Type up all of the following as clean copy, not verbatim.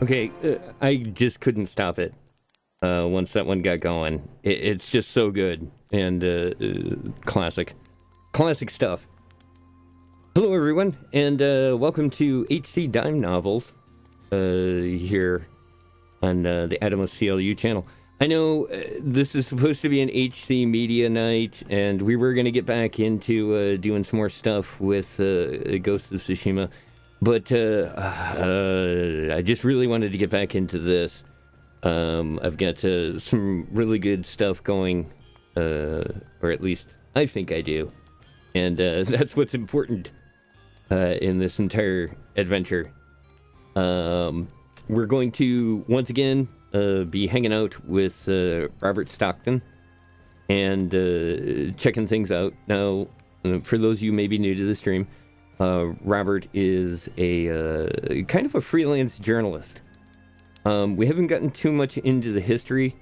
Okay, I just couldn't stop it once that one got going. It's just so good and classic. Classic stuff. Hello, everyone, and welcome to HC Dime Novels here on the Adamos CLU channel. I know this is supposed to be an HC media night, and we were going to get back into doing some more stuff with Ghost of Tsushima, but I just really wanted to get back into this. I've got some really good stuff going, or at least I think I do, and that's what's important in this entire adventure. We're going to once again be hanging out with Robert Stockton and checking things out. Now, for those of you maybe new to the stream, Robert is a kind of a freelance journalist. We haven't gotten too much into the history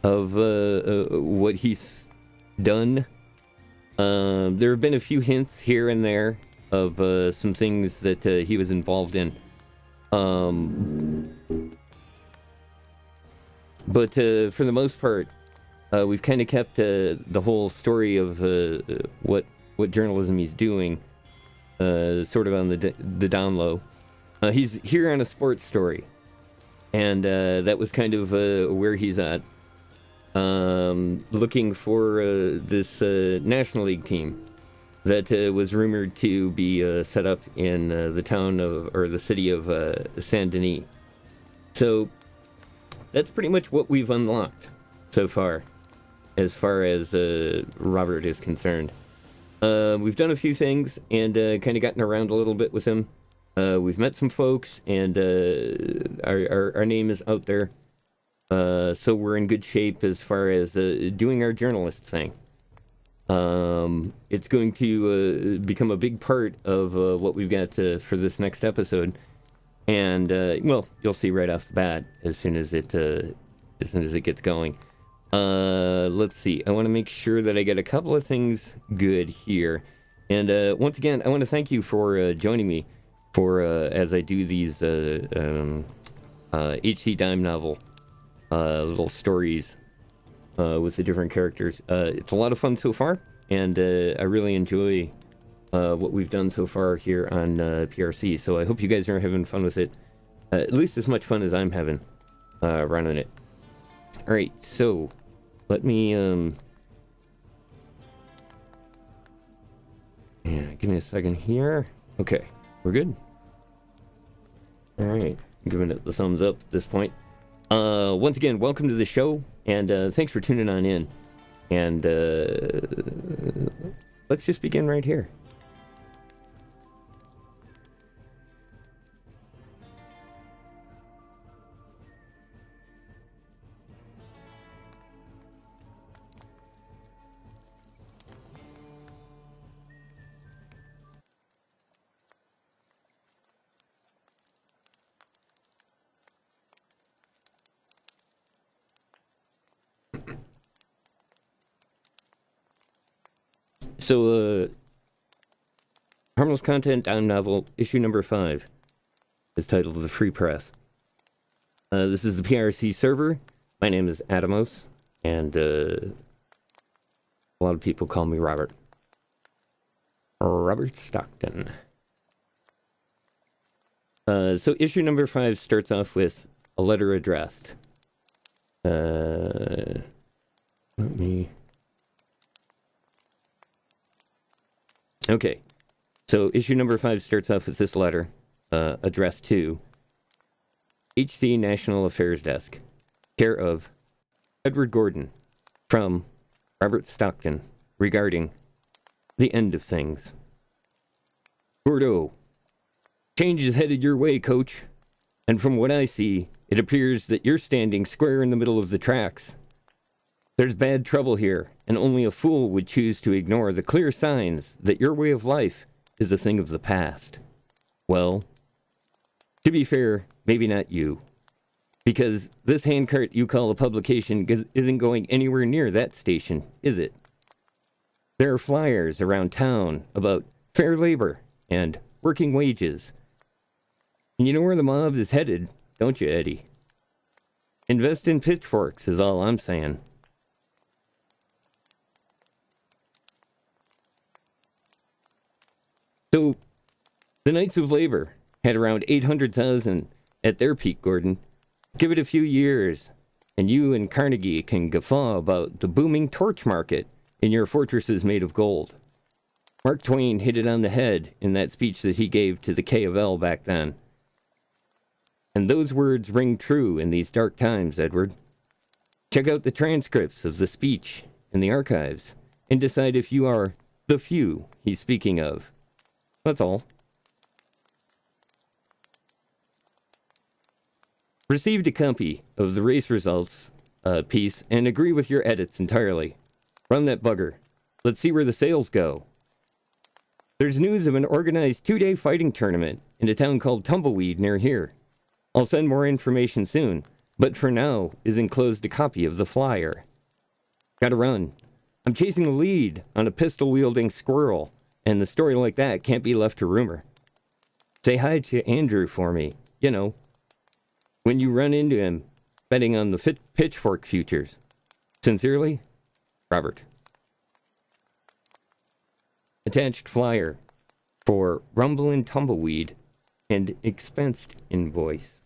of what he's done. There have been a few hints here and there of some things that he was involved in. But for the most part, we've kind of kept the whole story of what journalism he's doing sort of on the down low. He's here on a sports story, and that was kind of where he's at, looking for this National League team that was rumored to be set up in the town of, or the city of Saint Denis. So that's pretty much what we've unlocked so far as Robert is concerned. We've done a few things and kind of gotten around a little bit with him. We've met some folks, and our name is out there. So we're in good shape as far as doing our journalist thing. It's going to become a big part of what we've got for this next episode. And, well, you'll see right off the bat as soon as it gets going. Let's see. I want to make sure that I get a couple of things good here. And once again, I want to thank you for joining me for as I do these HC Dime novel little stories with the different characters. It's a lot of fun so far, and I really enjoy what we've done so far here on PRC. So I hope you guys are having fun with it, at least as much fun as I'm having running it. All right, so let me give me a second here. Okay, we're good. All right, I'm giving it the thumbs up at this point. Once again, welcome to the show, and thanks for tuning on in. And let's just begin right here. So, Harmless Content Dime Novel, issue number 5, is titled The Free Press. This is the PRC server. My name is Adamos, and a lot of people call me Robert. Robert Stockton. So, issue number 5 starts off with a letter addressed. Let me... Okay, so issue number 5 starts off with this letter, addressed to HC National Affairs Desk, care of Edward Gordon, from Robert Stockton, regarding the end of things. Gordo, change is headed your way, coach, and from what I see, it appears that you're standing square in the middle of the tracks. There's bad trouble here, and only a fool would choose to ignore the clear signs that your way of life is a thing of the past. Well, to be fair, maybe not you. Because this handcart you call a publication isn't going anywhere near that station, is it? There are flyers around town about fair labor and working wages. And you know where the mob is headed don't you, Eddie? Invest in pitchforks is all I'm saying. So, the Knights of Labor had around 800,000 at their peak, Gordon. Give it a few years, and you and Carnegie can guffaw about the booming torch market in your fortresses made of gold. Mark Twain hit it on the head in that speech that he gave to the K of L back then. And those words ring true in these dark times, Edward. Check out the transcripts of the speech in the archives and decide if you are the few he's speaking of. That's all. Received a copy of the race results piece and agree with your edits entirely. Run that bugger. Let's see where the sales go. There's news of an organized 2-day fighting tournament in a town called Tumbleweed near here. I'll send more information soon, but for now is enclosed a copy of the flyer. Gotta run. I'm chasing a lead on a pistol-wielding squirrel, and the story like that can't be left to rumor. Say hi to Andrew for me, you know, when you run into him betting on the pitchfork futures. Sincerely, Robert. Attached flyer for Rumble and Tumbleweed and expensed invoice.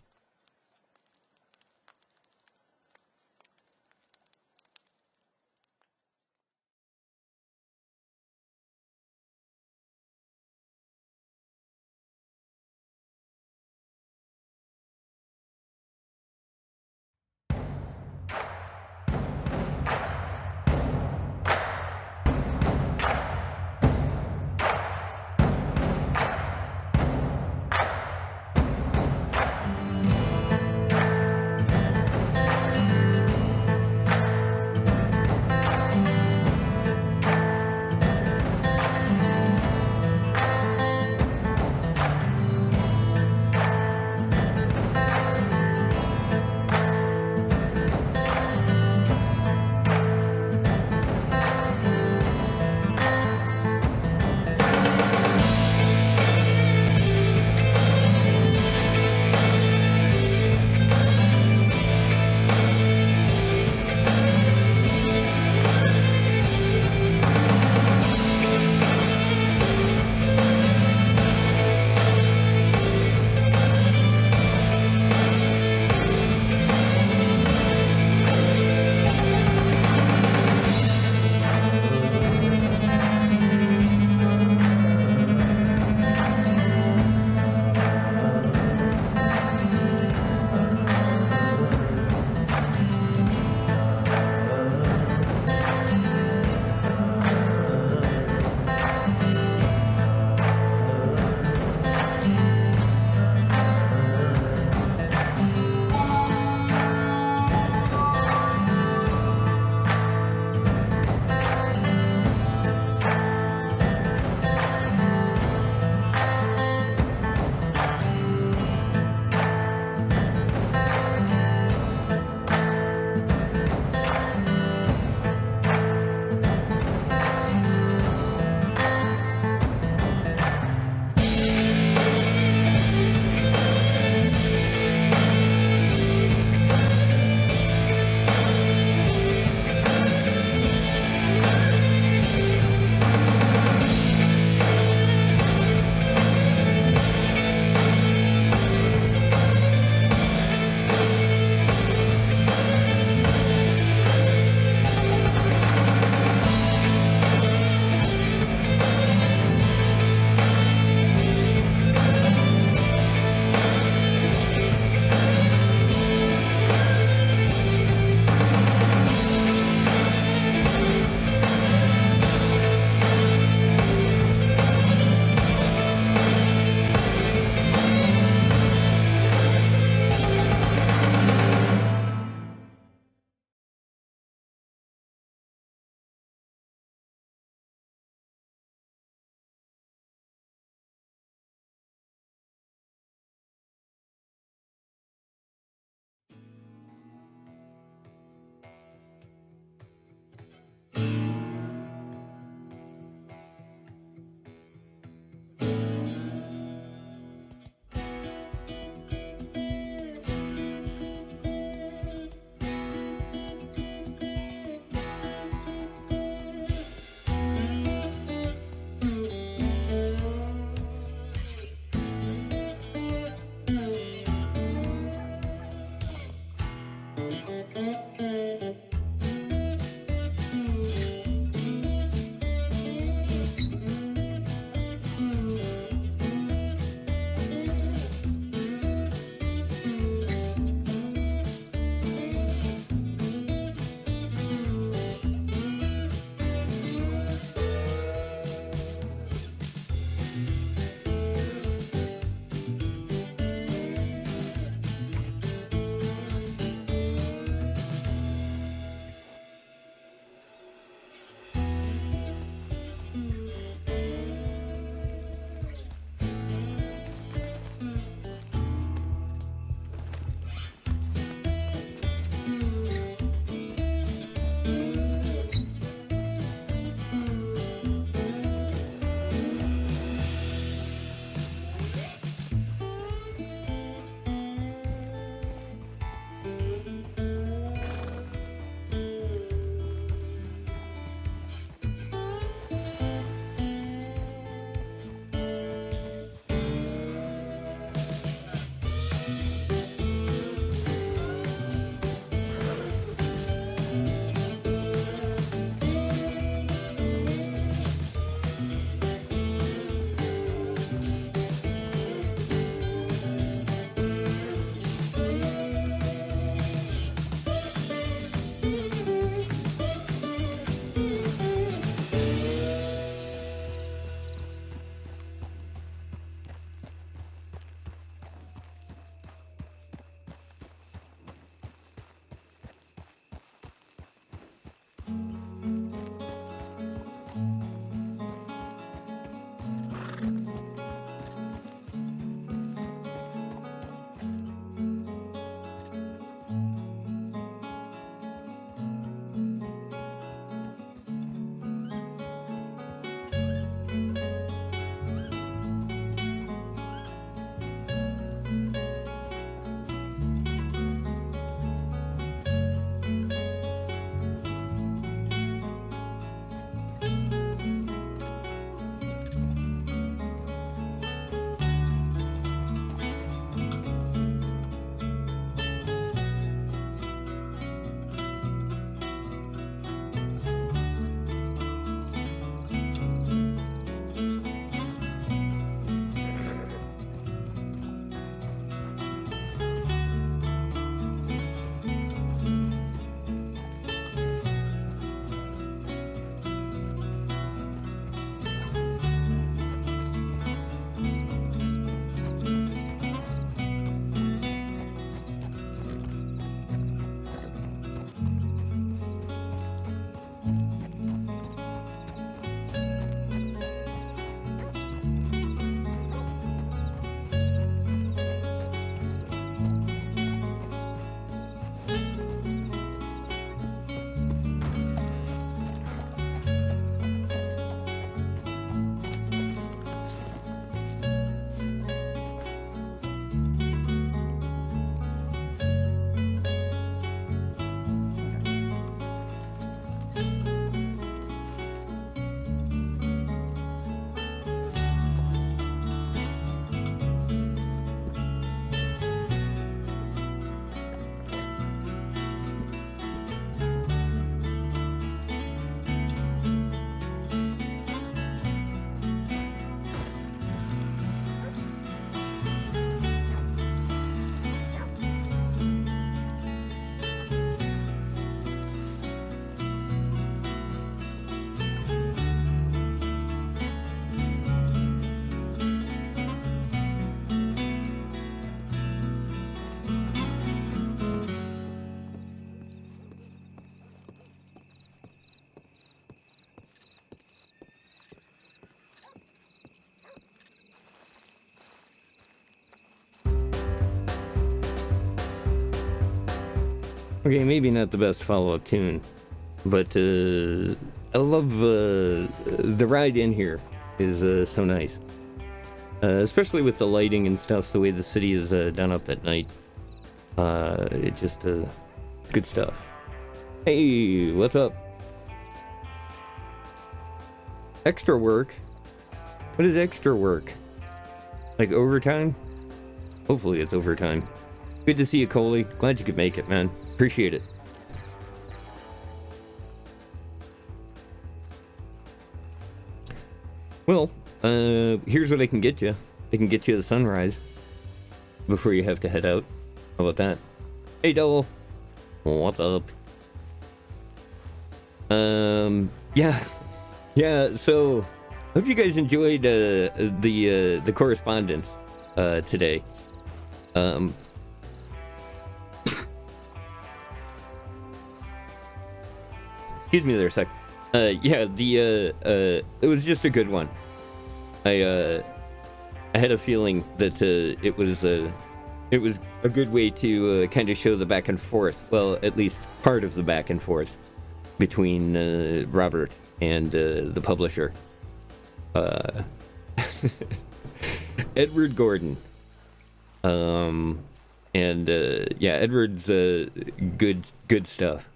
Okay, maybe not the best follow-up tune, but I love the ride in here is so nice. Especially with the lighting and stuff, the way the city is done up at night. It just, good stuff. Hey, what's up? Extra work? What is extra work? Like overtime? Hopefully it's overtime. Good to see you, Coley. Glad you could make it, man. Appreciate it. Well, here's what I can get you. I can get you the sunrise before you have to head out. How about that? Hey, Double. What's up? Yeah, so hope you guys enjoyed the correspondence today. Excuse me there a sec. Yeah, it was just a good one. I had a feeling that it was a good way to kind of show the back and forth. Well, at least part of the back and forth between Robert and the publisher, Edward Gordon. Yeah, Edward's good stuff.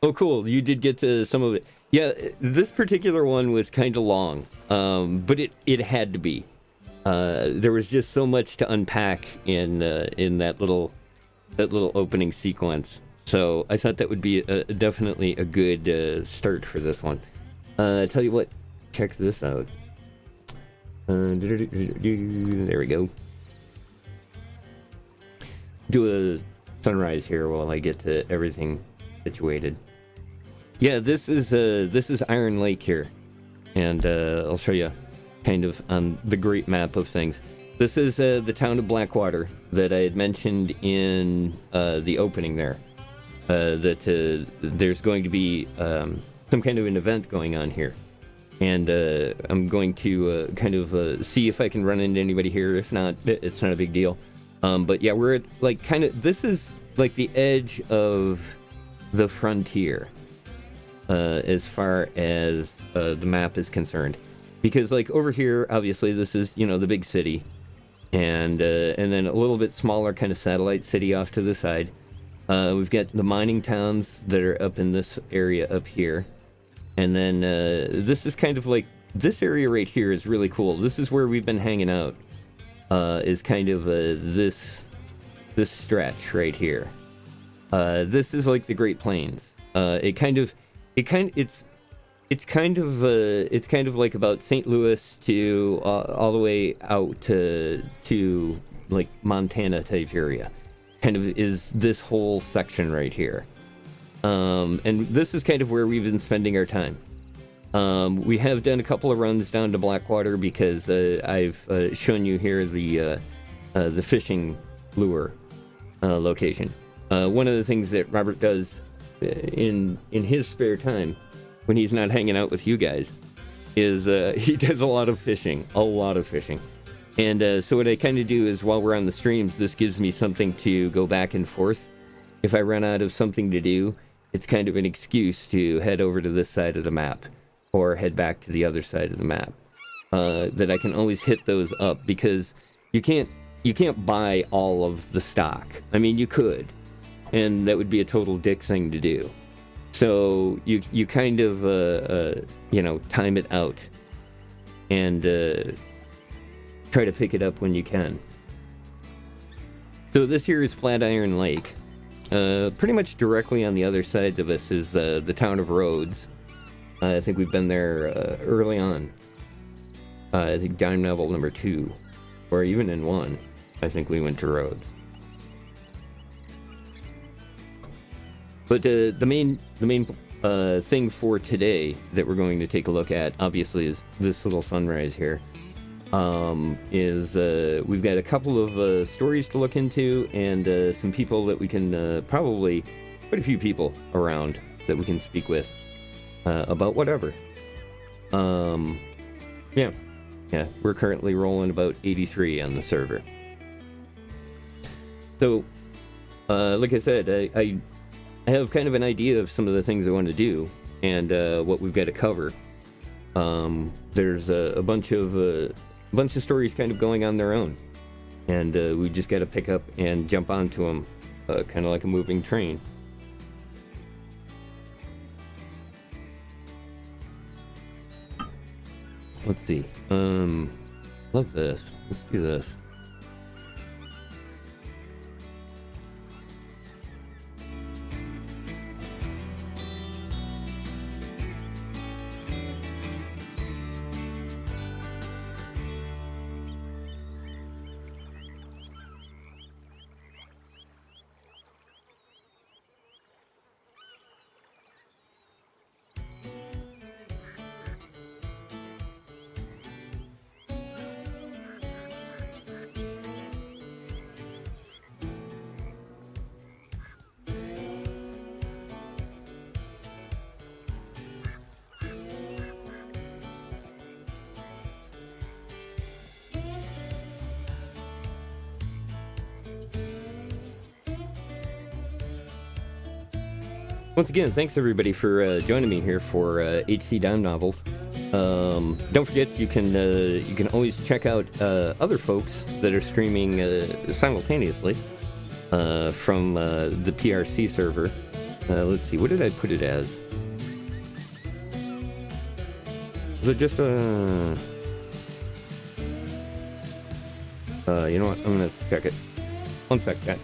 Oh, cool. You did get to some of it. Yeah, this particular one was kind of long, but it had to be. There was just so much to unpack in that little opening sequence. So I thought that would be definitely a good start for this one. Tell you what, check this out. There we go. Do a sunrise here while I get to everything situated. Yeah, this is Iron Lake here, and I'll show you kind of on the great map of things. This is the town of Blackwater that I had mentioned in the opening there. That there's going to be some kind of an event going on here, and I'm going to kind of see if I can run into anybody here. If not, it's not a big deal. But yeah, we're at like kind of, this is like the edge of the frontier as far as the map is concerned, because like over here, obviously this is, you know, the big city, and then a little bit smaller kind of satellite city off to the side. We've got the mining towns that are up in this area up here, and then this is kind of like, this area right here is really cool. This is where we've been hanging out. Is kind of this stretch right here. This is like the Great Plains. It's kind of like about St. Louis to all the way out to like Montana type area. Kind of is this whole section right here. And this is kind of where we've been spending our time. We have done a couple of runs down to Blackwater because I've shown you here the fishing lure location. One of the things that Robert does in his spare time when he's not hanging out with you guys is he does a lot of fishing. And so what I kind of do is, while we're on the streams, this gives me something to go back and forth. If I run out of something to do, it's kind of an excuse to head over to this side of the map or head back to the other side of the map. That I can always hit those up, because you can't buy all of the stock. I mean, you could, and that would be a total dick thing to do. So you kind of you know, time it out and try to pick it up when you can. So this here is Flatiron Lake. Pretty much directly on the other side of us is the town of Rhodes. I think we've been there early on. I think Dime Novel number 2, or even in 1, I think we went to Rhodes. But the main thing for today that we're going to take a look at, obviously, is this little sunrise here. We've got a couple of stories to look into, and some people that we can probably, quite a few people around that we can speak with about whatever. Yeah, we're currently rolling about 83 on the server. So, like I said, I have kind of an idea of some of the things I want to do and what we've got to cover. There's a bunch of stories kind of going on their own, and we just got to pick up and jump onto them, kind of like a moving train. Let's see. Love this. Let's do this. Once again, thanks everybody for joining me here for HC Dime Novels. Don't forget, you can always check out other folks that are streaming simultaneously from the PRC server. Let's see, what did I put it as? Was it just you know what? I'm gonna check it. One sec, guys.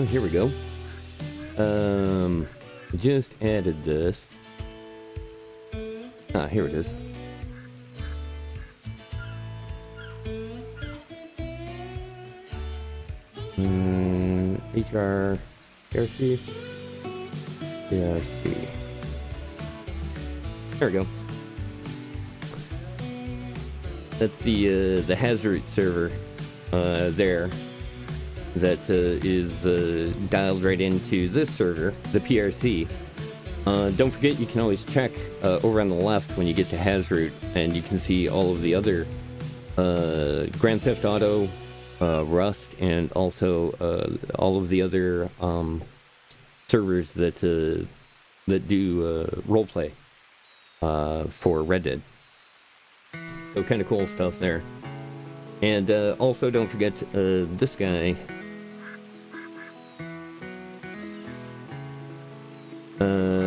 Here we go. Just added this. Here it is. HR, PRC, PRC. There we go. That's the Hazard server there. That is dialed right into this server, the PRC. Don't forget, you can always check over on the left when you get to Hazard, and you can see all of the other Grand Theft Auto, Rust, and also all of the other servers that do roleplay for Red Dead. So kind of cool stuff there. And also don't forget this guy.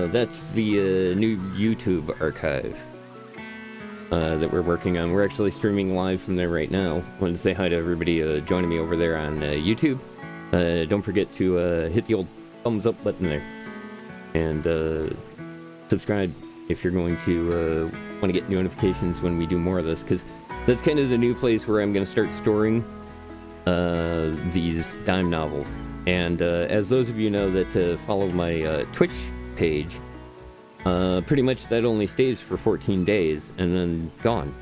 That's the new YouTube archive that we're working on. We're actually streaming live from there right now. I wanted to say hi to everybody joining me over there on YouTube. Don't forget to hit the old thumbs up button there. And subscribe if you're going to want to get notifications when we do more of this, because that's kind of the new place where I'm going to start storing these dime novels. And as those of you know that follow my Twitch page, pretty much that only stays for 14 days and then gone.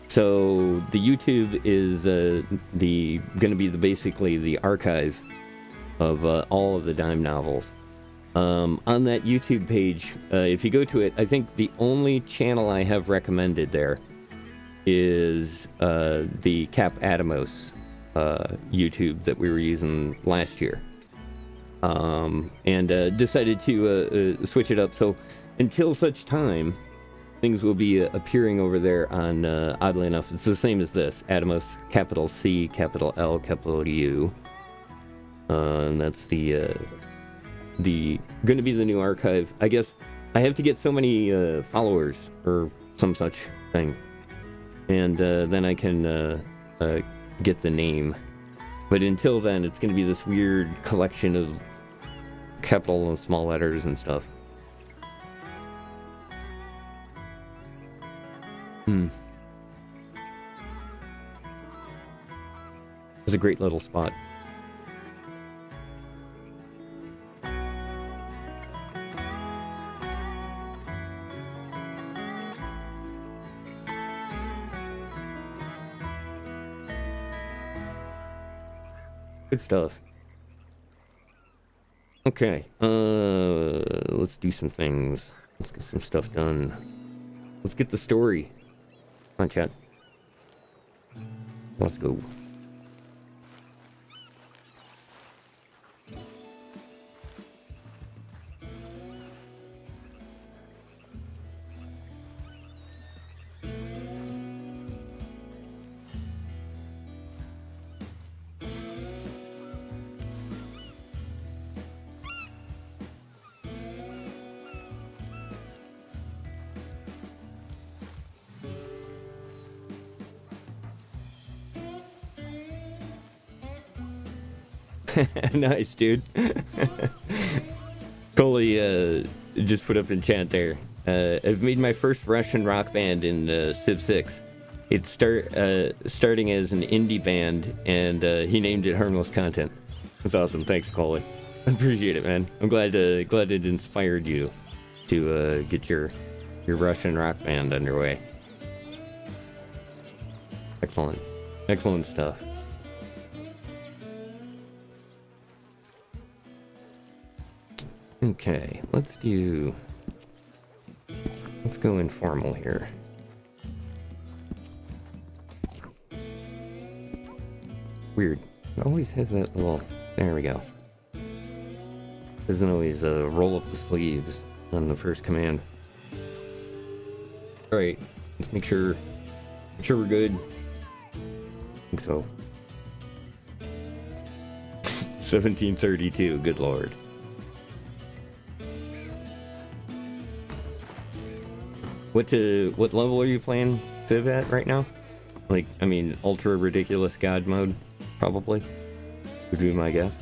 So the YouTube is going to be basically the archive of all of the dime novels. On that YouTube page, if you go to it, I think the only channel I have recommended there is the Cap Atomos YouTube that we were using last year. And decided to switch it up. So until such time, things will be appearing over there on, oddly enough, it's the same as this, Atomos, capital C, capital L, capital U. And that's the going to be the new archive. I guess I have to get so many followers or some such thing. And then I can get the name. But until then, it's going to be this weird collection of capital and small letters and stuff. It's a great little spot. Good stuff. Okay, let's do some things. Let's get some stuff done. Let's get the story. Come on, chat. Let's go. Nice, dude. Coley just put up in chat there. I've made my first Russian rock band in Civ 6. It's starting as an indie band, and he named it Harmless Content. That's awesome. Thanks, Coley. I appreciate it, man. I'm glad it inspired you to get your Russian rock band underway. Excellent. Excellent stuff. Okay, let's go informal here. Weird. It always has that little... There we go. Doesn't always roll up the sleeves on the first command. Alright, let's make sure we're good. I think so. 1732, good lord. What level are you playing Civ at right now? Like, I mean, ultra ridiculous god mode, probably, would be my guess.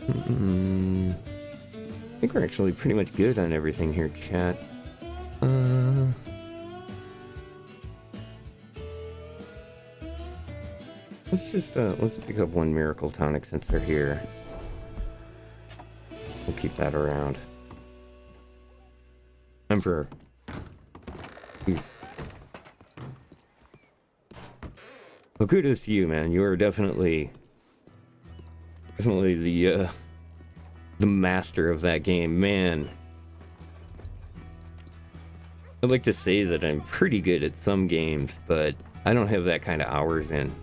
I think we're actually pretty much good on everything here, chat. Let's pick up one miracle tonic since they're here. We'll keep that around. Emperor. Jeez. Well, kudos to you, man. You are definitely the master of that game, man. I'd like to say that I'm pretty good at some games, but I don't have that kind of hours in.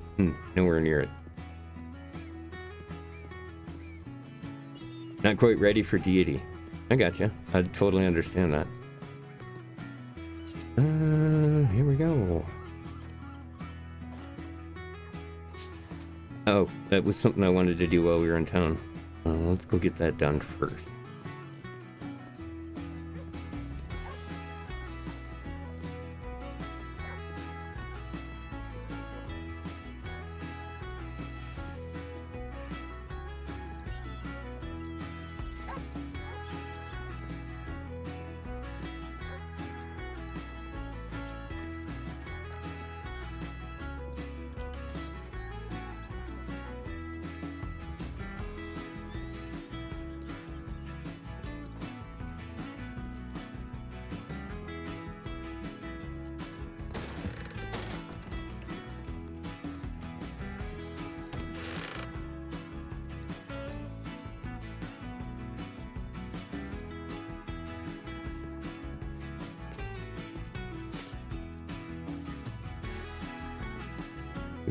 Nowhere near it. Not quite ready for deity. I gotcha. I totally understand that. Here we go. Oh, that was something I wanted to do while we were in town. Let's go get that done first.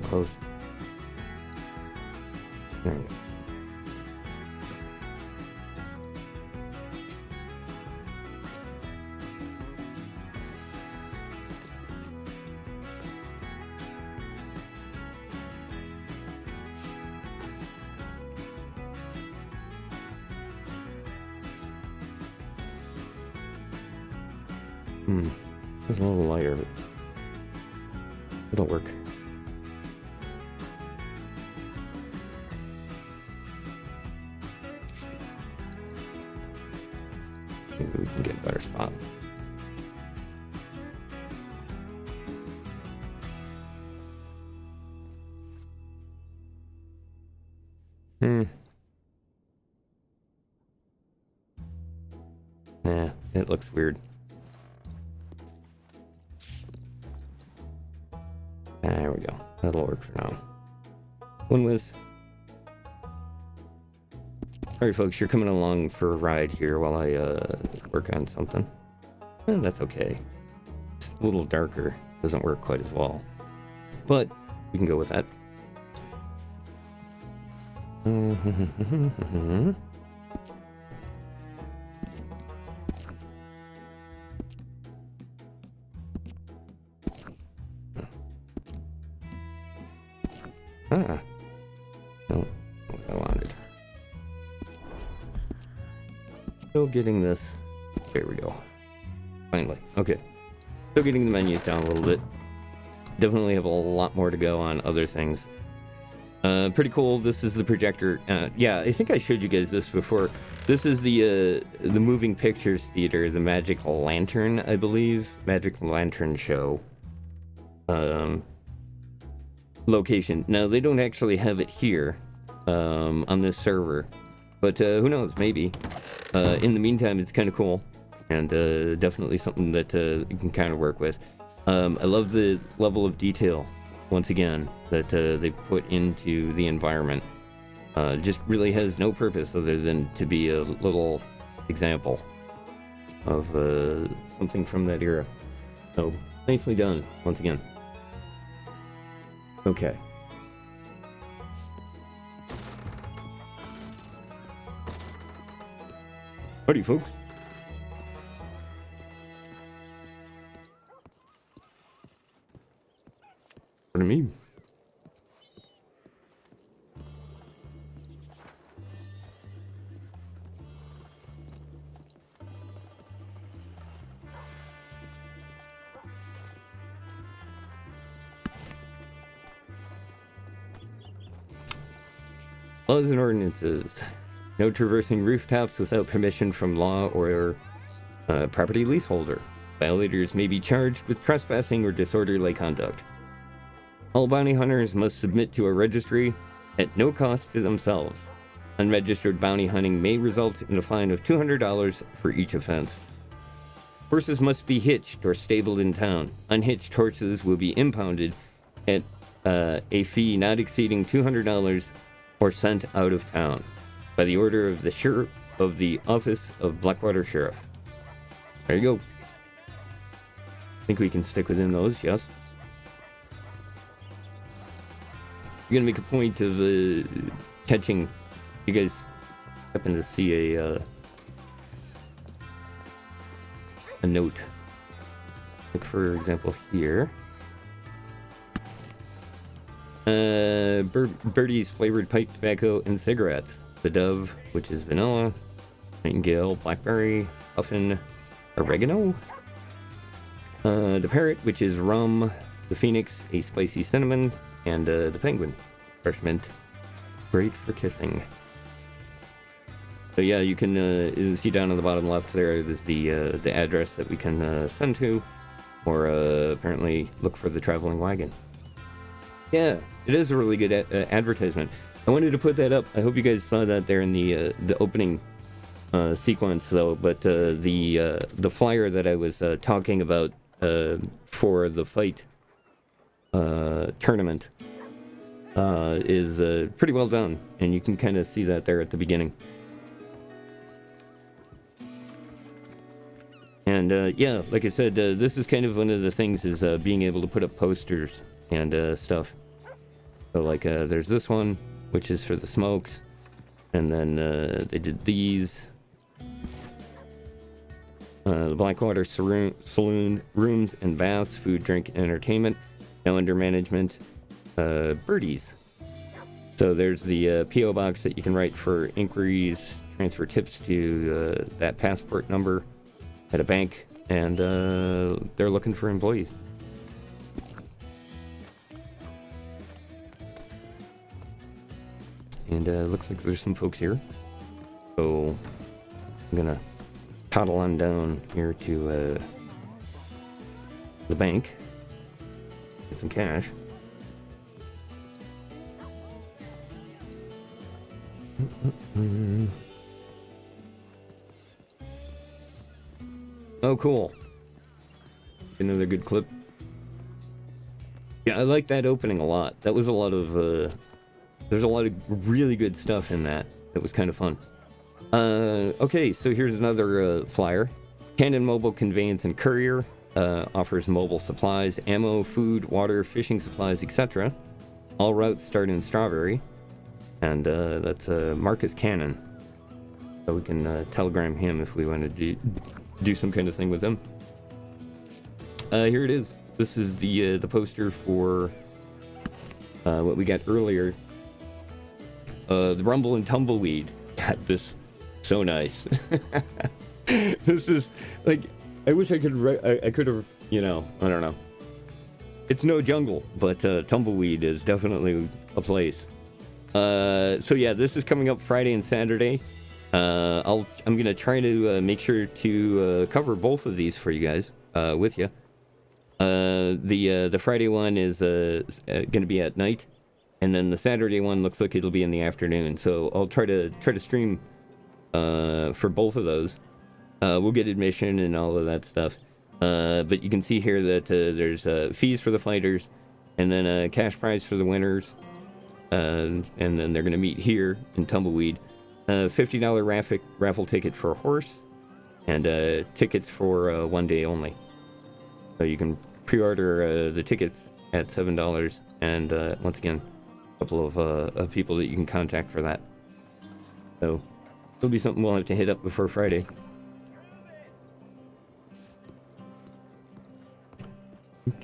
Close. There we go. It's a little lighter, but it'll work. Maybe we can get a better spot. Nah, it looks weird. There we we go. That'll work for now. One was... Alright folks, you're coming along for a ride here while I work on something. And that's okay. It's a little darker. Doesn't work quite as well. But we can go with that. No, what I wanted. Still getting this. There we go. Finally. Okay. Still getting the menus down a little bit. Definitely have a lot more to go on other things. Pretty cool. This is the projector. Yeah, I think I showed you guys this before. This is the Moving Pictures Theater, the Magic Lantern, I believe. Magic Lantern Show. Location. Now, they don't actually have it here on this server. But who knows? Maybe. In the meantime, it's kind of cool. And definitely something that you can kind of work with. I love the level of detail, once again, that they put into the environment. Just really has no purpose other than to be a little example of something from that era. So, nicely done, once again. Okay. Howdy, folks. Pardon me. Laws and ordinances. No traversing rooftops without permission from law or property leaseholder. Violators may be charged with trespassing or disorderly conduct. All bounty hunters must submit to a registry at no cost to themselves. Unregistered bounty hunting may result in a fine of $200 for each offense. Horses must be hitched or stabled in town. Unhitched horses will be impounded at a fee not exceeding $200 or sent out of town by the order of the sheriff of the Office of Blackwater Sheriff. There you go. I think we can stick within those, yes. You're gonna make a point of catching. You guys happen to see a note, like for example here. Birdie's flavored pipe tobacco and cigarettes. The Dove, which is vanilla. Nightingale, blackberry, puffin, oregano. The Parrot, which is rum. The Phoenix, a spicy cinnamon. And the Penguin, fresh mint, great for kissing. So yeah, you can see down on the bottom left there is the address that we can send to, or apparently look for the traveling wagon. Yeah, it is a really good advertisement. I wanted to put that up. I hope you guys saw that there in the opening sequence, though. But the flyer that I was talking about for the fight tournament is pretty well done, and you can kind of see that there at the beginning. And yeah, like I said, this is kind of one of the things is being able to put up posters and stuff. So like there's this one, which is for the smokes, and then they did these. The Blackwater Saloon, rooms and baths, food, drink, entertainment, now under management. Birdies. So there's the P.O. box that you can write for inquiries, transfer tips to that passport number at a bank, and they're looking for employees. And looks like there's some folks here. So I'm gonna toddle on down here to the bank, get some cash. Oh, cool. Another good clip. Yeah, I like that opening a lot. That was a lot of there's a lot of really good stuff in that. That was kind of fun. Okay, so here's another flyer. Cannon Mobile Conveyance and Courier offers mobile supplies, ammo, food, water, fishing supplies, etc. All routes start in Strawberry. And that's Marcus Cannon. So we can telegram him if we want to do some kind of thing with him. Here it is. This is the poster for what we got earlier. The Rumble and Tumbleweed. God, this so nice. This is like, I wish I could. I could have, you know, I don't know. It's no jungle, but Tumbleweed is definitely a place. So yeah, this is coming up Friday and Saturday. I'm gonna try to make sure to cover both of these for you guys with you. The Friday one is gonna be at night, and then the Saturday one looks like it'll be in the afternoon. So I'll try to stream for both of those. We'll get admission and all of that stuff. But you can see here that there's fees for the fighters, and then a cash prize for the winners. And then they're going to meet here in Tumbleweed. $50 raffle ticket for a horse, and tickets for 1 day only. So you can pre-order the tickets at $7, and once again, a couple of people that you can contact for that. So it'll be something we'll have to hit up before Friday.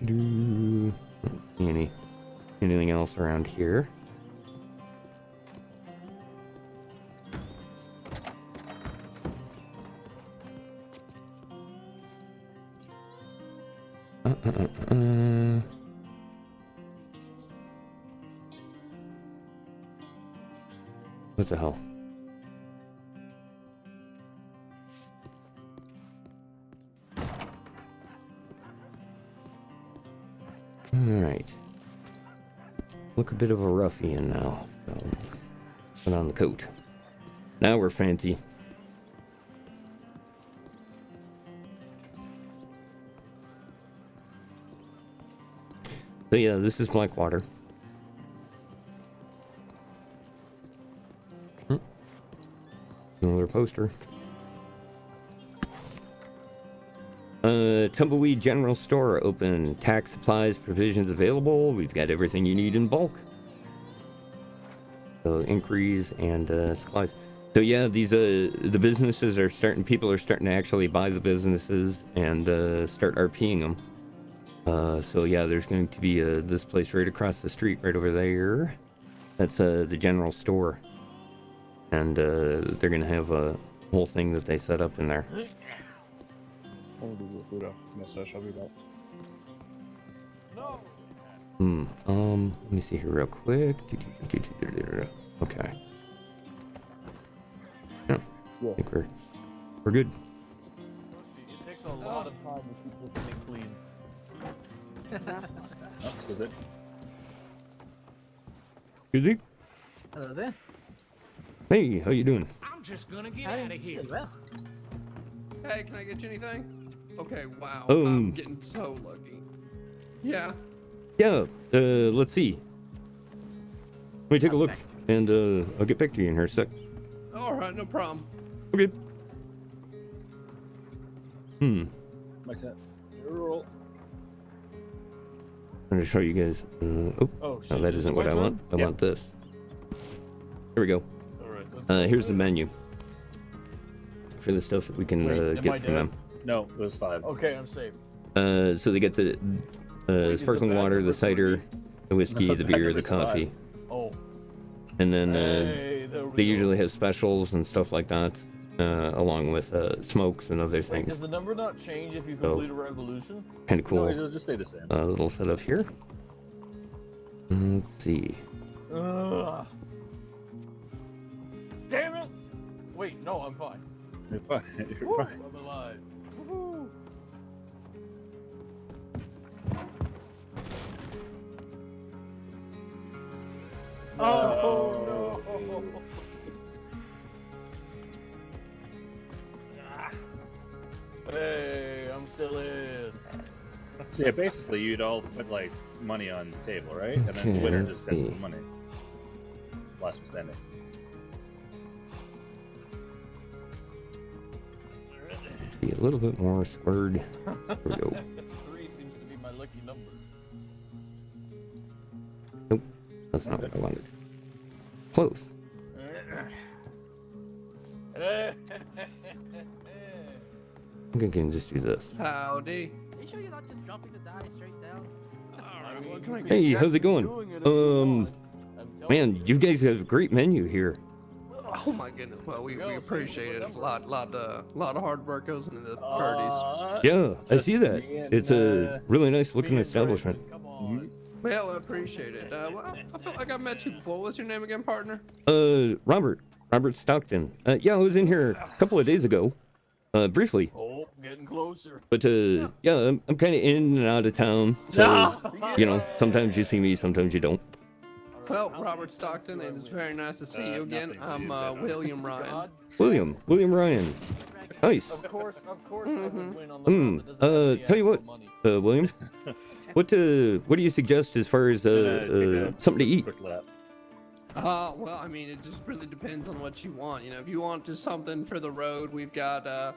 Don't see anything else around here. What the hell? Alright. Look a bit of a ruffian now. So let's put on the coat. Now we're fancy. So yeah, this is Blackwater. Another poster. Tumbleweed General Store open. Tax, supplies, provisions available. We've got everything you need in bulk. So inquiries and supplies. So yeah, these the businesses are starting. People are starting to actually buy the businesses and start RPing them. So yeah, there's going to be this place right across the street, right over there. That's the general store, and they're going to have a whole thing that they set up in there. Let me see here real quick. Okay. Yeah, I think we're good. It takes a lot of time to keep this thing clean. Good. Hello there. Hey, how you doing? I'm just gonna get out of here. Well, Hey, can I get you anything? Okay, wow. Oh. I'm getting so lucky. Yeah. Yeah, let's see. Let me take a look, and I'll get back to you in here a sec. Alright, no problem. Okay. Like that. Roll. I'm gonna show you guys. Oh, shit. No, that isn't what I want. I want this. Here we go. Alright, Here's the menu for the stuff that we can Wait, am I get from dead? them. No, it was 5. Okay, I'm safe. So they get the is sparkling the bad water, the number cider, the whiskey, No, the bad beer, the number's coffee, 5. Oh. and then Hey, there we they go. usually have specials and stuff like that, along with smokes and other Wait, things. does the number not change if you Oh. complete a revolution? Kind of cool. No, it'll just stay the same. Little setup here. Let's see. Ugh. Damn it! Wait, no, I'm fine. You're fine. You're Woo, fine. I'm alive. Woohoo! Oh no! Ah. Hey, I'm still in. So yeah, basically you'd all put like money on the table, right? And then the Okay, winner let's just gets the see. money. Last one standing. Be a little bit more squared. There we go. 3 seems to be my lucky number. Nope, that's not what I wanted. Close. Eh. I think I can just do this. Howdy. Are you sure you're not just dropping the die straight down? Alright, what can I get? Hey, how's it going? Doing it if you want. I'm telling Man, you guys have a great menu here. Oh my goodness. Well, we appreciate it. It's a lot of hard work goes into the parties. Yeah, I Just see that. me and, It's a really nice me looking and establishment. Draven, Come on. Well, I appreciate it. Well, I feel like I met you before. What's your name again, partner? Robert Stockton. Yeah, I was in here a couple of days ago, briefly. Oh, getting closer. But yeah, I'm kind of in and out of town, so you know, sometimes you see me, sometimes you don't. Well, Robert Stockton, it is very nice to see you again. nothing to I'm do, William Ryan. God, William Ryan. Nice. of course, I would win on the Mm, round that doesn't have any tell you what, actual money. William, what do you suggest as far as Take a something to eat? Quick lap. Well, I mean, it just really depends on what you want. You know, if you want just something for the road, we've got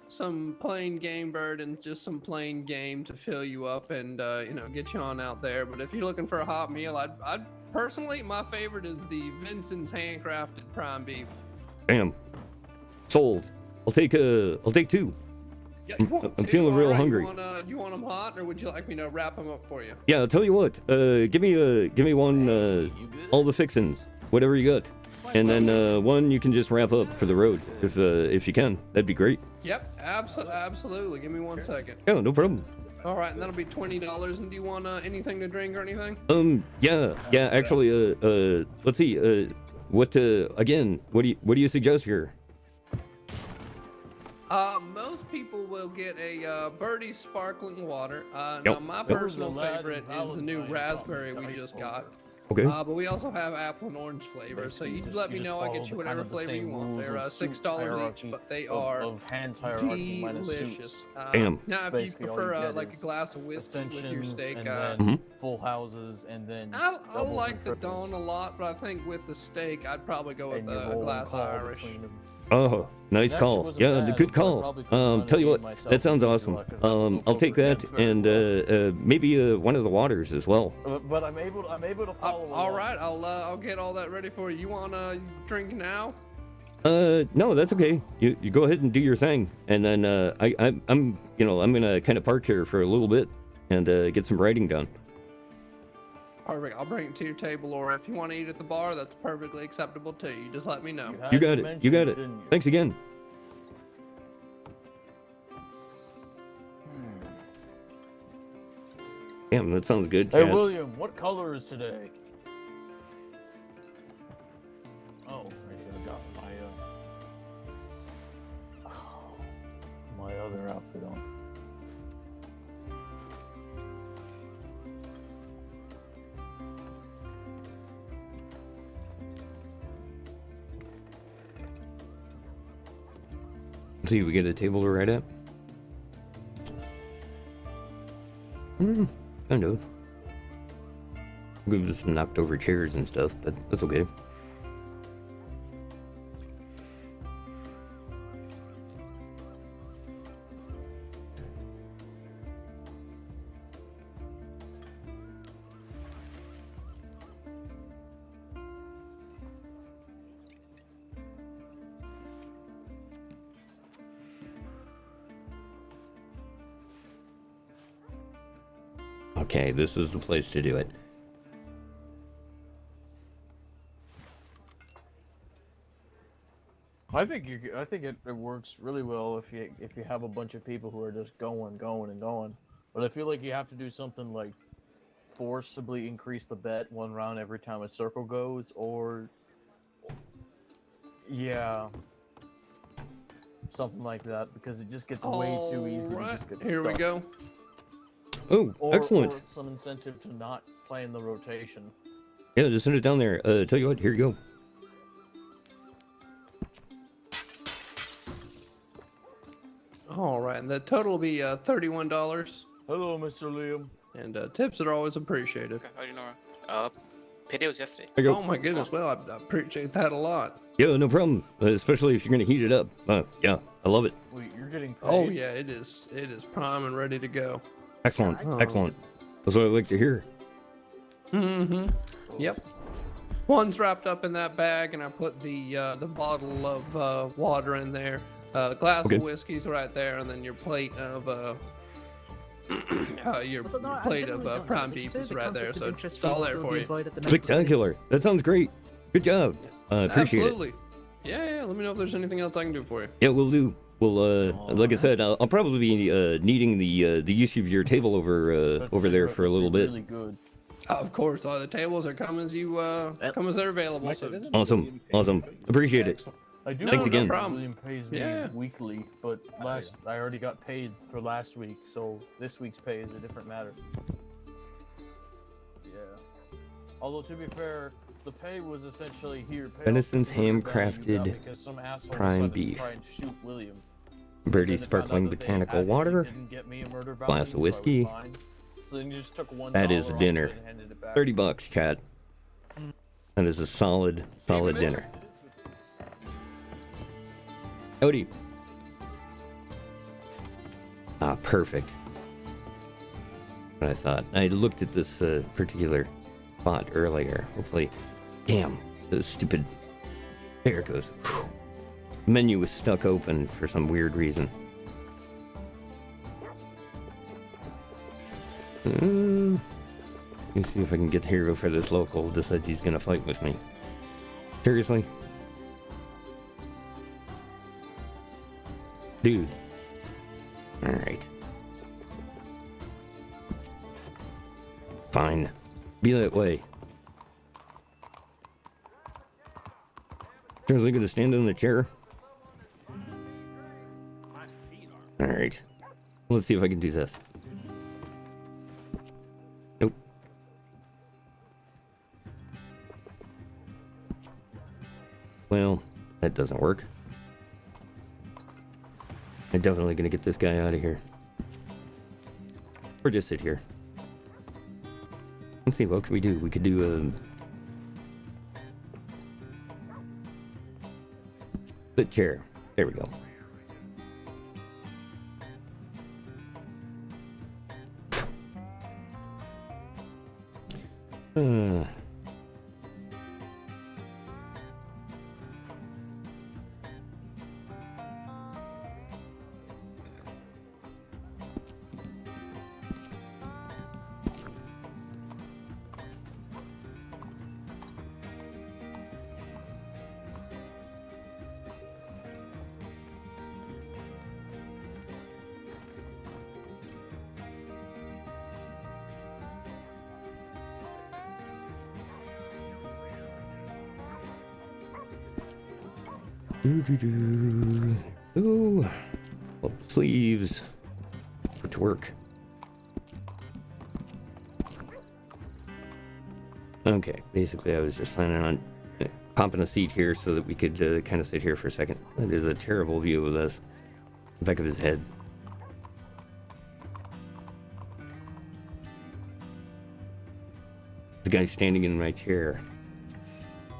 some plain game bird and just some plain game to fill you up and you know, get you on out there. But if you're looking for a hot meal, I'd personally, my favorite is the Vincent's handcrafted prime beef. Bam. Sold. I'll take 2. Yeah, I'm feeling real hungry. Do you want them hot, or would you like me to wrap them up for you? Yeah, I'll tell you what. Give me one. You good? All the fixins, whatever you got, and then one you can just wrap up for the road if you can. That'd be great. Yep, absolutely. Give me 1 second. Yeah, no problem. All right, and that'll be $20. And do you want anything to drink or anything? Yeah. Actually, let's see. What again? What do you suggest here? Most people will get a Birdie sparkling water. Now Yep, my yep. personal Aladdin favorite is the new Valentine raspberry we Dice just Bowl. got. Okay. But we also have apple and orange flavor. So you let me know. I get you whatever flavor you want. They're $6 each, but they are of hands hierarchy minus delicious. suits. Damn. Now, if you Basically, all you prefer get like a is glass of whiskey with your Ascensions steak, and then Mhm. full houses and then I doubles like and the triples. Dawn a lot, but I think with the steak, I'd probably go with And you a roll and glass call Irish. between them. Oh, nice It actually call. wasn't Yeah, bad, good but I call. probably could've done Tell you it what, myself that sounds because awesome. you like, 'cause I don't know I'll take poker that games very and well. maybe one of the waters as well. But I'm able to follow. All along. right, I'll get all that ready for you. You want to drink now? No, that's okay. You go ahead and do your thing, and then I'm gonna kind of park here for a little bit and get some writing done. Perfect. I'll bring it to your table, or if you want to eat at the bar, that's perfectly acceptable too. You just let me know. had You to got it. mention You got it. didn't you? Thanks again. Damn, that sounds good, Hey Chad. William, what color is today? Oh, I should have got my other outfit on. See, we get a table to write at. Kind of. We've some knocked over chairs and stuff, but that's okay. Okay, this is the place to do it. I think it works really well if you have a bunch of people who are just going. But I feel like you have to do something like forcibly increase the bet 1 round every time a circle goes, or yeah, something like that, because it just gets way too easy to just get Here we stuck. go. Oh, excellent. Or some incentive to not play in the rotation. Yeah, just send it down there. Tell you what, here you go. All right, and the total will be $31. Hello, Mr. Liam. And tips are always appreciated. Okay, how do you know? Payday was yesterday. I go, Oh my goodness, well, I appreciate that a lot. yeah, no problem. Especially if you're gonna heat it up. Yeah, I love it. Wait, you're getting paid? Oh yeah, it is prime and ready to go. Excellent, Oh. excellent. That's what I like to hear. Mm-hmm. Yep. One's wrapped up in that bag, and I put the bottle of water in there. The glass Okay. of whiskey's right there, and then your plate of Also, no, I plate genuinely of don't know. prime Is it beef considered is a right there, conflict so of interest it's all to there still for be you. employed at the medical clinic? Spectacular. That sounds great. Good job. Appreciate Absolutely. Yeah. Let me know if there's anything else I can do for you. it. Yeah, we'll do. We'll like I said, I'll probably be needing the use of your table over That over there cigarette for a must little be bit. Really good. Of course, all the tables are come as you come as they're available. So Awesome, awesome. Appreciate it. excellent. I do Thanks know again. that No problem. William pays me Yeah. weekly, but I already got paid for last week, so this week's pay is a different matter. Yeah. Although to be fair, the pay was essentially here. Pay off Venison's this murder that you got handcrafted because some asshole prime decided beef. To try and shoot William. Birdie Then they found out sparkling that they botanical actually water. didn't get me a murder bounty, glass of so I was whiskey. fine. So then you just took $1 That is off it dinner. and handed it back. $30, chat. That is a solid dinner. Howdy. Ah, perfect. What I thought. I looked at this particular spot earlier. Hopefully, damn, the stupid. There it goes. Whew. Menu was stuck open for some weird reason. Let me see if I can get the hero for this local. Decides he's gonna fight with me. Seriously? Dude. Alright. Fine. Be that way. Seriously gonna stand in the chair? Alright. Let's see if I can do this. Nope. Well, that doesn't work. I'm definitely gonna get this guy out of here. Or just sit here. Let's see, what can we do? We could do the chair. There we go. Ooh. Oh, sleeves. Put to work. Okay, basically I was just planning on popping a seat here so that we could kind of sit here for a second. That is a terrible view of this. The back of his head. The guy standing in my chair.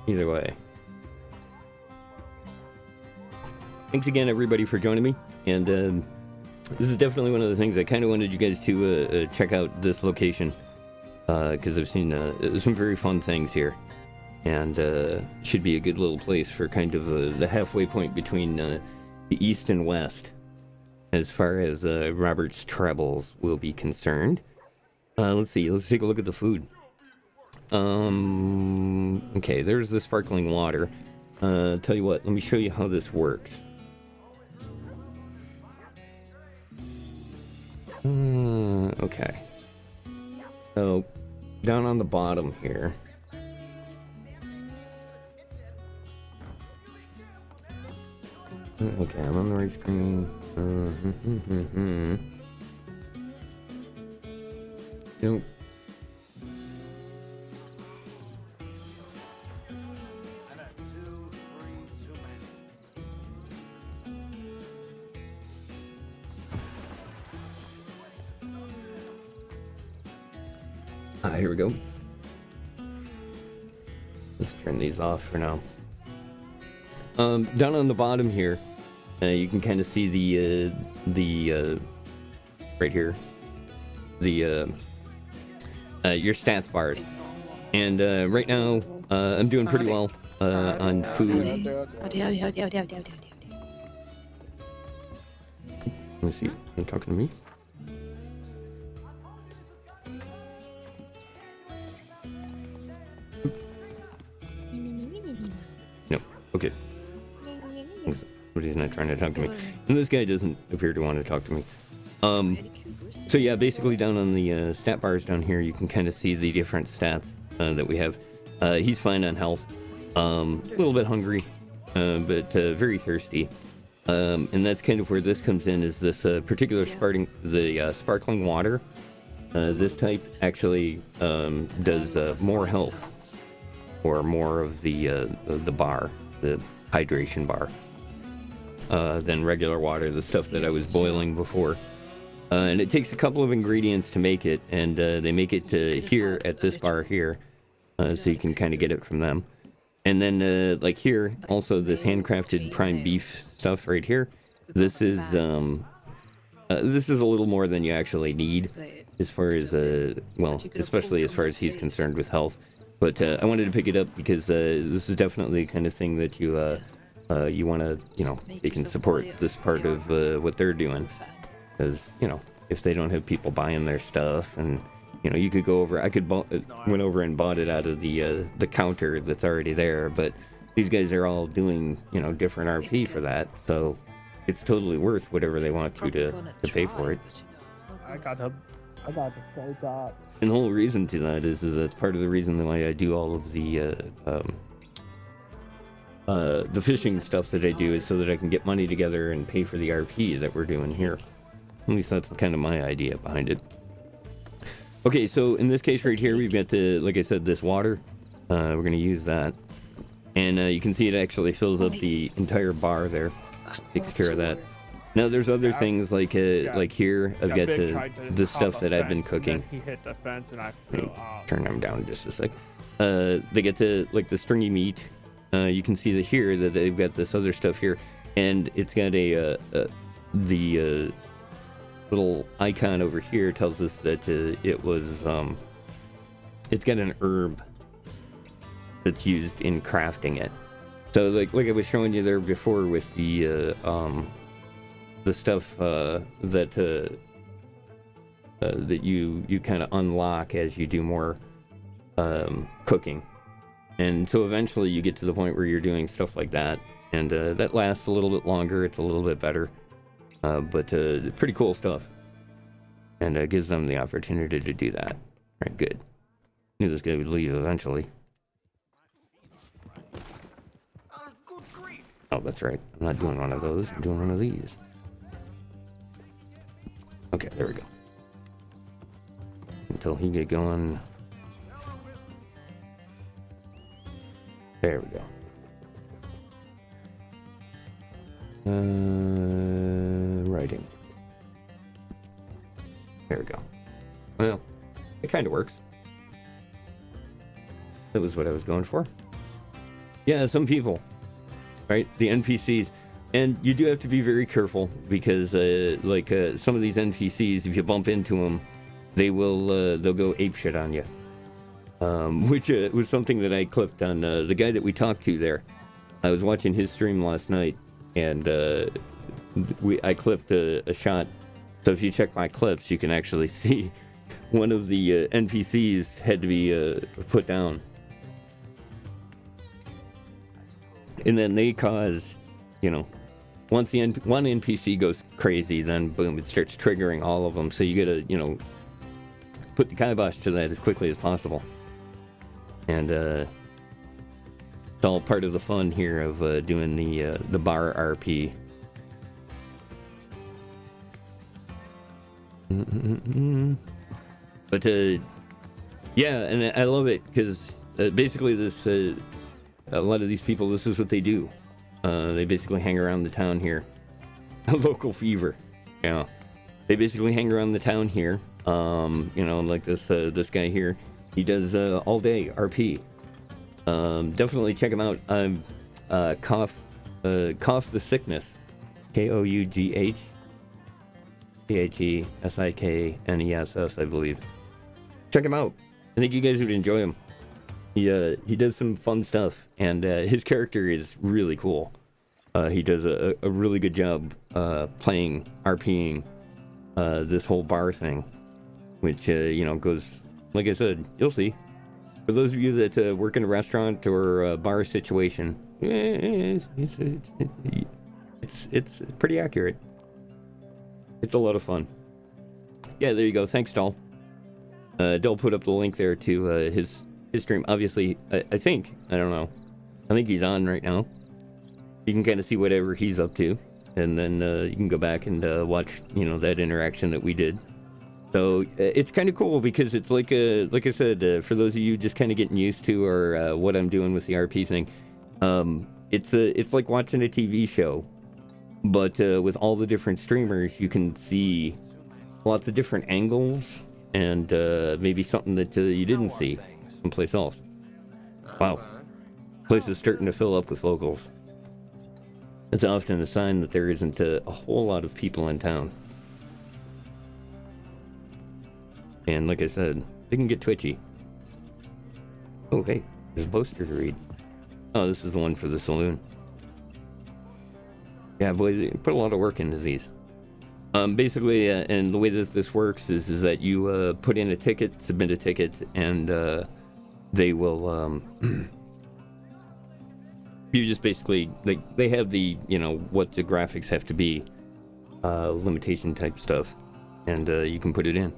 Either way. Thanks again, everybody, for joining me. And this is definitely one of the things I kind of wanted you guys to check out this location. Because I've seen some very fun things here. And should be a good little place for kind of the halfway point between the east and west. As far as Robert's travels will be concerned. Let's see, let's take a look at the food. Okay, there's the sparkling water. Tell you what, let me show you how this works. Okay. So, down on the bottom here. Okay, I'm on the right screen. Nope. Here we go. Let's turn these off for now. Down on the bottom here, you can kind of see the right here, your stats bars. And right now, I'm doing pretty well on food. Let me see. Are you talking to me? No. Okay. Somebody's not trying to talk to me. And this guy doesn't appear to want to talk to me. So yeah, basically down on the stat bars down here, you can kind of see the different stats that we have. He's fine on health. A little bit hungry, but very thirsty. And that's kind of where this comes in, is this particular sparkling water. This type actually does more health, or more of the bar, the hydration bar, than regular water, the stuff that I was boiling before. And it takes a couple of ingredients to make it, and they make it here at this bar here, so you can kind of get it from them. And then, like here, also this handcrafted prime beef stuff right here. This is a little more than you actually need, as far as well, especially as far as he's concerned with health. But I wanted to pick it up because this is definitely the kind of thing that you want to, you can support this part of what they're doing. Because, if they don't have people buying their stuff, and, you could go over, went over and bought it out of the counter that's already there, but these guys are all doing, different RP for that, so it's totally worth whatever they want to pay for it. I got to say that. And the whole reason to that is that's part of the reason why I do all of the fishing stuff that I do, is so that I can get money together and pay for the RP that we're doing here. At least that's kind of my idea behind it. Okay, so in this case right here, we've got like I said, this water. We're going to use that. And you can see it actually fills up the entire bar there. Takes care of that. Now there's other things like here, I've got the stuff that I've been cooking. He hit the fence and I turn them down just a sec. They get to like the stringy meat. You can see that here that they've got this other stuff here, and it's got the little icon over here tells us that it was it's got an herb that's used in crafting it. So like I was showing you there before with the stuff that you kind of unlock as you do more cooking. And so eventually you get to the point where you're doing stuff like that, and that lasts a little bit longer. It's a little bit better, but pretty cool stuff, and gives them the opportunity to do that. All right, good. Knew this guy would leave eventually. Oh, that's right. I'm not doing one of those. I'm doing one of these. Okay, there we go. Until he get going. There we go. Writing. There we go. Well, it kind of works. That was what I was going for. Yeah, some people, right? The NPCs. And you do have to be very careful, because some of these NPCs, if you bump into them, they'll go apeshit on you. Which was something that I clipped on the guy that we talked to there. I was watching his stream last night, and I clipped a shot. So if you check my clips, you can actually see one of the NPCs had to be put down. And then they cause, once one NPC goes crazy, then boom, it starts triggering all of them. So you gotta, put the kibosh to that as quickly as possible. And it's all part of the fun here of doing the bar RP. But yeah, and I love it, because basically this a lot of these people, this is what they do. They basically hang around the town here. A local fever. Yeah. They basically hang around the town here. Like this guy here. He does all day RP. Definitely check him out. Cough the Sickness. KOUGH THESIKNESS, I believe. Check him out. I think you guys would enjoy him. He does some fun stuff, and his character is really cool. He does a really good job playing RPing this whole bar thing, which goes, like I said, you'll see. For those of you that work in a restaurant or a bar situation, it's pretty accurate. It's a lot of fun. Yeah, there you go. Thanks, Doll. Doll put up the link there to his stream. Obviously, I think he's on right now. You can kind of see whatever he's up to, and then you can go back and watch, that interaction that we did. So it's kind of cool because it's like I said, for those of you just kind of getting used to or what I'm doing with the RP thing, it's like watching a TV show, but with all the different streamers, you can see lots of different angles and maybe something that you didn't see someplace else. Wow, place is starting to fill up with locals. It's often a sign that there isn't a whole lot of people in town. And like I said, they can get twitchy. Oh, hey, there's a poster to read. Oh, this is the one for the saloon. Yeah, boy, they put a lot of work into these. Basically, and the way that this works is that you put in a ticket, submit a ticket, and they will... you just basically... They have the, what the graphics have to be, limitation type stuff, and you can put it in.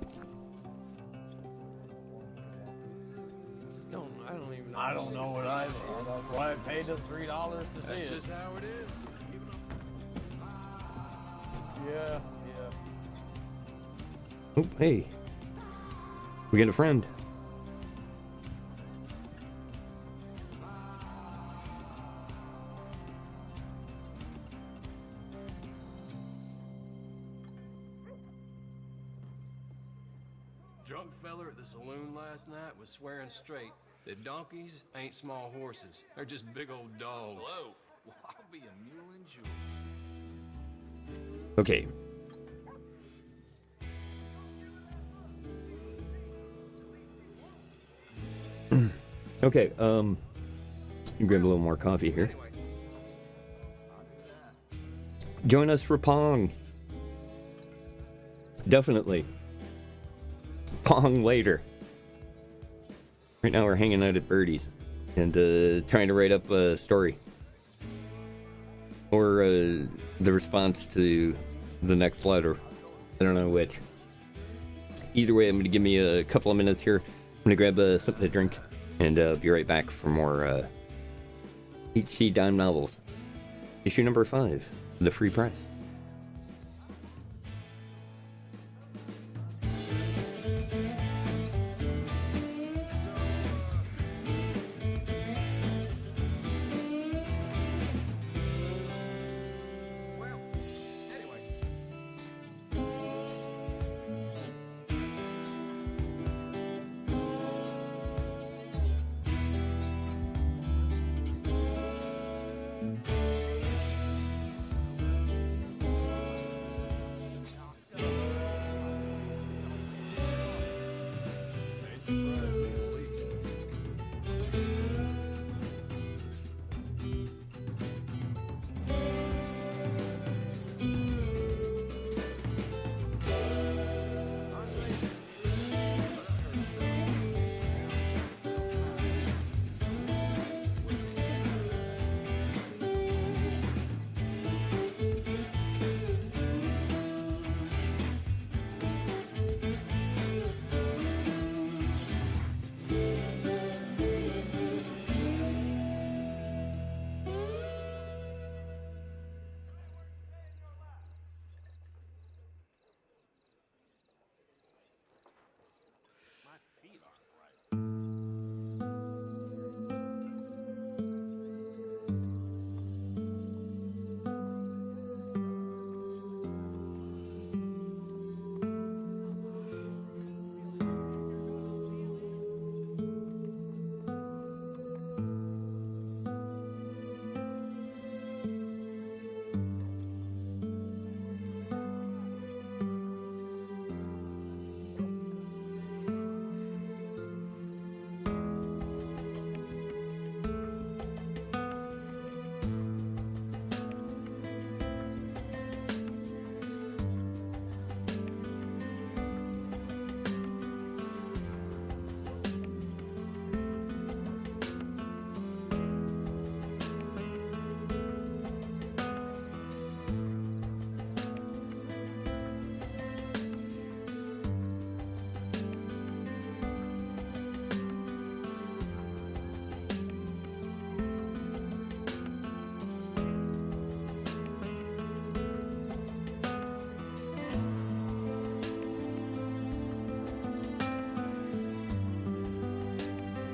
I don't know what I why I paid them $3 to see it. That's just how it is. Yeah. Oh, hey. We got a friend. Drunk feller at the saloon last night was swearing straight that donkeys ain't small horses. They're just big old dogs. Hello. Well, I'll be a mule and jewels. Okay. Okay, grab a little more coffee here. Join us for Pong. Definitely. Pong later. Right now we're hanging out at Birdie's and trying to write up a story. Or the response to the next letter. I don't know which. Either way, I'm going to give me a couple of minutes here. I'm going to grab something to drink and be right back for more HC Dime Novels. Issue number 5, The Free Press.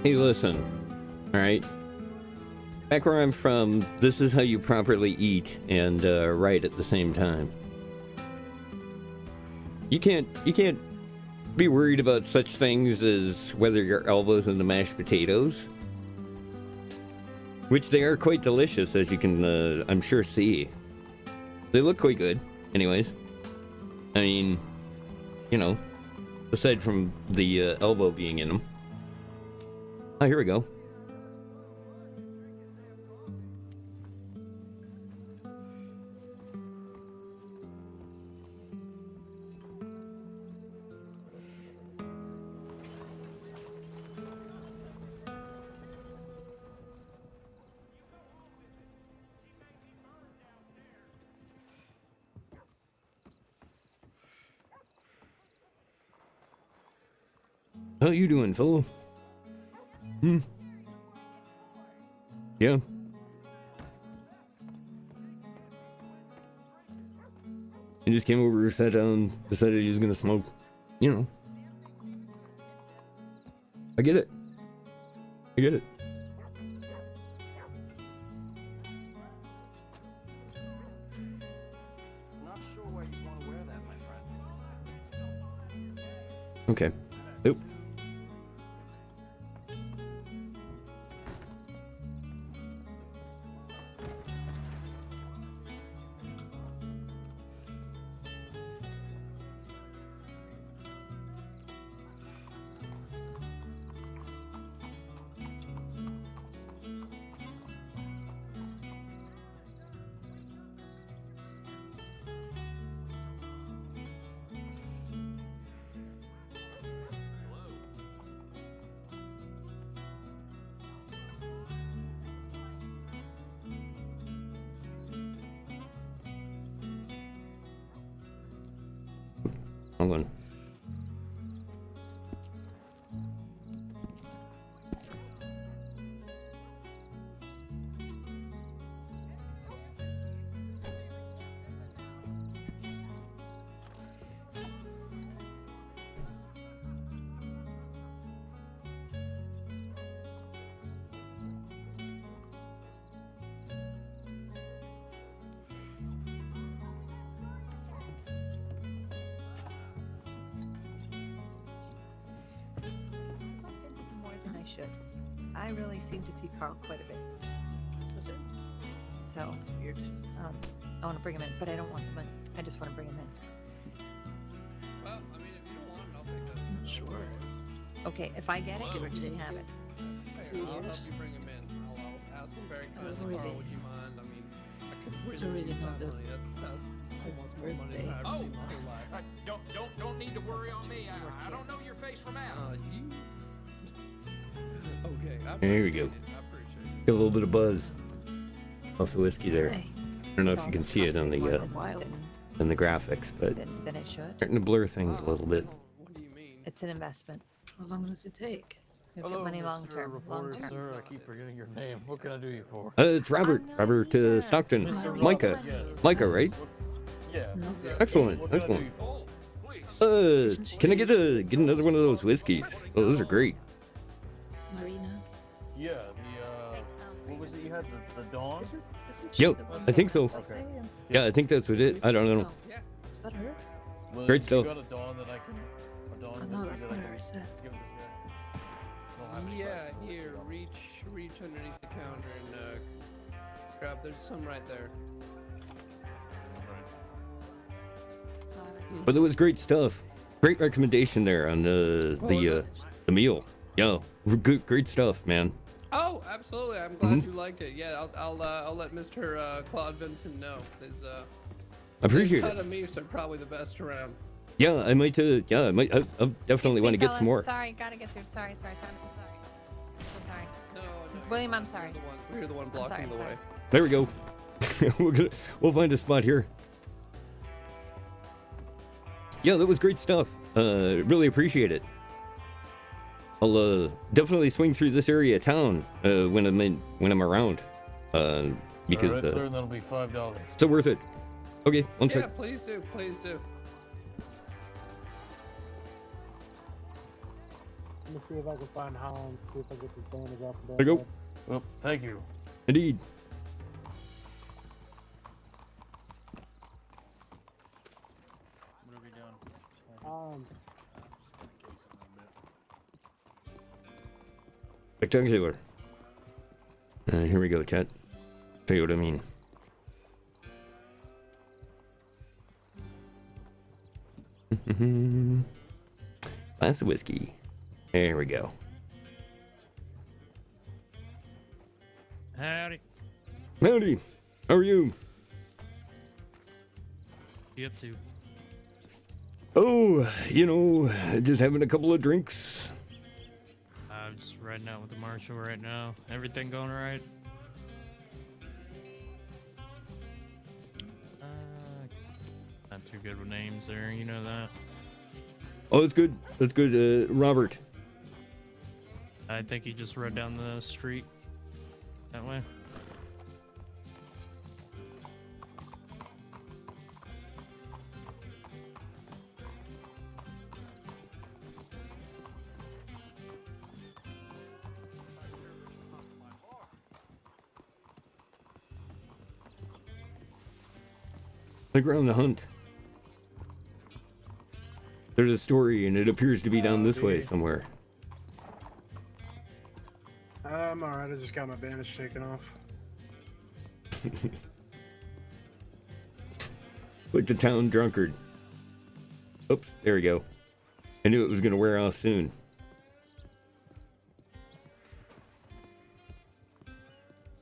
Hey, listen. All right. Back where I'm from, this is how you properly eat and write at the same time. You can't be worried about such things as whether your elbows in the mashed potatoes, which they are quite delicious, as you can, I'm sure, see. They look quite good, anyways. I mean, you know, aside from the elbow being in them. Oh, here we go. How you doing, fellow? Yeah. He just came over, sat down, decided he was gonna smoke. You know. I get it. I get it. Not sure why you want to wear that, my friend. Okay. Nope. Hold on. More than I should. I really seem to see Carl quite a bit. That's it. So it's weird. I want to bring him in, but I don't want the money. I just want to bring him in. Well, I mean, if you don't want it, I'll take it. Sure. Okay, if I get it, you can have it. Fair, I'll help you bring him in. I'll ask him very kindly. Carl, would you mind? I mean, I could really use that money. That's almost more money than I've ever seen in my whole life. Don't need to worry on me. I don't know your face from Adam. You... Okay, I There we appreciate go. it. I appreciate it. Got a little bit of buzz off the whiskey there. Hey, I don't know if you can see it on the in the graphics, but then it should. starting to blur things a little bit. What do you mean? It's an investment. How long does it take? You'll get Hello, money Mr. long term. Reporter, sir. I keep forgetting your name. What can I do you for? It's Robert. Robert Stockton. Mr. Micah. Robert, yes. Micah, right? Yeah. Excellent. What can I do Excellent. you for? Can I get another one of those whiskeys? Oh, those are great. Marina. Yeah, what was it you had? The Dawn? Isn't Yep, I think so. Okay. Yeah, I think that's what it. I don't know. Yeah. Is that her? Well, Great you stuff. got a Dawn that I can. A Dawn Oh, no, whiskey that's that not I her. can Is that? give this guy. I don't have any Yeah, glasses, so here, let's reach underneath the counter and grab. There's some right there. But it was great stuff. Great recommendation there on the meal. Yeah, great stuff, man. Oh, absolutely. I'm glad you liked it. Yeah, I'll let Mr. Claude Vincent know. His I appreciate cut it. of meats are probably the best around. Yeah, I might. Yeah, I might. I definitely want to get some more. Sorry, gotta get through. Sorry. I'm so sorry. No. William, I'm sorry. We're the one blocking sorry, the I'm way. There we go. We'll find a spot here. Yeah, that was great stuff. Really appreciate it. I'll definitely swing through this area of town when I'm around. Because Alright, sir, that'll be $5. so worth it. Okay, one Yeah, sec. please do. Please do. Let me see if I can find Hans. See if I get this bandage off the There you go. bed. Well, thank you. Indeed. What are we doing? Spectacular. Here we go, chat. Show you what I mean. Glass of whiskey. There we go. Howdy. Howdy. How are you? What you up to? Oh, just having a couple of drinks. I'm just riding out with the marshal right now. Everything going alright? Not too good with names there, you know that. Oh, that's good. That's good. Robert. I think he just rode down the street that way. Like we're on the hunt. There's a story, and it appears to be down this way somewhere. I'm alright, I just got my bandage taken off. Like the town drunkard. Oops, there we go. I knew it was going to wear off soon.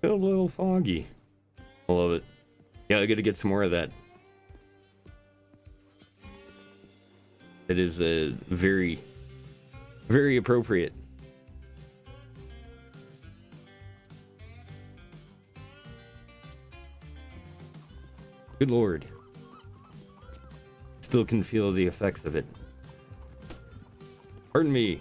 Feel a little foggy. I love it. Yeah, I got to get some more of that. It is very, very appropriate. Good Lord. Still can feel the effects of it. Pardon me.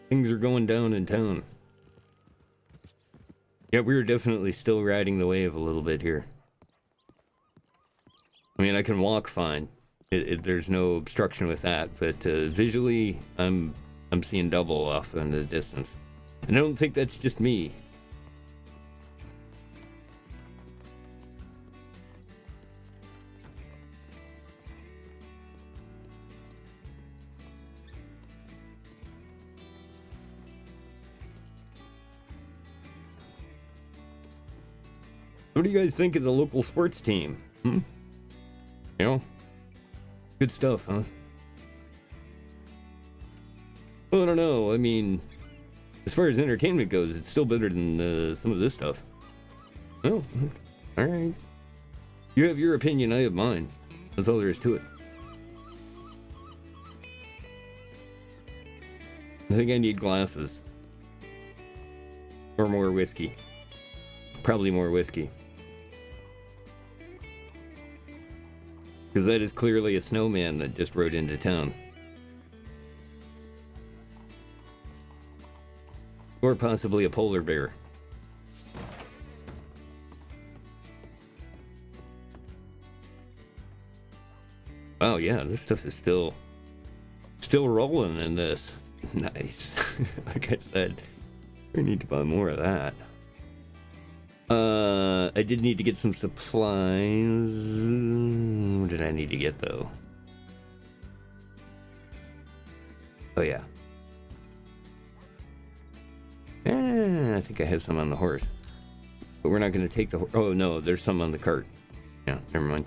Things are going down in town. Yeah, we're definitely still riding the wave a little bit here. I mean, I can walk fine. There's no obstruction with that, but visually, I'm seeing double off in the distance. And I don't think that's just me. What do you guys think of the local sports team? You know? Good stuff, huh? Well, I don't know. I mean, as far as entertainment goes, it's still better than some of this stuff. Oh, alright. You have your opinion, I have mine. That's all there is to it. I think I need glasses. Or more whiskey. Probably more whiskey. Because that is clearly a snowman that just rode into town. Or possibly a polar bear. Oh yeah, this stuff is still rolling in this. Nice. Like I said, we need to buy more of that. I did need to get some supplies. What did I need to get though? Oh yeah. I think I have some on the horse. But we're not going to take the horse. Oh no, there's some on the cart. Yeah, never mind.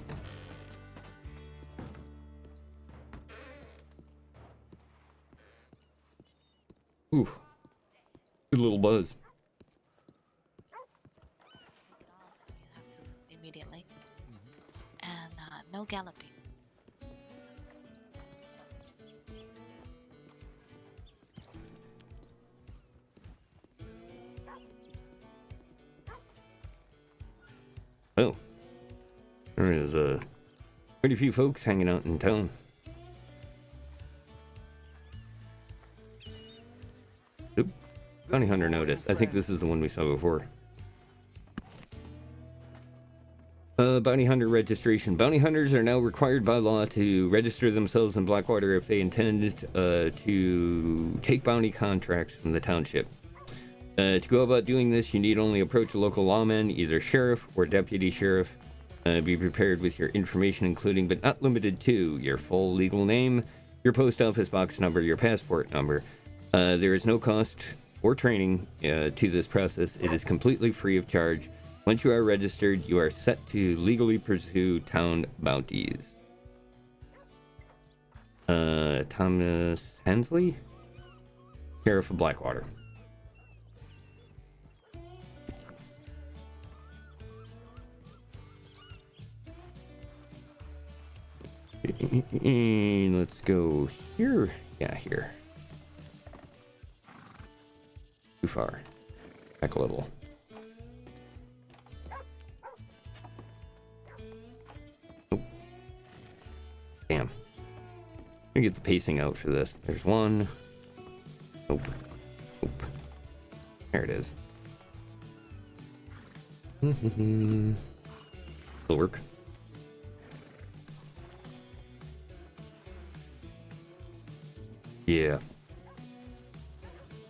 Ooh. Good little buzz. Immediately. And no galloping. Well, there is quite a few folks hanging out in town. Oop. Bounty hunter notice. I think this is the one we saw before. Bounty hunter registration. Bounty hunters are now required by law to register themselves in Blackwater if they intend to take bounty contracts from the township. To go about doing this, you need only approach a local lawman, either sheriff or deputy sheriff. Be prepared with your information, including but not limited to your full legal name, your post office box number, your passport number. There is no cost or training to this process. It is completely free of charge. Once you are registered, you are set to legally pursue town bounties. Thomas Hensley, Sheriff of Blackwater. Let's go here. Yeah, here. Too far. Back a little. Oh. Damn. Let me get the pacing out for this. There's one. Nope. Nope. There it is. It'll work. Yeah.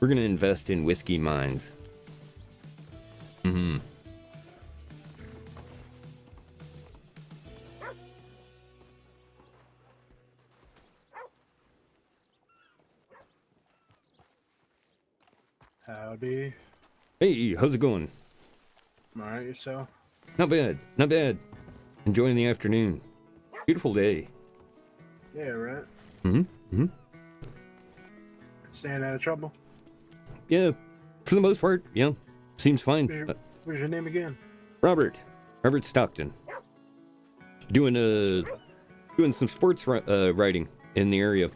We're gonna invest in whiskey mines. Mm-hmm. Howdy. Hey, how's it going? I'm alright, yourself? Not bad, not bad. Enjoying the afternoon. Beautiful day. Yeah, right. Mm-hmm. Mm-hmm. Staying out of trouble? Yeah, for the most part, yeah. Seems fine. What's your name again? Robert Stockton. Doing some sports writing in the area.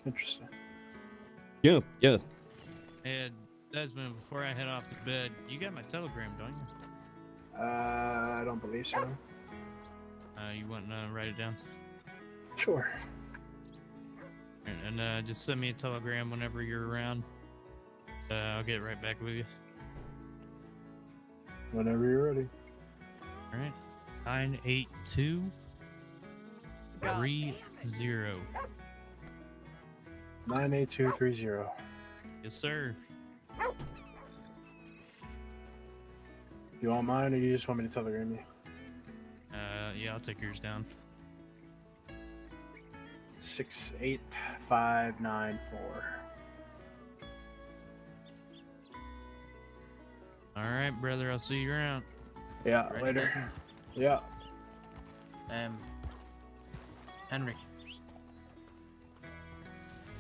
Interesting. Yeah, yeah. Hey, Desmond, before I head off to bed, you got my telegram, don't you? I don't believe so. You want to write it down? Sure. And just send me a telegram whenever you're around. I'll get right back with you. Whenever you're ready. All right. 98230. 98230. Yes, sir. You want mine, or you just want me to telegram you? Yeah, I'll take yours down. 68594. All right, brother. I'll see you around. Yeah, Ready, later. Desmond? Yeah. Henry,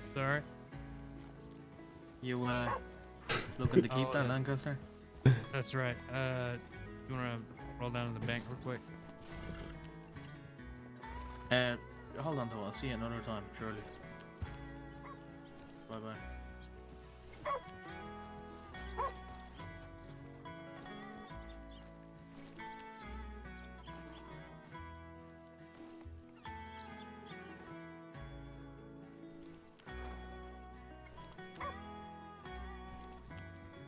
It's all right. you looking to keep Oh, that yeah. Lancaster? That's right. You want to roll down to the bank real quick? Hold on, though. I'll see you another time, surely. Bye bye.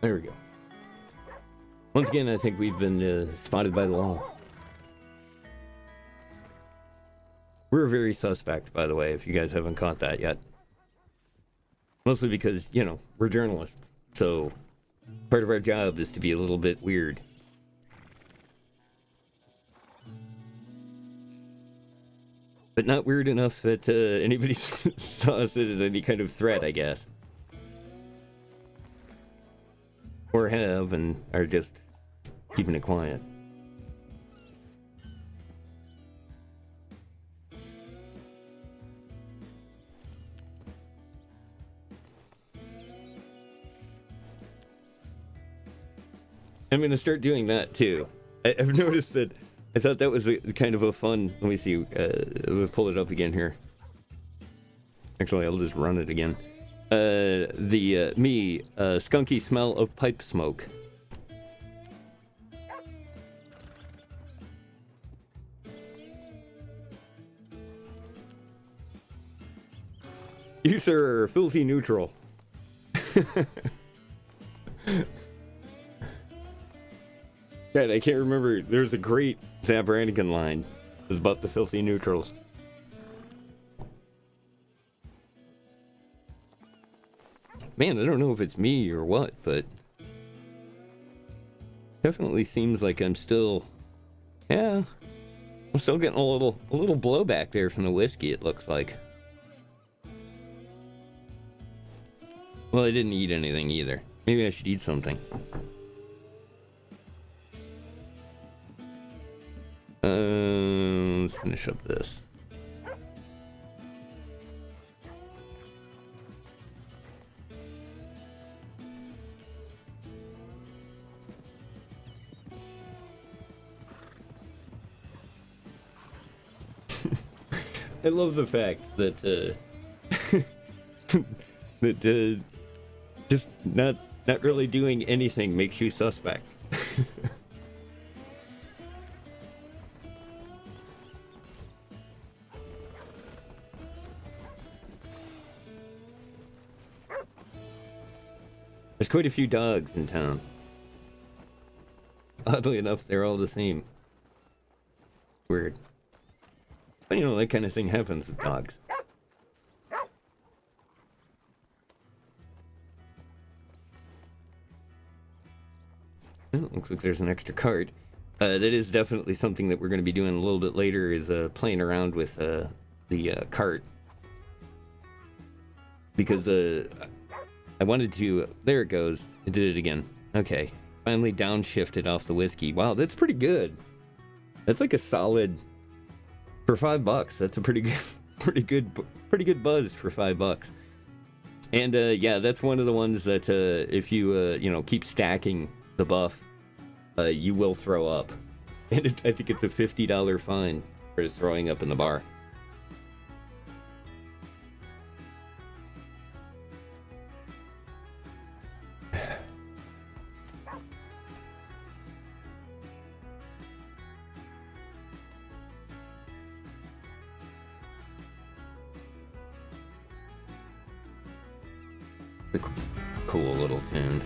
There we go. Once again, I think we've been spotted by the law. We're very suspect, by the way, if you guys haven't caught that yet. Mostly because, you know, we're journalists. So, part of our job is to be a little bit weird. But not weird enough that anybody saw us as any kind of threat, I guess. Or have, and are just keeping it quiet. I'm gonna start doing that too. I've noticed that. I thought that was kind of a fun. Let me see. We'll pull it up again here. Actually, I'll just run it again. Skunky smell of pipe smoke. You, sir, are filthy neutral. God, I can't remember. There's a great Zap Brannigan line. It was about the filthy neutrals. Man, I don't know if it's me or what, but definitely seems like I'm still, I'm still getting a little blowback there from the whiskey, it looks like. Well, I didn't eat anything either. Maybe I should eat something. Let's finish up this. I love the fact that that just not really doing anything makes you suspect. There's quite a few dogs in town. Oddly enough, they're all the same. Weird. But you know, that kind of thing happens with dogs. Oh, looks like there's an extra card. That is definitely something that we're going to be doing a little bit later, is playing around with the cart. Because I wanted to... There it goes. I did it again. Okay. Finally downshifted off the whiskey. Wow, that's pretty good. That's like a solid... For $5, that's a pretty good buzz for $5. And yeah, that's one of the ones that if you keep stacking the buff, you will throw up. And I think it's a $50 fine for throwing up in the bar. Cool little tune.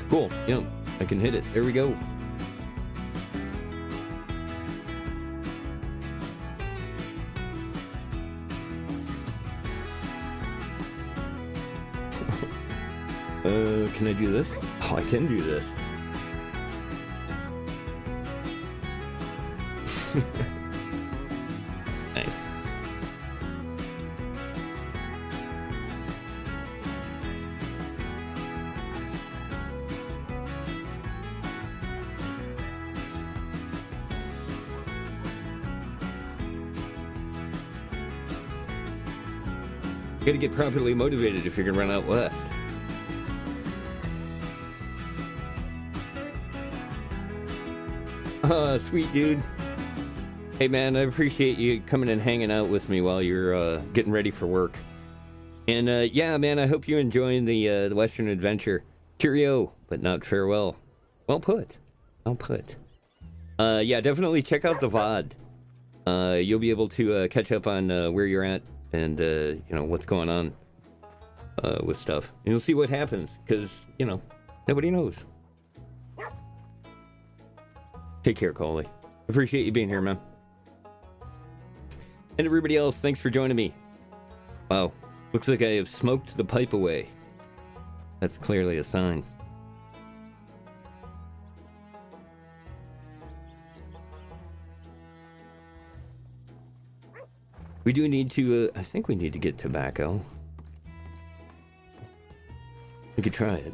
Cool. Yep, I can hit it. There we go. Can I do this? Oh, I can do this. Nice. You gotta get properly motivated if you're gonna run out west. Sweet dude. Hey man, I appreciate you coming and hanging out with me while you're getting ready for work. And yeah, man, I hope you're enjoying the Western Adventure. Cheerio, but not farewell. Well put. Well put. Yeah, definitely check out the VOD. You'll be able to catch up on where you're at and you know what's going on with stuff. And you'll see what happens, because you know nobody knows. Take care, Coley. Appreciate you being here, man. And everybody else, thanks for joining me. Wow, looks like I have smoked the pipe away. That's clearly a sign. We do need to, I think we need to get tobacco. We could try it.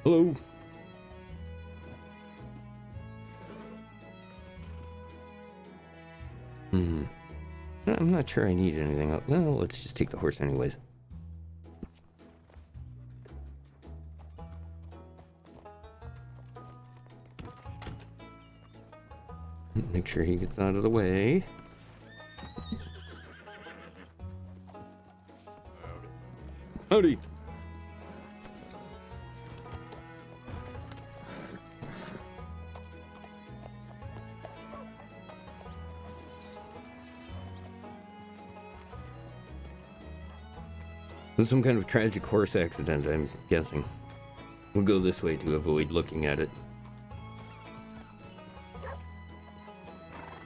Hello. I'm not sure I need anything else. Well, let's just take the horse anyways. Make sure he gets out of the way. Howdy. It was some kind of tragic horse accident, I'm guessing. We'll go this way to avoid looking at it.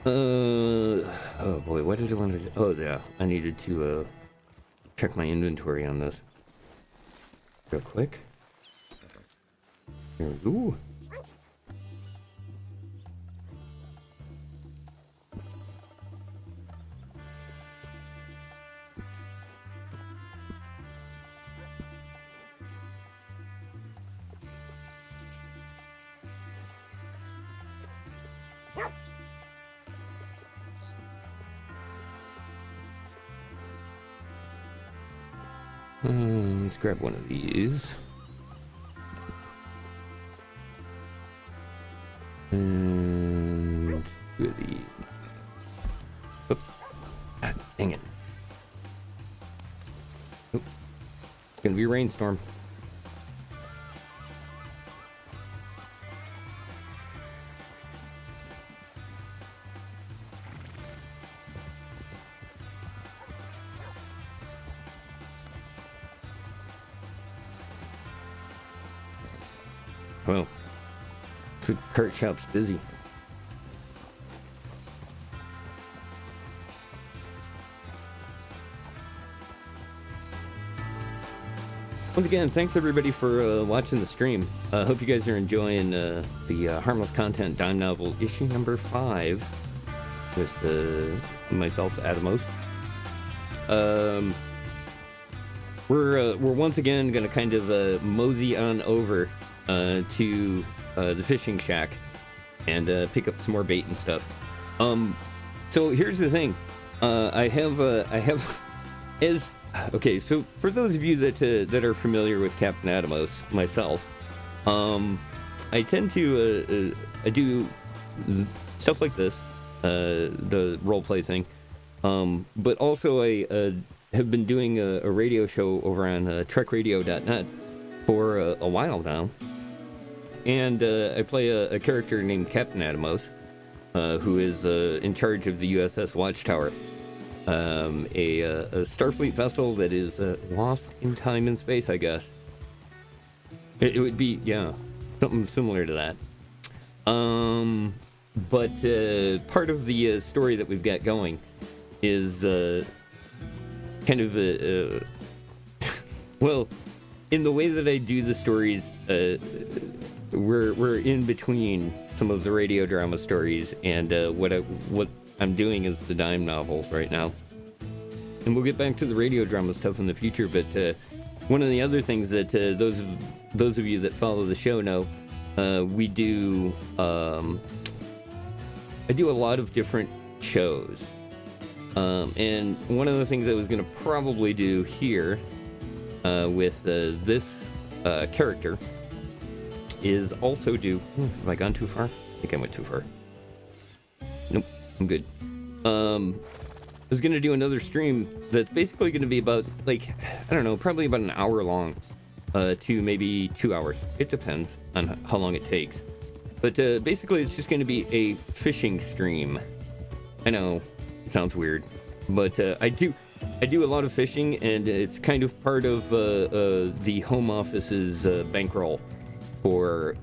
Oh boy, what did I want to do? Oh yeah, I needed to check my inventory on this real quick. There we go. Let's grab one of these. And two of these. Oh, God, dang it. Oh, it's gonna be a rainstorm. Well, the cart shop's busy. Once again, thanks everybody for watching the stream. Hope you guys are enjoying the Harmless Content Dime Novel issue number 5 with myself, Atomos. We're once again going to kind of mosey on over to the fishing shack and pick up some more bait and stuff. So here's the thing. I have okay. So for those of you that are familiar with Captain Atomos, myself, I tend to I do stuff like this, the roleplay thing, but also I have been doing a radio show over on trekradio.net for a while now. And I play a character named Captain Atomos, who is in charge of the USS Watchtower, a Starfleet vessel that is lost in time and space, I guess. It would be, yeah, something similar to that. But part of the story that we've got going is kind of well, in the way that I do the stories, we're in between some of the radio drama stories and what I'm doing is the dime novels right now. And we'll get back to the radio drama stuff in the future, but one of the other things that those of you that follow the show know, we do I do a lot of different shows. And one of the things I was going to probably do here with this character is also do... have I gone too far? I think I went too far. Nope, I'm good. I was going to do another stream that's basically going to be about, like, I don't know, probably about an hour long to maybe 2 hours. It depends on how long it takes. But basically it's just going to be a fishing stream. I know, it sounds weird, but I do a lot of fishing, and it's kind of part of the home office's bankroll for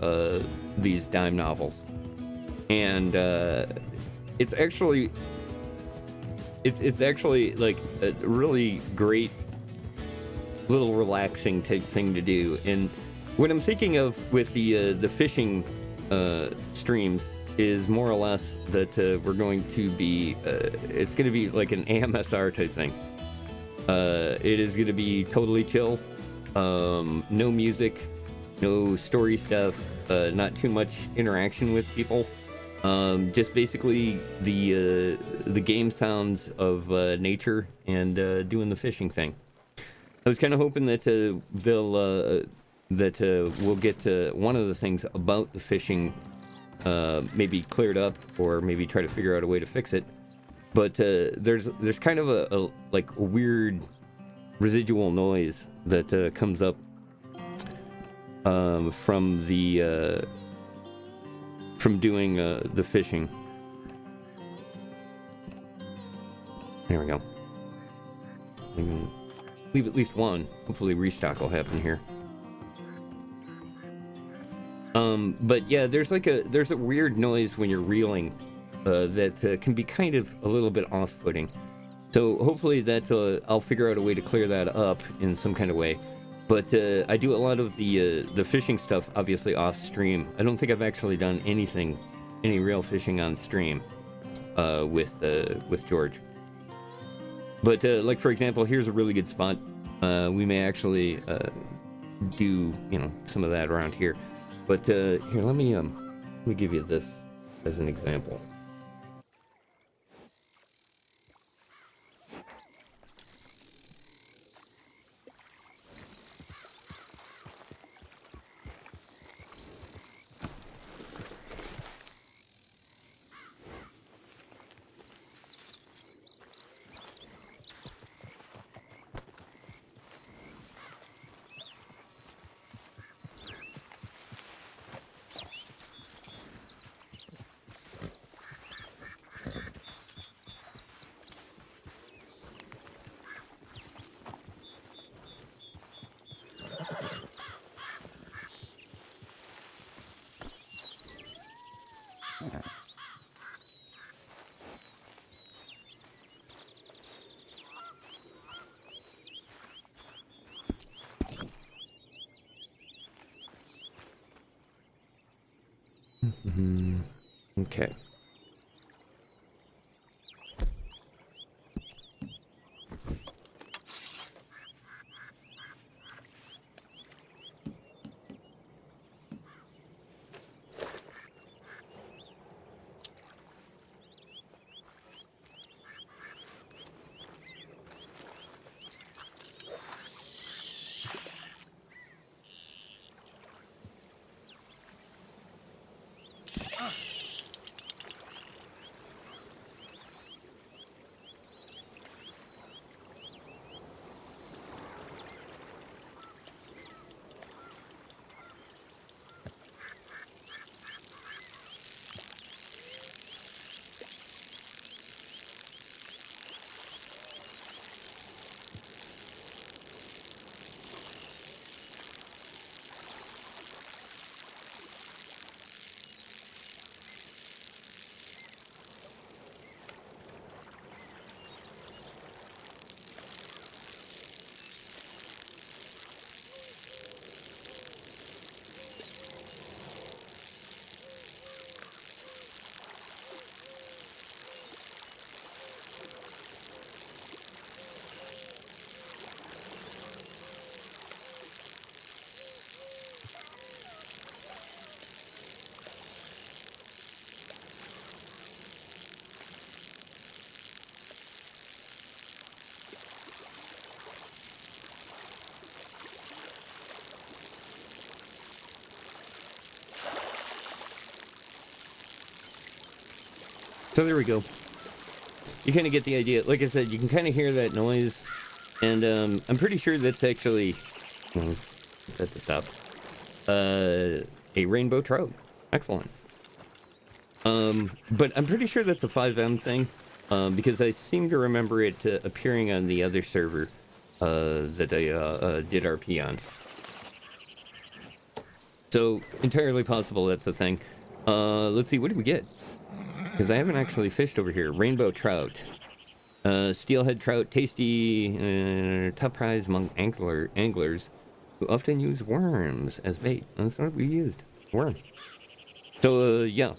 these dime novels. And it's actually like a really great little relaxing type thing to do. And what I'm thinking of with the fishing streams is more or less that we're going to be it's going to be like an AMSR type thing. It is going to be totally chill, no music, no story stuff, not too much interaction with people, just basically the game sounds of nature and doing the fishing thing. I was kind of hoping that we'll get to one of the things about the fishing maybe cleared up, or maybe try to figure out a way to fix it. But there's kind of a weird residual noise that comes up from doing the fishing. There we go. Leave at least one. Hopefully restock will happen here. But yeah, there's a weird noise when you're reeling that can be kind of a little bit off-putting. So hopefully that I'll figure out a way to clear that up in some kind of way. But I do a lot of the fishing stuff obviously off stream. I don't think I've actually done any real fishing on stream with George. But like for example, here's a really good spot. We may actually do some of that around here. But here, let me give you this as an example. Okay. So there we go. You kind of get the idea. Like I said, you can kind of hear that noise, and I'm pretty sure that's actually set this up. A rainbow trout. Excellent. But I'm pretty sure that's a 5M thing, because I seem to remember it appearing on the other server that I did RP on. So entirely possible that's the thing. Let's see, what did we get? Because I haven't actually fished over here. Rainbow trout. Steelhead trout, tasty, top prize among anglers who often use worms as bait. That's what we used. Worm. So, yeah.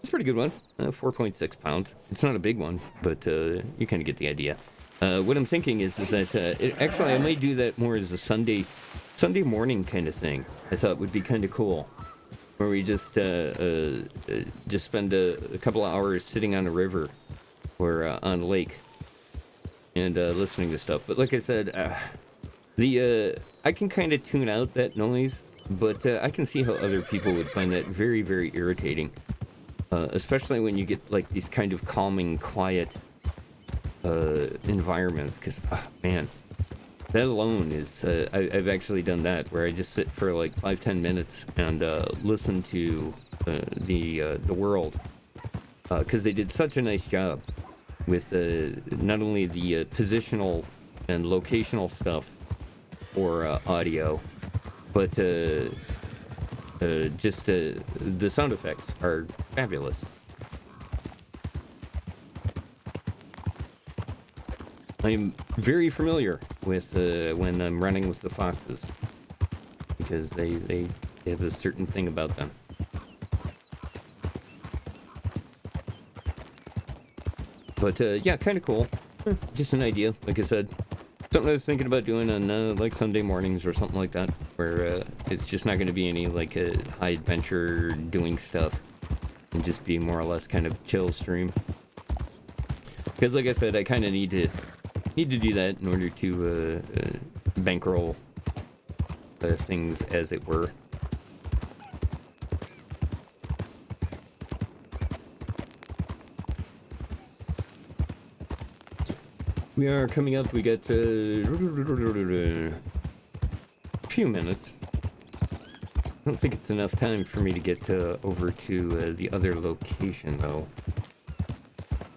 It's a pretty good one. 4.6 pounds. It's not a big one, but you kind of get the idea. What I'm thinking is that actually I might do that more as a Sunday morning kind of thing. I thought would be kind of cool. Where we just spend a couple of hours sitting on a river or on a lake and listening to stuff. But like I said, I can kind of tune out that noise, but I can see how other people would find that very, very irritating. Especially when you get like these kind of calming, quiet environments. Because, man, that alone is, I've actually done that, where I just sit for like 5-10 minutes and listen to the world, because they did such a nice job with not only the positional and locational stuff for audio, but just the sound effects are fabulous. I'm very familiar with when I'm running with the foxes, because they have a certain thing about them. But yeah, kind of cool. Just an idea, like I said. Something I was thinking about doing on like Sunday mornings or something like that, where it's just not going to be any like high adventure doing stuff, and just be more or less kind of chill stream. Because like I said, I kind of need to do that in order to bankroll things, as it were. We are coming up. We got a few minutes. I don't think it's enough time for me to get over to the other location, though.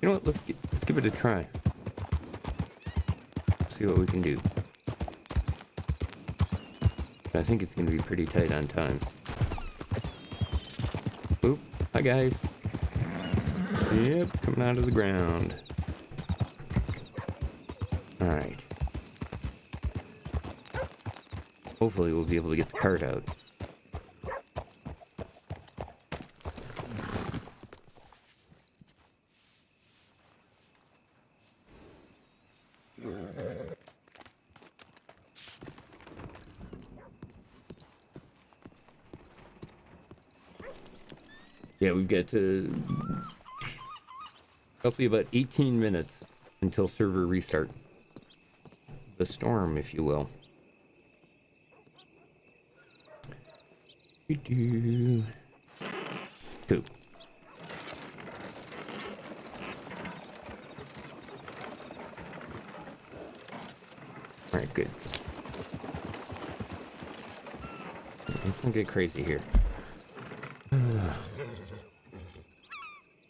You know what? Let's give it a try. See what we can do. I think it's going to be pretty tight on time. Oop. Hi, guys. Yep, coming out of the ground. Alright. Hopefully we'll be able to get the cart out. Yeah, we've got roughly about 18 minutes until server restart. The storm, if you will. Cool. Alright, good. Let's not get crazy here.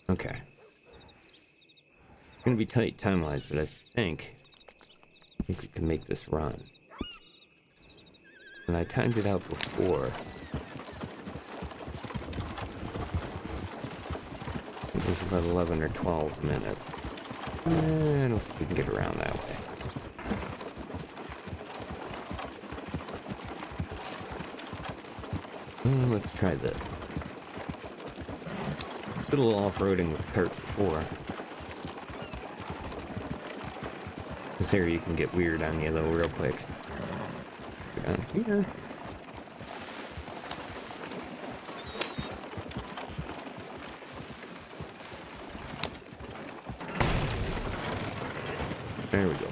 Okay. It's gonna be tight time-wise, but I think we can make this run. And I timed it out before. It was about 11 or 12 minutes. I don't think we can get around that way. Let's try this. Did a little off-roading with the cart before. This area can get weird on you though real quick. Go down here. There we go.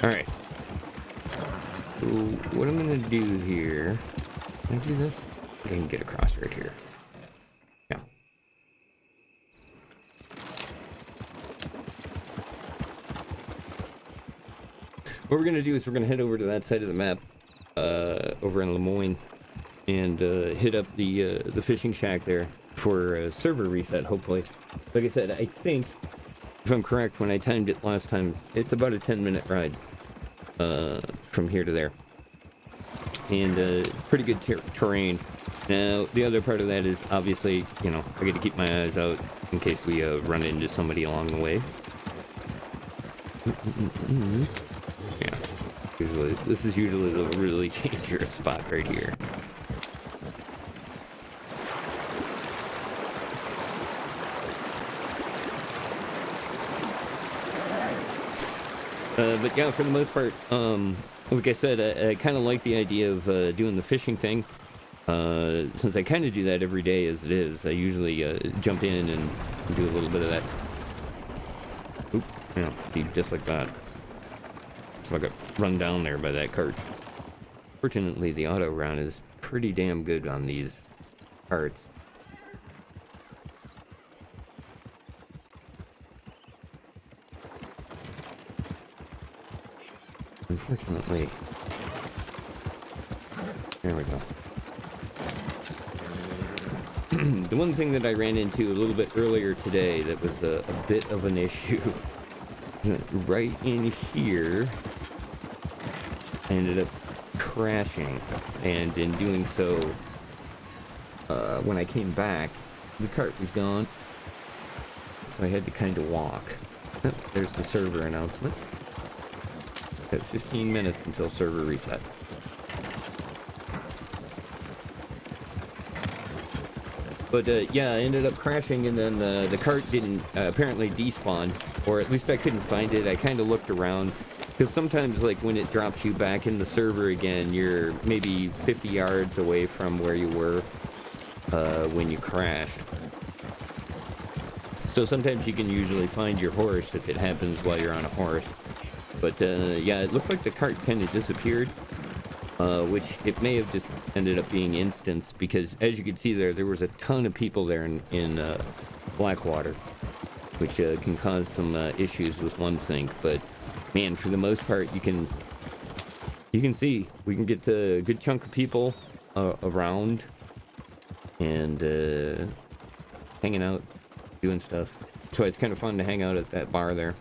Alright. So what I'm gonna do here. Can I do this? I can get across right here. Yeah. What we're gonna do is we're gonna head over to that side of the map, over in Lemoyne, and hit up the fishing shack there for a server reset, hopefully. Like I said, I think, if I'm correct, when I timed it last time, it's about a 10-minute ride from here to there. And pretty good terrain. Now, the other part of that is, obviously, you know, I got to keep my eyes out in case we run into somebody along the way. Yeah. This is usually the really dangerous spot right here. But yeah, for the most part, like I said, I kind of like the idea of doing the fishing thing. since I kind of do that every day as it is, I usually jump in and do a little bit of that. Oop, yeah, see, just like that. So I got run down there by that cart. Fortunately, the auto round is pretty damn good on these carts. Unfortunately. There we go. The one thing that I ran into a little bit earlier today that was a bit of an issue. Right in here, I ended up crashing, and in doing so, when I came back, the cart was gone, so I had to kind of walk. Oh, there's the server announcement. Got 15 minutes until server reset. But yeah, I ended up crashing, and then the cart didn't apparently despawn, or at least I couldn't find it. I kind of looked around, because sometimes, like, when it drops you back in the server again, you're maybe 50 yards away from where you were when you crashed. So sometimes you can usually find your horse if it happens while you're on a horse. But yeah, it looked like the cart kind of disappeared. Which it may have just ended up being instance, because as you can see there was a ton of people there in Blackwater, which can cause some issues with one sync. But man, for the most part, you can see we can get a good chunk of people around and hanging out, doing stuff. So it's kind of fun to hang out at that bar there.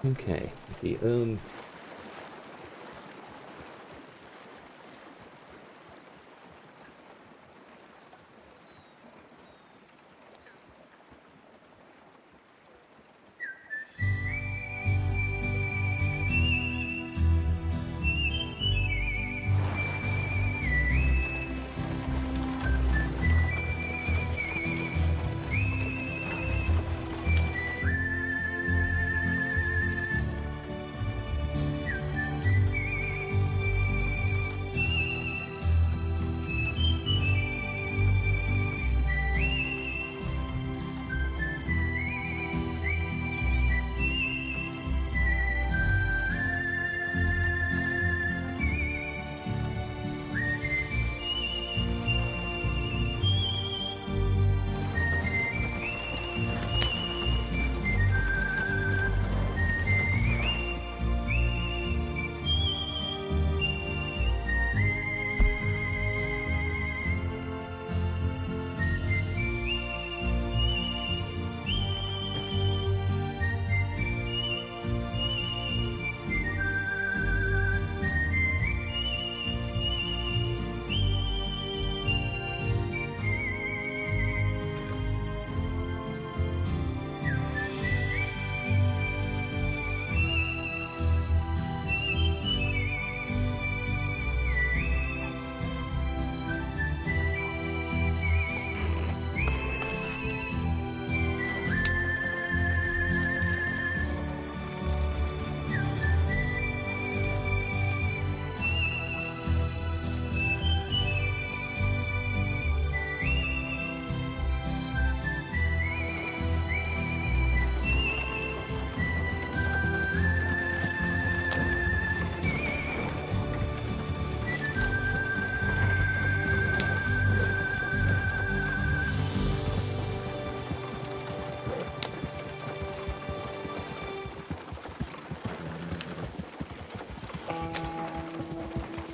Okay, let's see,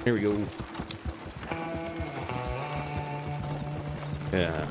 here we go. Yeah.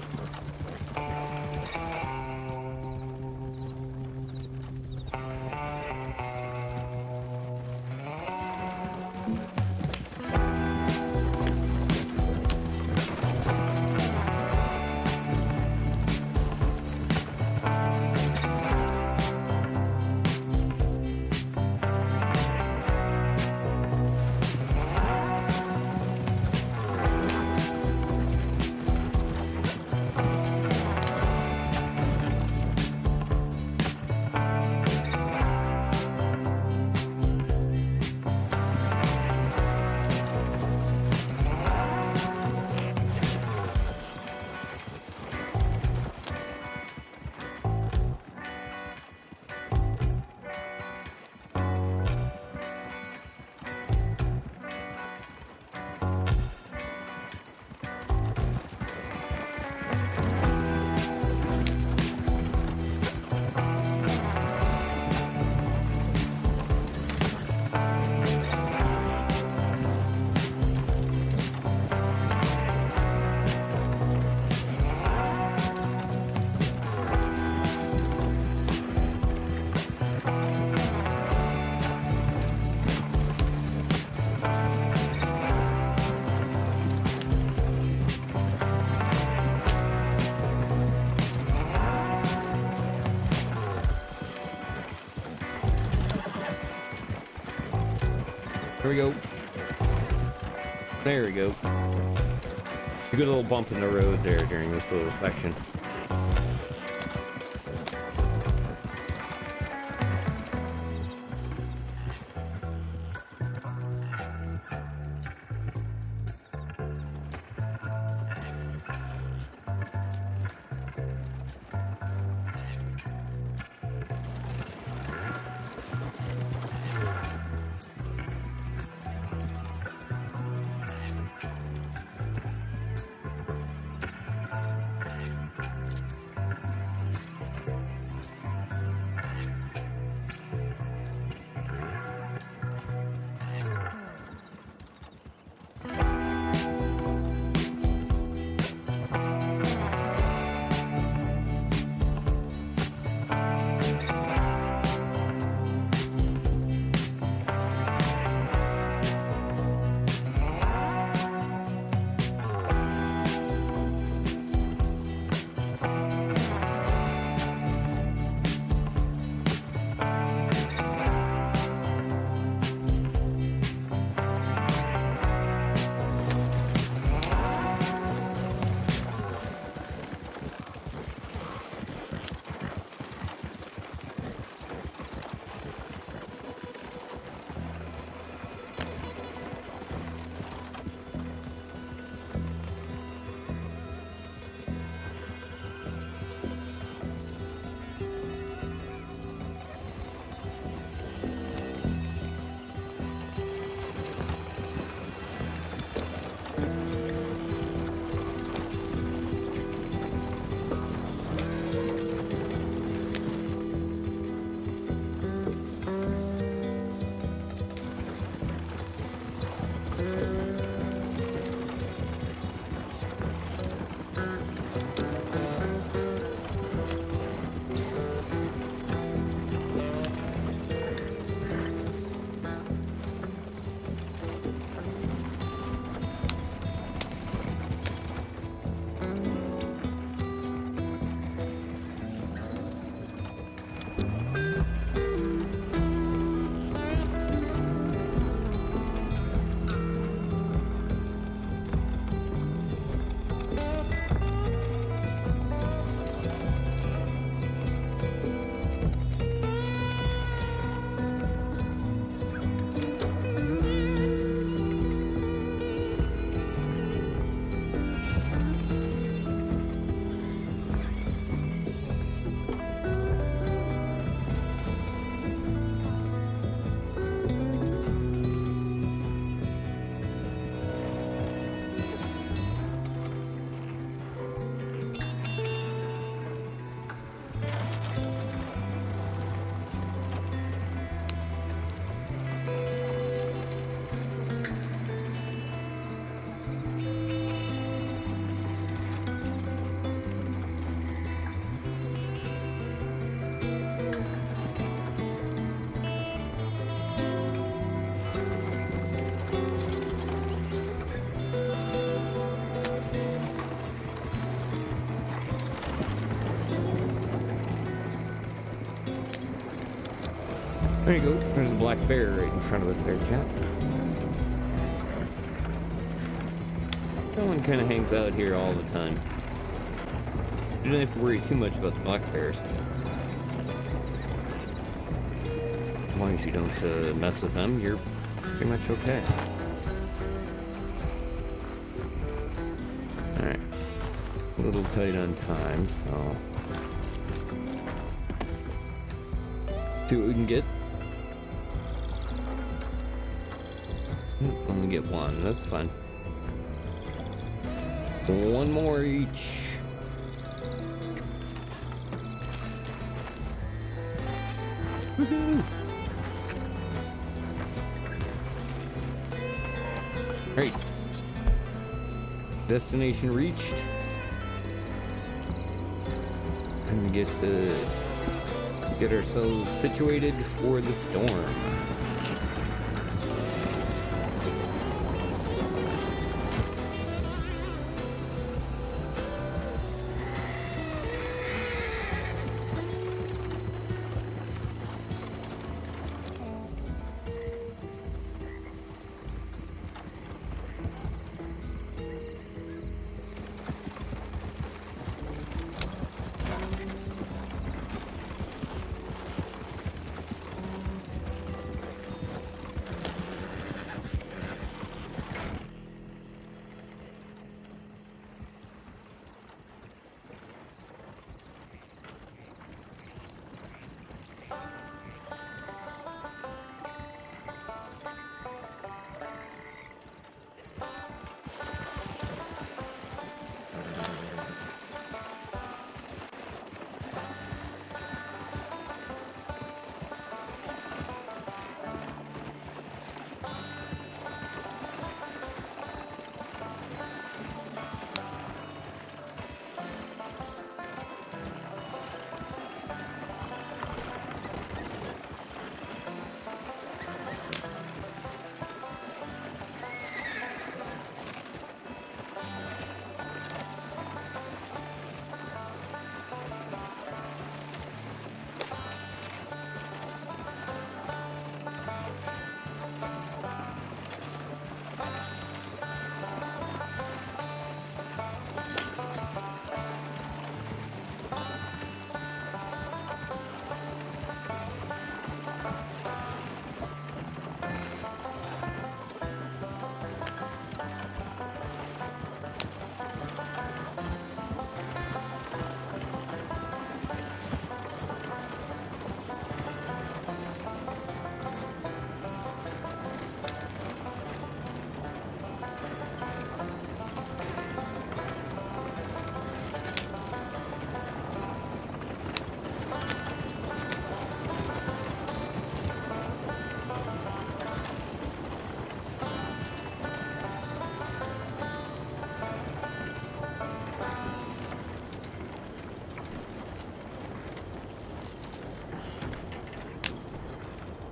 There we go. There we go. A good little bump in the road there during this little section. There you go. There's a black bear right in front of us there, chat. That one kind of hangs out here all the time. You don't have to worry too much about the black bears. As long as you don't mess with them, you're pretty much okay. Alright. A little tight on time, so... see what we can get. Only get one, that's fine. One more each. Woohoo! Great. Destination reached. And we get ourselves situated for the storm.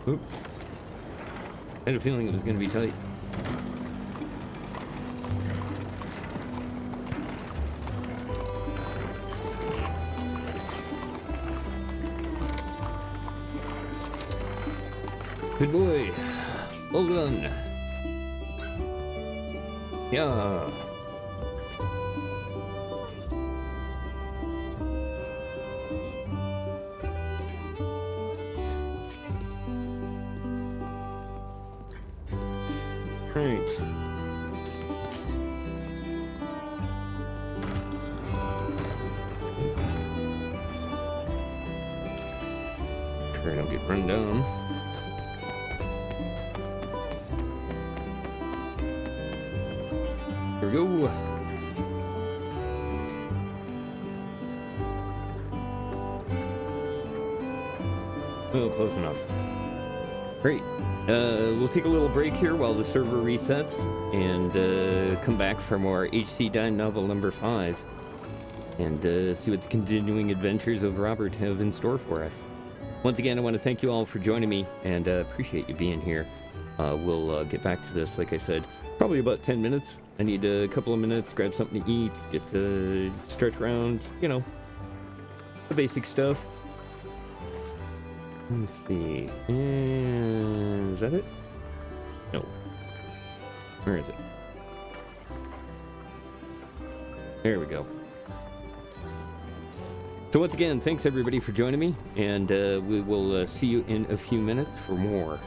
Oop. I had a feeling it was going to be tight. Good boy. Well done. Yeah. Right. Sure I don't get run down. Here we go. Oh, close enough. Great. We'll take a little break here while the server resets and come back for more HC Dime novel number 5 and see what the continuing adventures of Robert have in store for us. Once again, I want to thank you all for joining me and appreciate you being here. We'll get back to this, like I said, probably about 10 minutes. I need a couple of minutes, grab something to eat, get to stretch around, you know, the basic stuff. Let's see. Is that it? No. Where is it? There we go. So once again, thanks everybody for joining me, and we will see you in a few minutes for more.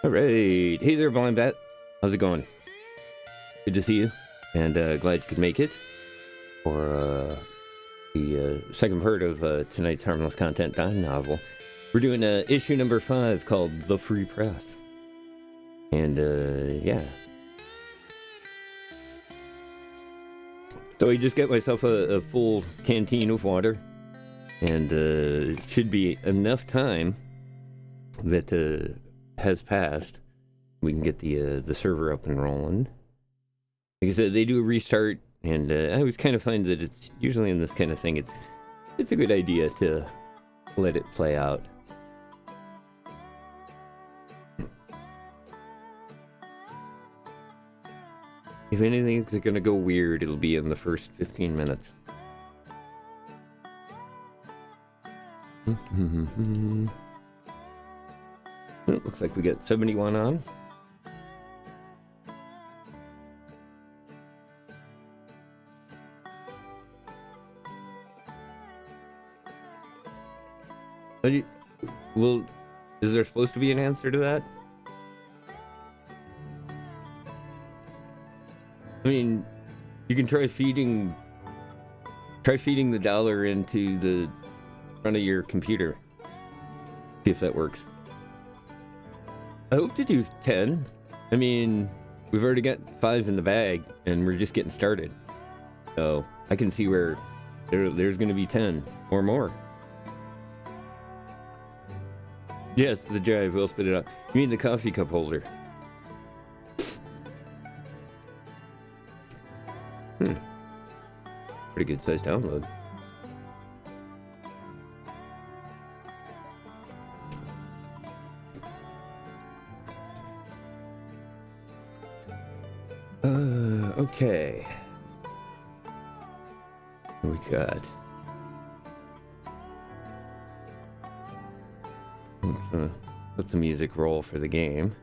All right. Hey there, Blind Bat. How's it going? Good to see you, and glad you could make it for the second part of tonight's Harmless Content Dime novel. We're doing issue number 5 called The Free Press. And, yeah. So I just got myself a full canteen of water, and should be enough time that has passed. We can get the server up and rolling. Like I said, they do a restart, and I always kind of find that it's usually in this kind of thing, it's a good idea to let it play out. If anything's gonna go weird, it'll be in the first 15 minutes. Well, looks like we got 71 on. Well, is there supposed to be an answer to that? I mean, you can try feeding the dollar into the front of your computer. See if that works. I hope to do 10. I mean, we've already got 5 in the bag, and we're just getting started. So I can see where there's going to be 10 or more. Yes, the jive. We'll spit it out. You mean the coffee cup holder? Pretty good size download. Okay. What we got? Let's the music roll for the game.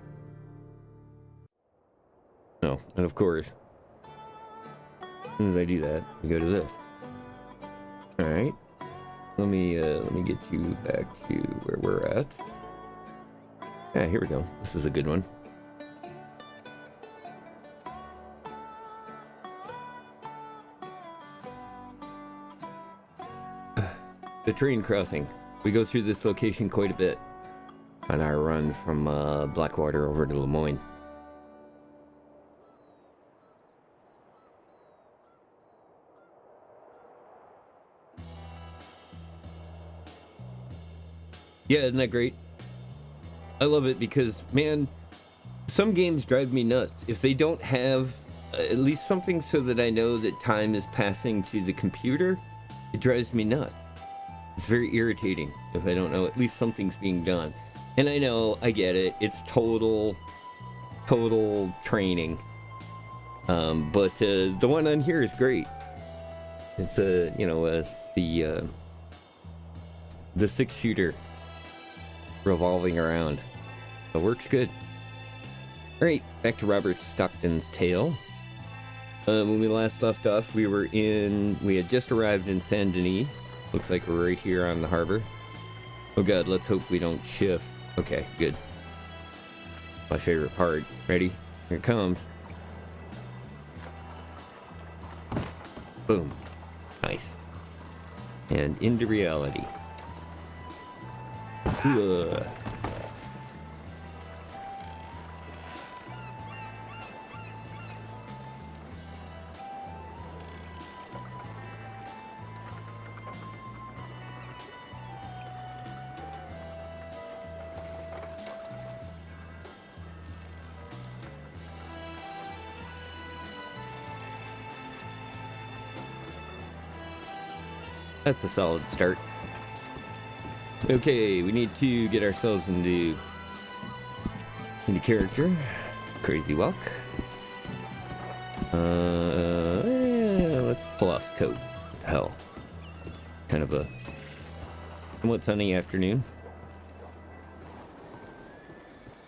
Oh, and of course, as soon as I do that, we go to this. All right. Let me get you back to where we're at. Yeah, here we go. This is a good one. The train crossing. We go through this location quite a bit on our run from Blackwater over to Lemoyne. Yeah, isn't that great? I love it because, man, some games drive me nuts. If they don't have at least something so that I know that time is passing to the computer, it drives me nuts. It's very irritating if I don't know at least something's being done. And I know, I get it, it's total training. But the one on here is great. It's the 6-shooter revolving around. It works good. Alright, back to Robert Stockton's tale. When we last left off, we had just arrived in Saint Denis. Looks like we're right here on the harbor. Oh god, let's hope we don't shift. Okay, good. My favorite part. Ready? Here it comes. Boom. Nice. And into reality. Ugh. That's a solid start. Okay, we need to get ourselves into character. Crazy walk. Let's pull off the coat. What the hell? Kind of a somewhat sunny afternoon.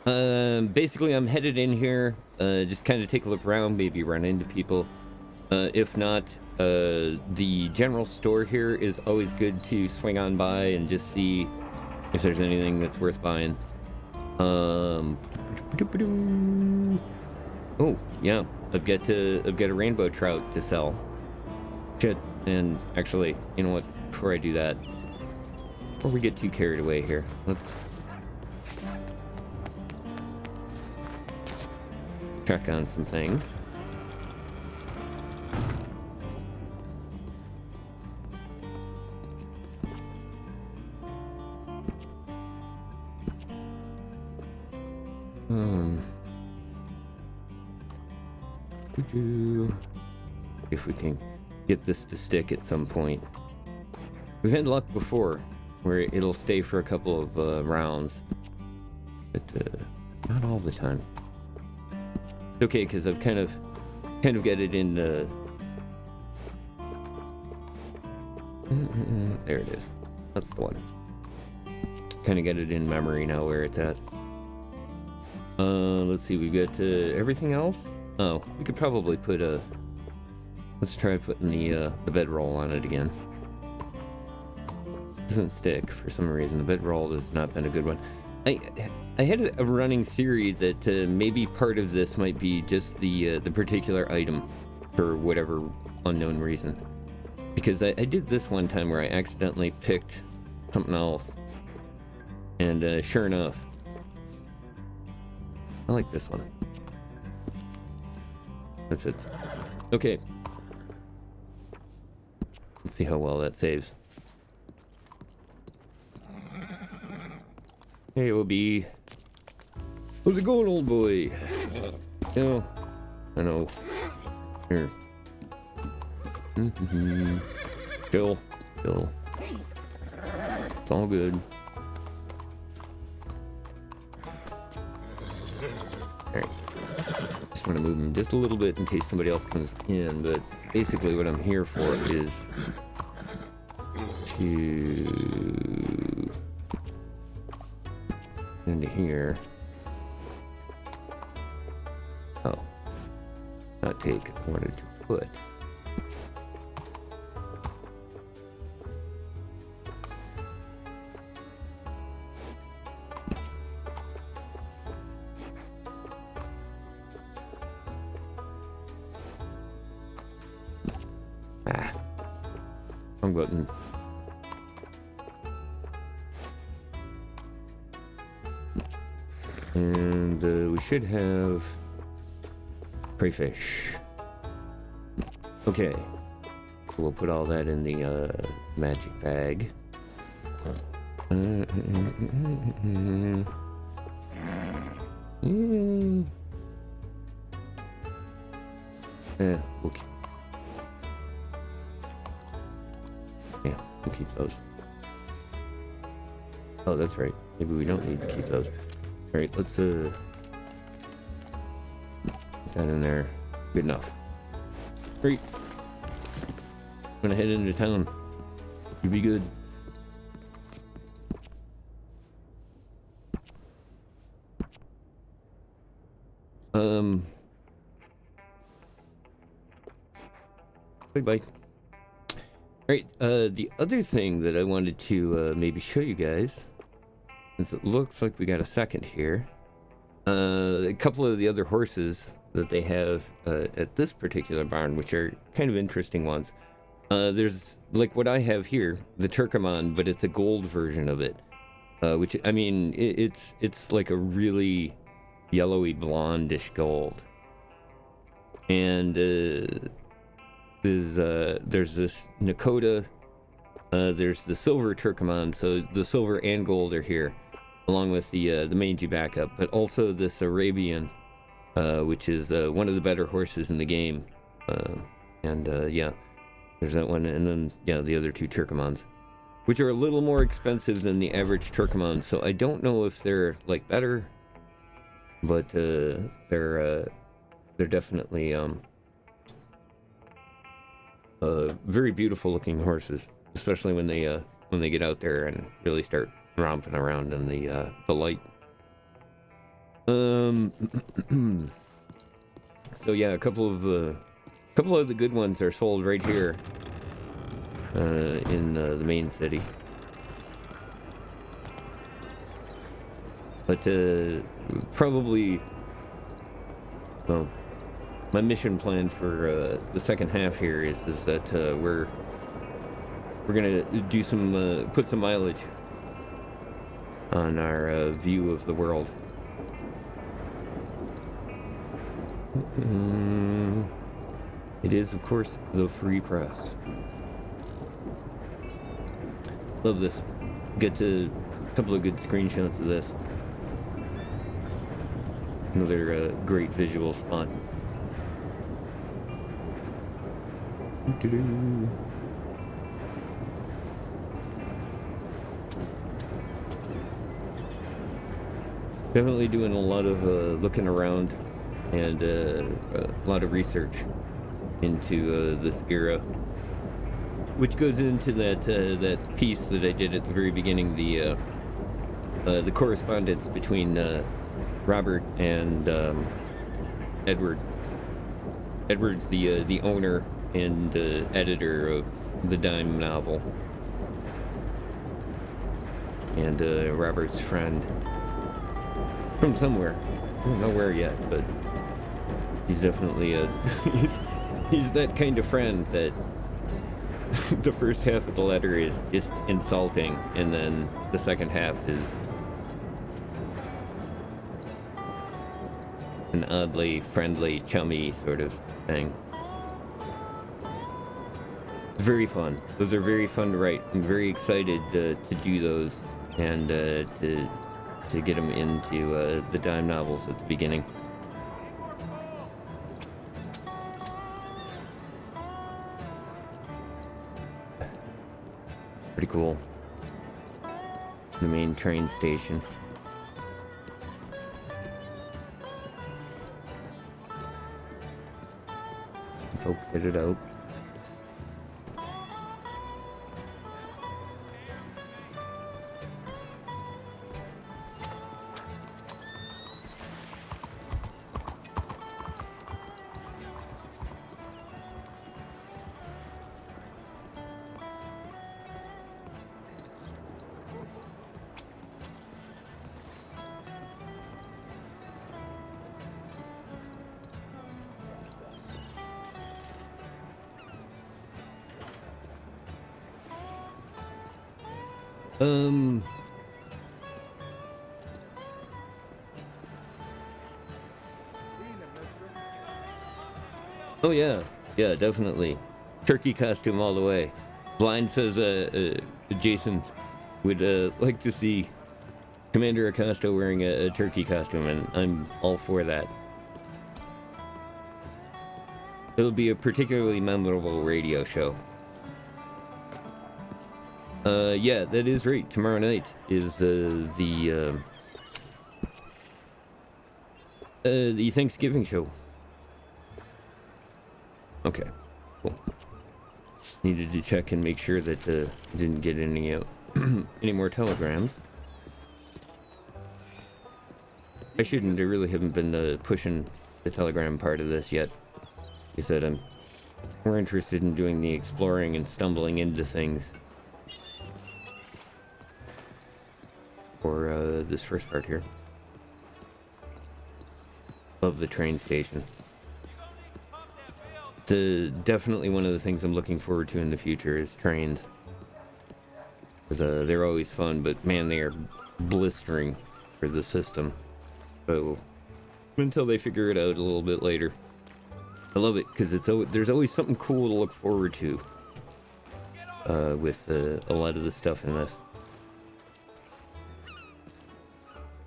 Basically, I'm headed in here. Just kind of take a look around, maybe run into people. If not, the general store here is always good to swing on by and just see if there's anything that's worth buying. Oh, yeah. I've got a rainbow trout to sell. Shit. And actually, you know what? Before I do that, before we get too carried away here, let's check on some things. If we can get this to stick at some point. We've had luck before where it'll stay for a couple of rounds, but not all the time. It's okay, because I've kind of got it in there it is. That's the one. Kind of got it in memory now where it's at. Let's see, we've got everything else. Oh, we could probably put a... Let's try putting the bedroll on it again. Doesn't stick for some reason. The bedroll has not been a good one. I had a running theory that maybe part of this might be just the particular item for whatever unknown reason. Because I did this one time where I accidentally picked something else. And sure enough, I like this one. That's it. Okay. Let's see how well that saves. Hey, OB. How's it going, old boy? No. I know. Here. Chill. Chill. It's all good. Alright. Just want to move him just a little bit in case somebody else comes in, but basically what I'm here for is to into here. Oh. Not take. I wanted to put. Wrong button. And we should have crayfish. Okay. We'll put all that in the magic bag. We'll keep. Yeah, we'll keep those. Oh, that's right. Maybe we don't need to keep those. Alright, let's put that in there. Good enough. Great. I'm gonna head into town. You'll be good. Bye. Alright, the other thing that I wanted to maybe show you guys, since it looks like we got a second here, a couple of the other horses that they have at this particular barn, which are kind of interesting ones. There's like what I have here, the Turkoman, but it's a gold version of it, which, I mean, it's like a really yellowy blondish gold. And there's this Nakota, there's the silver Turkoman, so the silver and gold are here, along with the mangy backup, but also this Arabian, which is one of the better horses in the game. Yeah, there's that one, and then, yeah, the other two Turkomans, which are a little more expensive than the average Turkoman, so I don't know if they're, like, better, but they're definitely, very beautiful looking horses, especially when they get out there and really start romping around in the light. So yeah, a couple of the good ones are sold right here in the main city. But probably, well, my mission plan for the second half here is that we're gonna do some put some mileage on our view of the world. It is, of course, the free press. Love this. Get a couple of good screenshots of this. Another great visual spot. Doo-doo-doo. Definitely doing a lot of looking around and a lot of research into this era, which goes into that piece that I did at the very beginning, the correspondence between Robert and Edward. Edward's the owner and editor of the Dime novel, and Robert's friend from somewhere. I don't know where yet, but he's definitely he's that kind of friend that the first half of the letter is just insulting, and then the second half is an oddly friendly, chummy sort of thing. Very fun. Those are very fun to write. I'm very excited to do those and to get them into the Dime novels at the beginning. Pretty cool. The main train station. Folks headed out. Oh yeah, definitely. Turkey costume all the way. Blind says Jason would like to see Commander Acosta wearing a turkey costume, and I'm all for that. It'll be a particularly memorable radio show. Yeah, that is right. Tomorrow night is the Thanksgiving show. Okay, cool. Needed to check and make sure that didn't get any any more telegrams. I shouldn't. I really haven't been pushing the telegram part of this yet. He said I'm more interested in doing the exploring and stumbling into things for this first part here. Love the train station. It's definitely one of the things I'm looking forward to in the future is trains. Because they're always fun, but man, they are blistering for the system. So, until they figure it out a little bit later. I love it, because there's always something cool to look forward to with a lot of the stuff in this.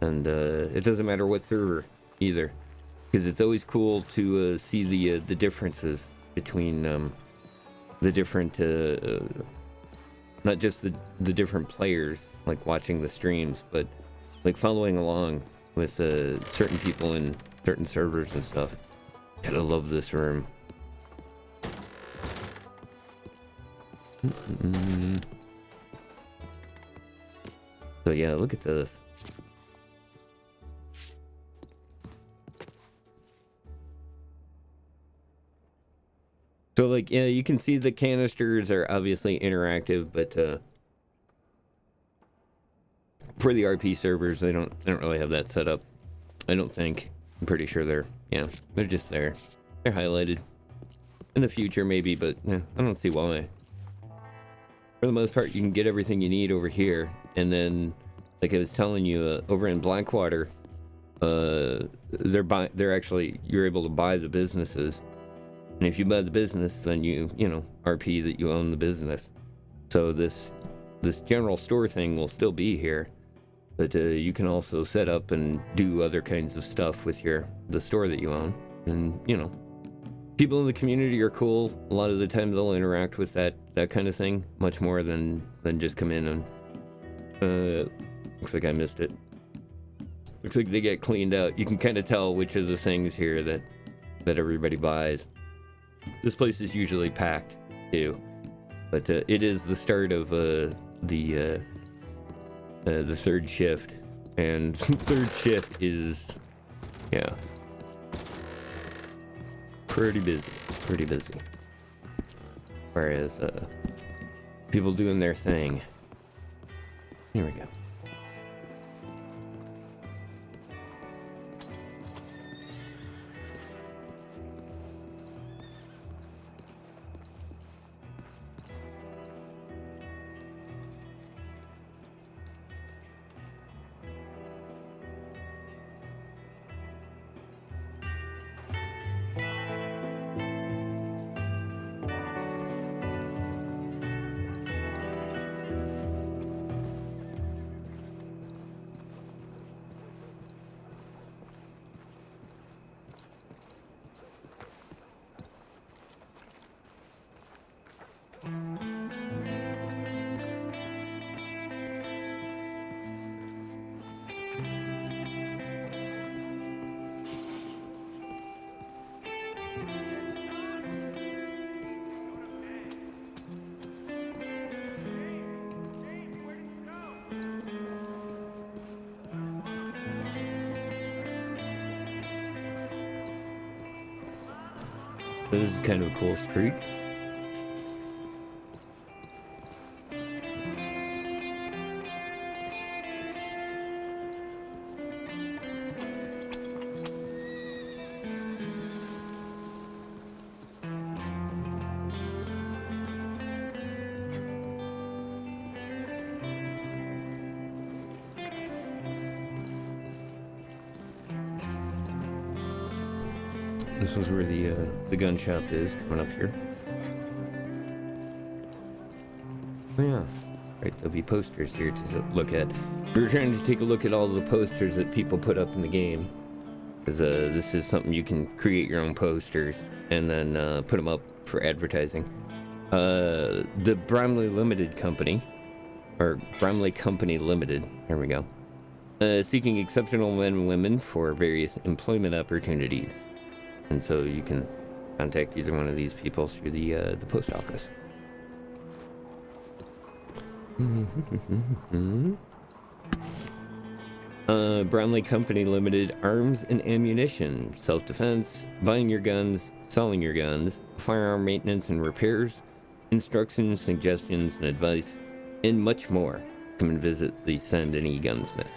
And it doesn't matter what server, either. Because it's always cool to see the differences between the different, not just the different players, like watching the streams, but like following along with certain people in certain servers and stuff. Gotta love this room. So yeah, look at this. So, like, yeah, you can see the canisters are obviously interactive, but for the RP servers, they don't really have that set up. I don't think. I'm pretty sure they're just there. They're highlighted. In the future, maybe, but I don't see why. For the most part, you can get everything you need over here, and then, like I was telling you, over in Blackwater, they're actually, you're able to buy the businesses, and if you buy the business, then you RP that you own the business. So this general store thing will still be here, but you can also set up and do other kinds of stuff with the store that you own, and people in the community are cool. A lot of the time they'll interact with that kind of thing much more than just come in and looks like I missed it. Looks like they get cleaned out. You can kind of tell which of the things here that everybody buys. This place is usually packed too, but it is the start of the third shift, and third shift is pretty busy. Whereas people doing their thing. Here we go. This is kind of a cool street. This is where the gun shop is, coming up here. Oh yeah, right, there'll be posters here to look at. We were trying to take a look at all the posters that people put up in the game, because this is something you can create your own posters and then put them up for advertising. The Bramley Limited Company, or Bramley Company Limited, there we go, seeking exceptional men and women for various employment opportunities. And so you can contact either one of these people through the post office. Brownlee Company Limited, arms and ammunition, self-defense, buying your guns, selling your guns, firearm maintenance and repairs, instructions, suggestions, and advice, and much more. Come and visit the Send Any Gunsmith.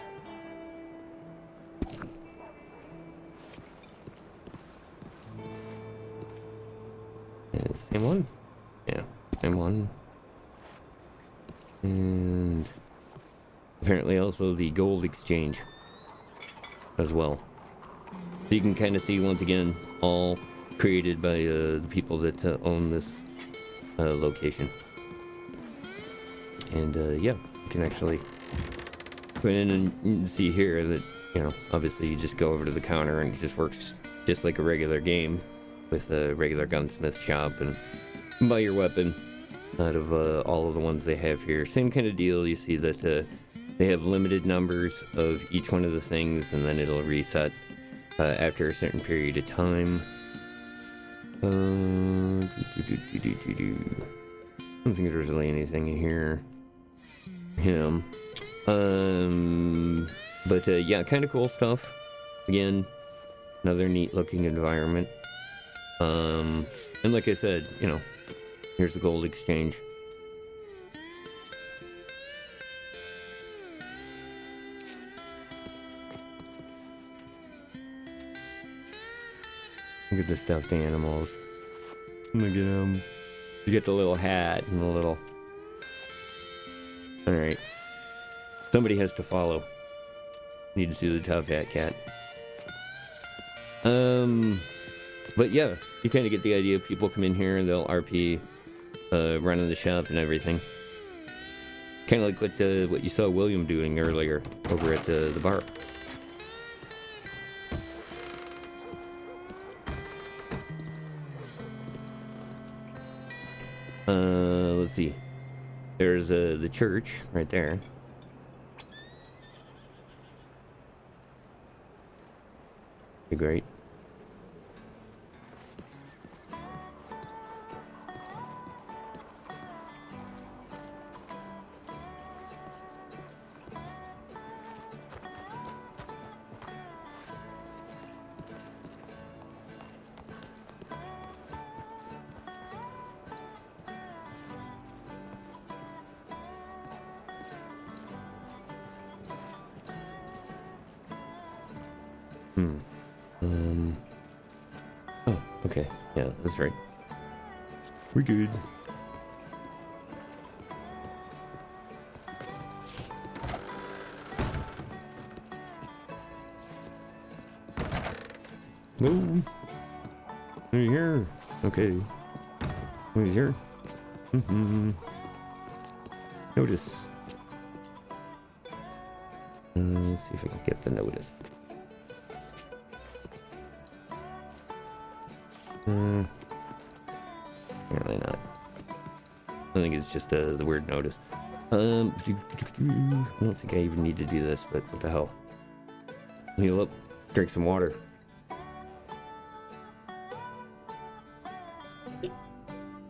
Same one? Yeah, same one. And apparently also the gold exchange as well. So you can kind of see, once again, all created by the people that own this location. And yeah, you can actually go in and see here that, obviously you just go over to the counter and it just works just like a regular game, with a regular gunsmith shop, and buy your weapon out of all of the ones they have here. Same kind of deal. You see that they have limited numbers of each one of the things, and then it'll reset after a certain period of time. I don't think there's really anything in here. But yeah, kind of cool stuff. Again, another neat looking environment. And like I said, here's the gold exchange. Look at the stuffed animals. Look at them. You get the little hat and the little... Alright. Somebody has to follow. Need to see the top hat cat. But yeah, you kind of get the idea. People come in here and they'll RP, running the shop and everything. Kind of like what you saw William doing earlier over at the bar. Let's see. There's the church right there. Great. Oh, okay. Yeah, that's right. We're good. No. Are you here? Okay. Are you here? Notice. Let's see if I can get the notice. Apparently not. I think it's just the word notice. I don't think I even need to do this, but what the hell? Heal up, drink some water.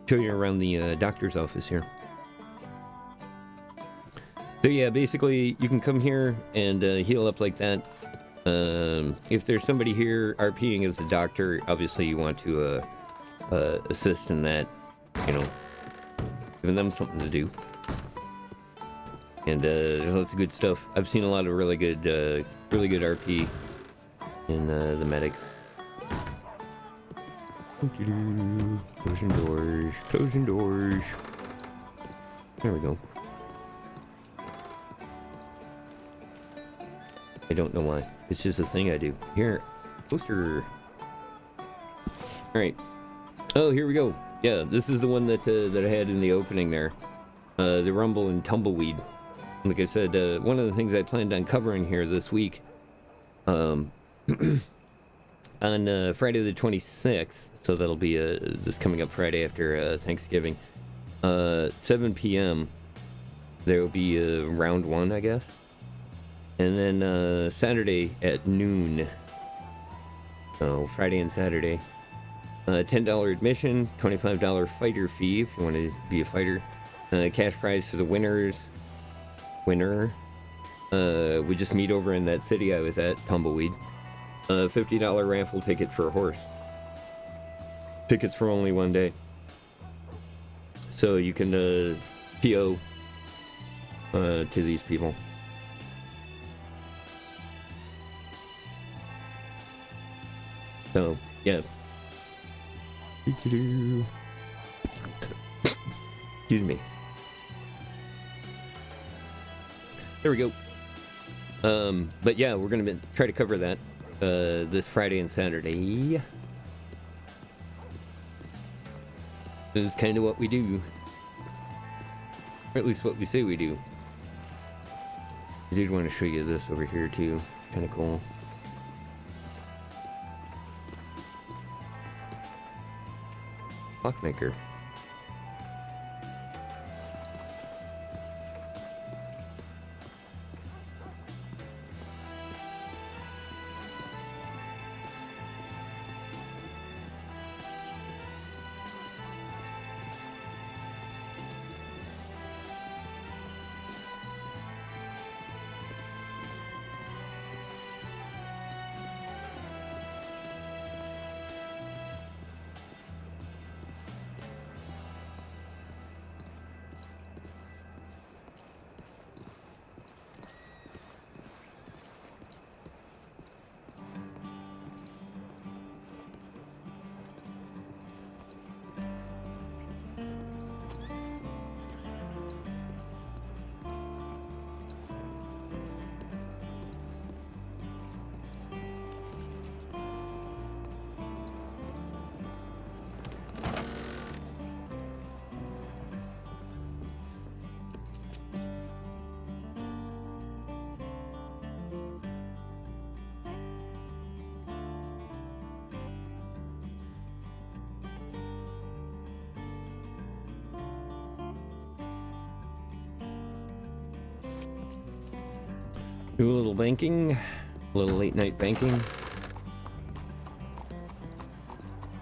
Show you around the doctor's office here. So yeah, basically you can come here and heal up like that. If there's somebody here RPing as a doctor, obviously you want to assist in that, you know, giving them something to do. And there's lots of good stuff. I've seen a lot of really good RP in the medics. Closing doors, closing doors. There we go. I don't know why. It's just a thing I do. Here, poster. Alright. Oh, here we go. Yeah, this is the one that I had in the opening there. The Rumble and Tumbleweed. Like I said, one of the things I planned on covering here this week, on Friday the 26th, so that'll be this coming up Friday after Thanksgiving, 7 p.m. there will be round 1, I guess. And then Saturday at noon. So Friday and Saturday. $10 admission, $25 fighter fee if you want to be a fighter. Cash prize for the winner. We just meet over in that city I was at, Tumbleweed. $50 raffle ticket for a horse. Tickets for only 1 day. So you can PO to these people. So, yeah. Excuse me. There we go. But yeah, we're gonna try to cover that this Friday and Saturday. This is kind of what we do, or at least what we say we do. I did want to show you this over here too. Kind of cool. Clockmaker. Do a little banking, a little late night banking.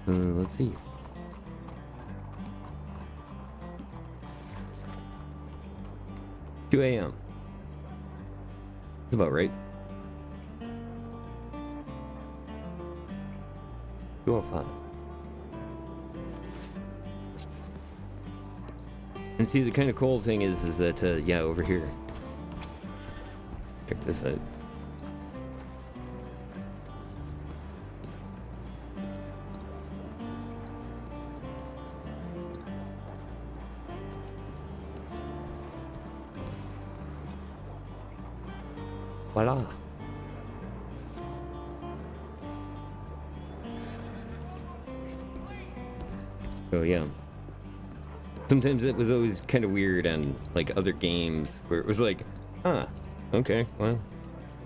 Let's see. $2 a.m. That's about right. 2:05. And see, the kind of cool thing is that, yeah, over here. Check this out. Voila. So yeah. Sometimes it was always kind of weird on like other games where it was like, okay, well,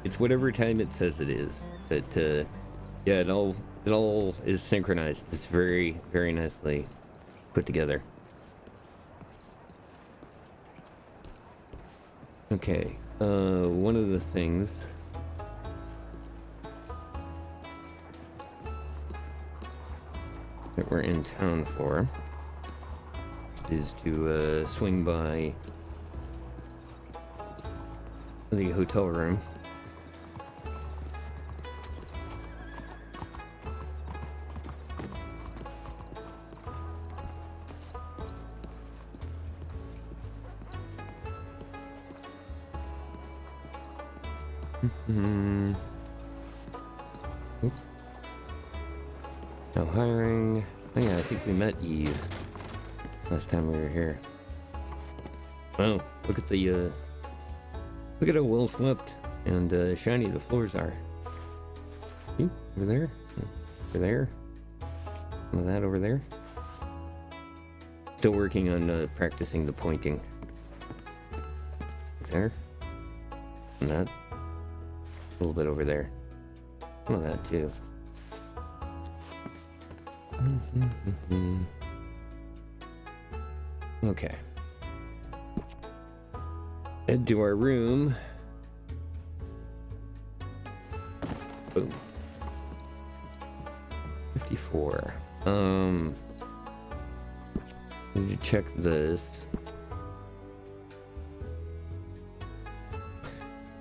it's whatever time it says it is. But yeah, it all is synchronized. It's very, very nicely put together. Okay, one of the things that we're in town for is to swing by the hotel room. Now hiring. Oh yeah, I think we met Eve last time we were here. Wow, look at the look at how well swept and shiny the floors are. See, over there, over there, some of that over there. Still working on practicing the pointing. There, and that. A little bit over there. Some of that too. Okay. Head to our room. Boom. 54. Need to check this.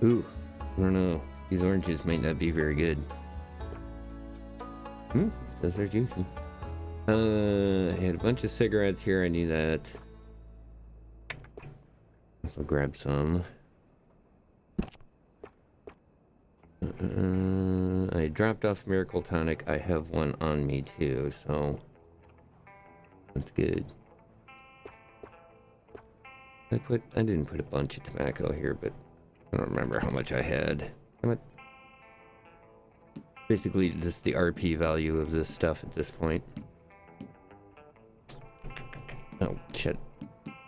Ooh, I don't know. These oranges might not be very good. It says they're juicy. I had a bunch of cigarettes here. I need that. So grab some. I dropped off Miracle Tonic. I have one on me too, so that's good. I didn't put a bunch of tobacco here, but I don't remember how much I had. Basically, just the RP value of this stuff at this point. Oh, shit.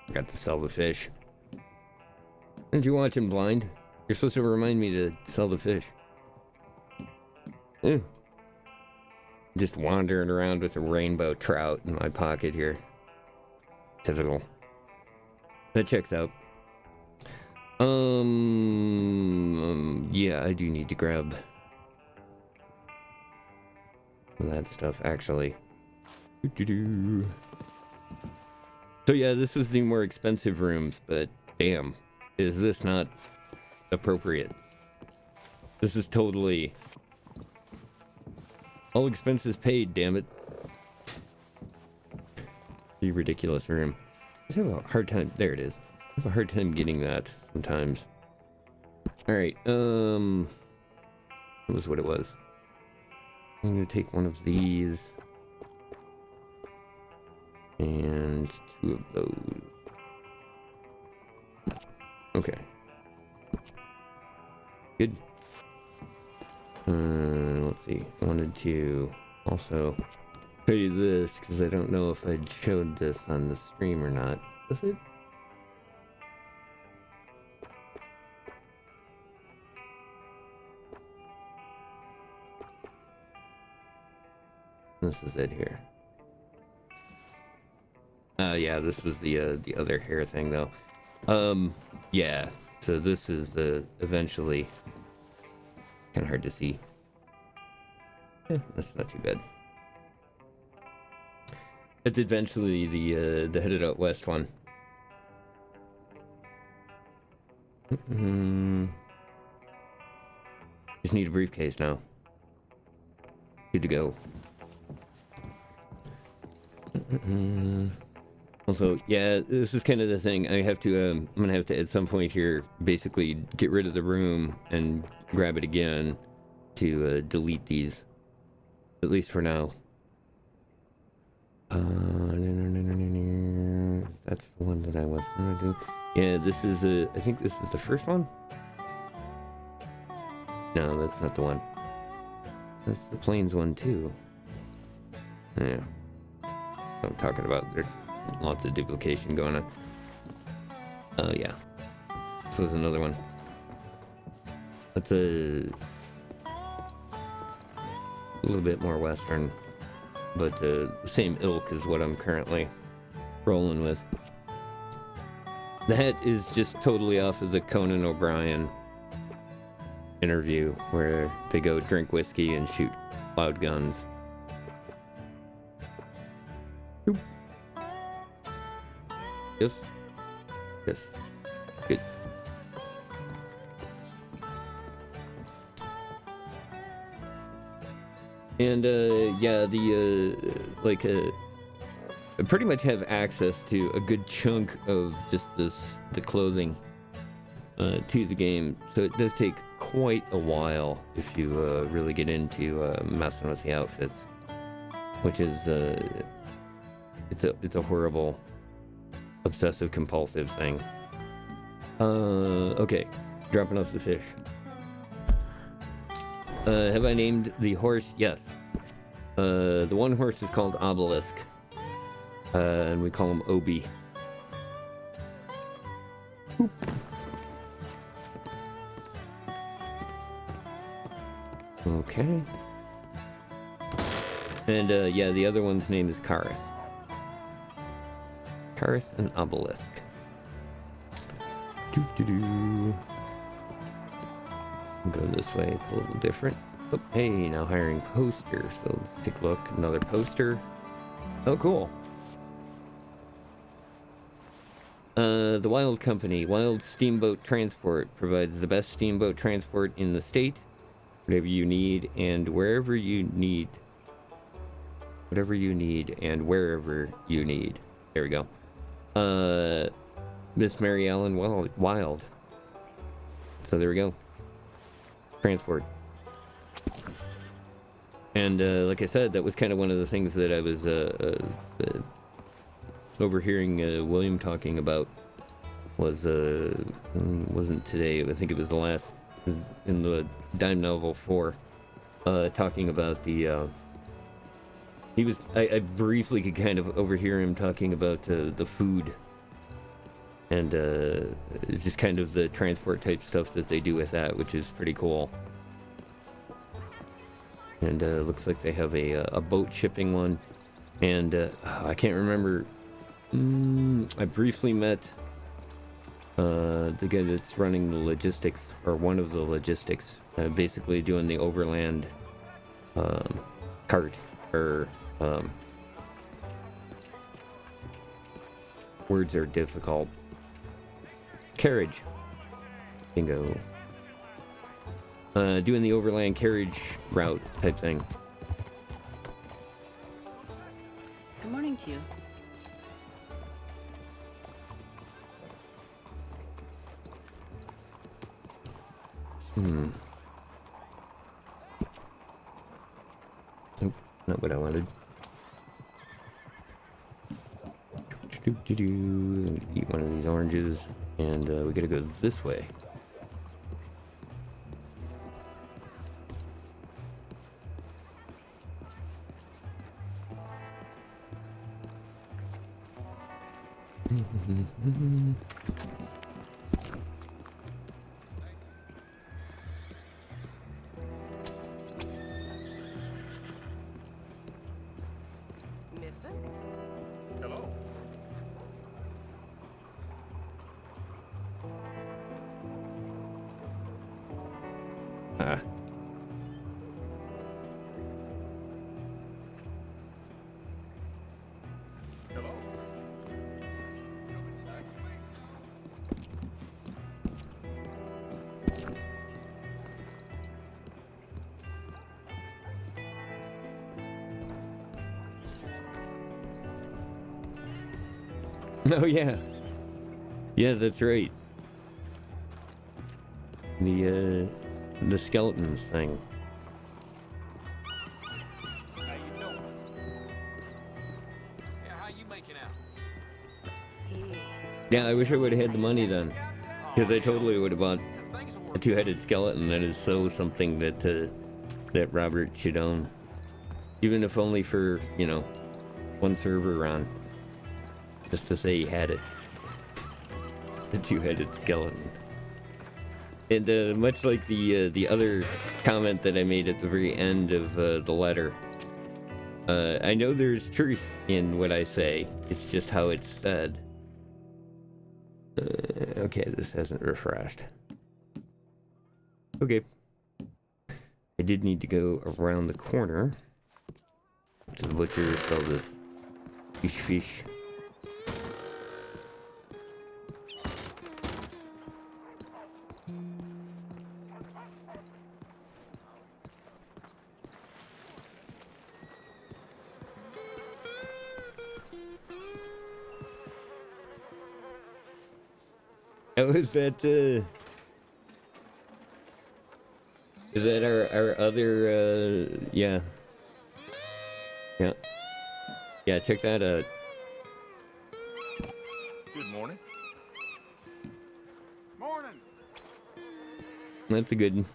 Forgot to sell the fish. Didn't you watch him blind? You're supposed to remind me to sell the fish. Just wandering around with a rainbow trout in my pocket here. Typical. That checks out. Yeah, I do need to grab that stuff, actually. So yeah, this was the more expensive rooms, but damn, is this not appropriate? This is totally all expenses paid, damn it. The ridiculous room. I just have a hard time. There it is. I have a hard time getting that sometimes. Alright, that was what it was. I'm gonna take one of these. And 2 of those. Okay. Good. Let's see. I wanted to also show you this, because I don't know if I'd showed this on the stream or not. Is this it? This is it here. Yeah, this was the other hair thing though. Yeah. So this is eventually Kind of hard to see. That's not too bad. It's eventually the headed out west one. Just need a briefcase now. Good to go. Also, yeah, this is kind of the thing. I have to. I'm gonna have to at some point here basically get rid of the room and grab it again to delete these. At least for now. That's the one that I was gonna do. Yeah, this is I think this is the first one. No, that's not the one. That's the plains one too. Yeah. What I'm talking about. There's lots of duplication going on. Oh yeah. This was another one. That's a little bit more western, but the same ilk is what I'm currently rolling with. That is just totally off of the Conan O'Brien interview where they go drink whiskey and shoot loud guns. Oop. Yes. Yes. Good. And yeah, I pretty much have access to a good chunk of just the clothing to the game, so it does take quite a while if you really get into messing with the outfits, which is it's a horrible obsessive compulsive thing. Okay, dropping off the fish. Have I named the horse? Yes. The one horse is called Obelisk. And we call him Obi. Boop. Okay. And yeah, the other one's name is Karis. Karis and Obelisk. Doo-doo-doo. Go this way, it's a little different. Oh, hey, now hiring poster. So let's take a look. Another poster. Oh, cool. The Wild Company, Wild Steamboat Transport, provides the best steamboat transport in the state. Whatever you need and wherever you need. Whatever you need and wherever you need. There we go. Miss Mary Ellen Wild. So there we go. Transport. And like I said, that was kind of one of the things that I was overhearing William talking about. Was wasn't today. I think it was the last in the Dime Novel 4, talking about the. He was. I briefly could kind of overhear him talking about the food. And just kind of the transport type stuff that they do with that, which is pretty cool. And looks like they have a boat shipping one. And I can't remember. I briefly met the guy that's running the logistics, or one of the logistics, basically doing the overland cart, or words are difficult. Carriage. Bingo. Doing the overland carriage route type thing. Good morning to you. Nope, not what I wanted. Eat one of these oranges, and we gotta go this way. Mister? Hello. Ah, Oh yeah. Yeah, that's right. The skeletons thing. How you doing? Yeah, how you making out? Yeah, I wish I would have had the money then, because I totally would have bought a two-headed skeleton. That is so something that that Robert should own, even if only for, you know, one server run, just to say he had it. The two-headed skeleton. And much like the other comment that I made at the very end of the letter, I know there's truth in what I say. It's just how it's said. Okay, this hasn't refreshed. Okay. I did need to go around the corner to the butcher, sell this fish. Oh, is that our other, yeah. Yeah. Yeah, check that out. Good morning. Morning. That's a good one.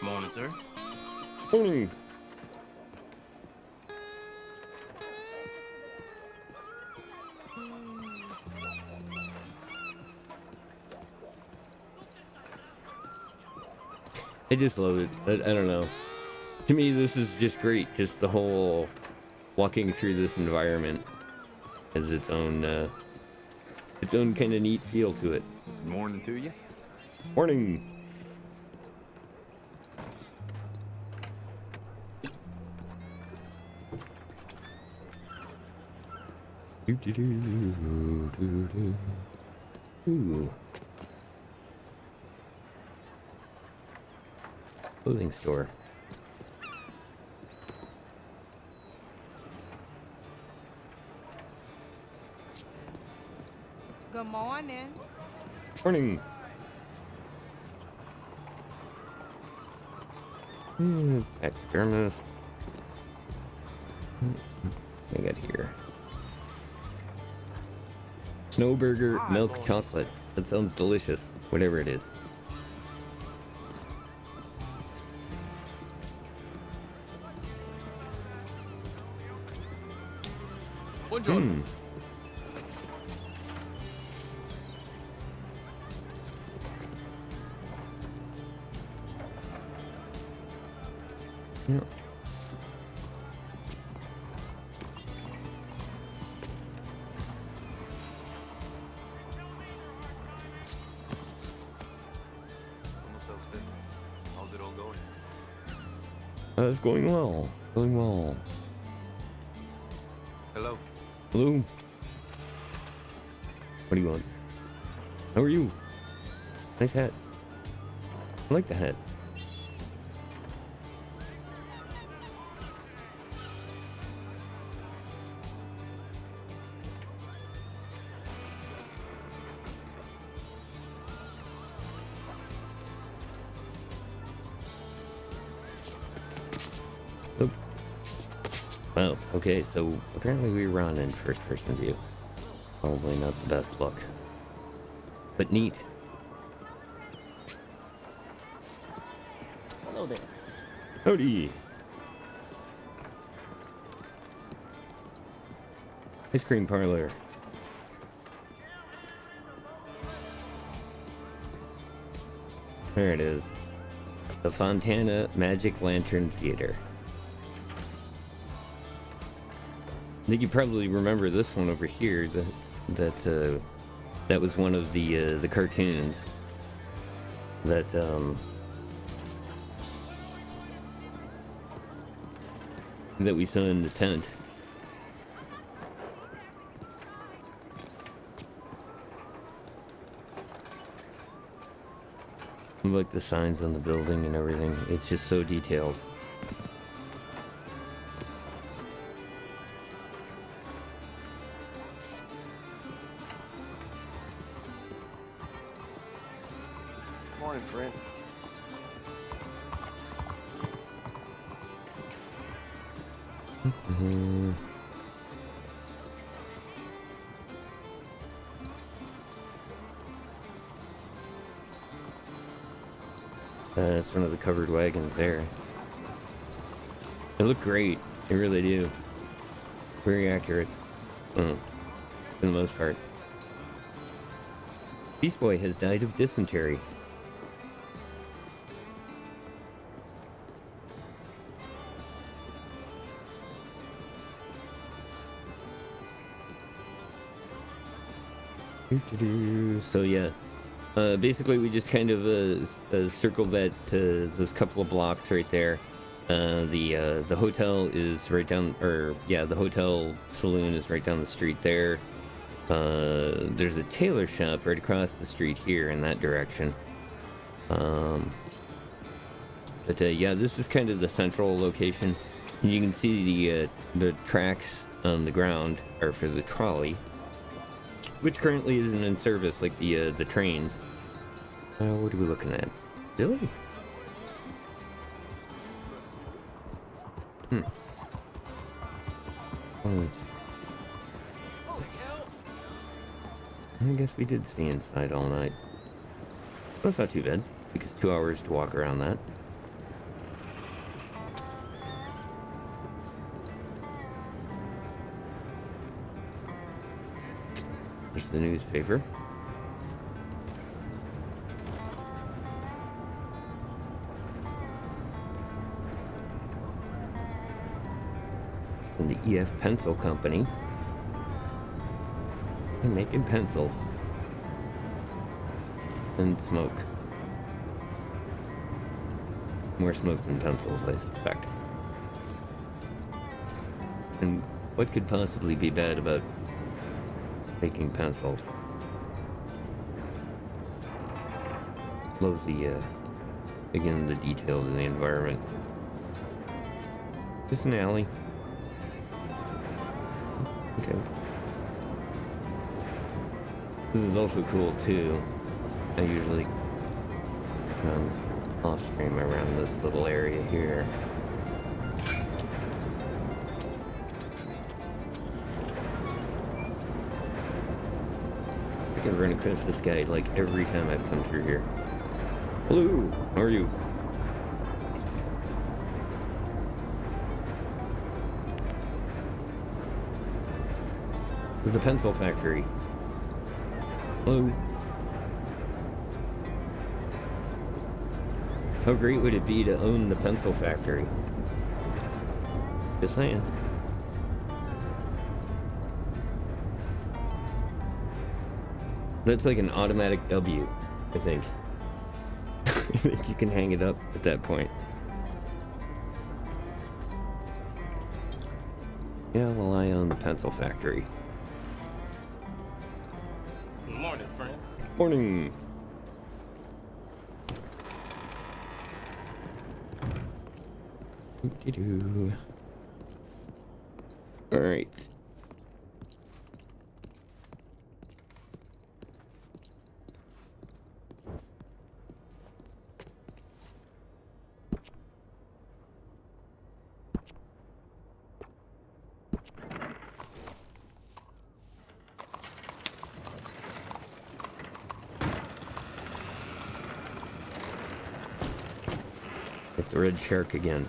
Morning, sir. Morning. I just love it. I don't know. To me, this is just great. Just the whole walking through this environment has its own kind of neat feel to it. Good morning to you. Morning. Ooh. Clothing store. Good morning. Morning. Externus. I got here. Snow burger, milk chocolate. That sounds delicious. Whatever it is. Buongiorno. Yeah. How's it all going? It's going well. Going well. Hello. Hello. What do you want? How are you? Nice hat. I like the hat. Oh. Wow, okay, so apparently we run in first-person view. Probably not the best look. But neat. Hello there. Howdy! Ice cream parlor. There it is. The Fontana Magic Lantern Theater. I think you probably remember this one over here. That was one of the cartoons that that we saw in the tent. Like the signs on the building and everything. It's just so detailed. Morning, friend. Mm-hmm. That's one of the covered wagons there. They look great. They really do. Very accurate. For the most part. Beast Boy has died of dysentery. So yeah, basically we just kind of circled that those couple of blocks right there. The hotel is right down, or yeah, the hotel saloon is right down the street there. There's a tailor shop right across the street here in that direction. But yeah, this is kind of the central location. And you can see the tracks on the ground are for the trolley, which currently isn't in service like the trains. What are we looking at? Really? I guess we did stay inside all night. That's not too bad, because 2 hours to walk around that. There's the newspaper. And the EF Pencil Company. They're making pencils. And smoke. More smoke than pencils, I suspect. And what could possibly be bad about making pencils? Love the, again, the detail of the environment. Just an alley. Okay. This is also cool too. I usually off stream around this little area here. I can run across this guy like every time I've come through here. Hello, how are you? There's a pencil factory. Hello. How great would it be to own the pencil factory? Just saying. That's like an automatic W, I think. I think you can hang it up at that point. Yeah, well, I own the pencil factory. Morning, friend. Morning. Doo-doo-doo. All right. Hit the red shark again.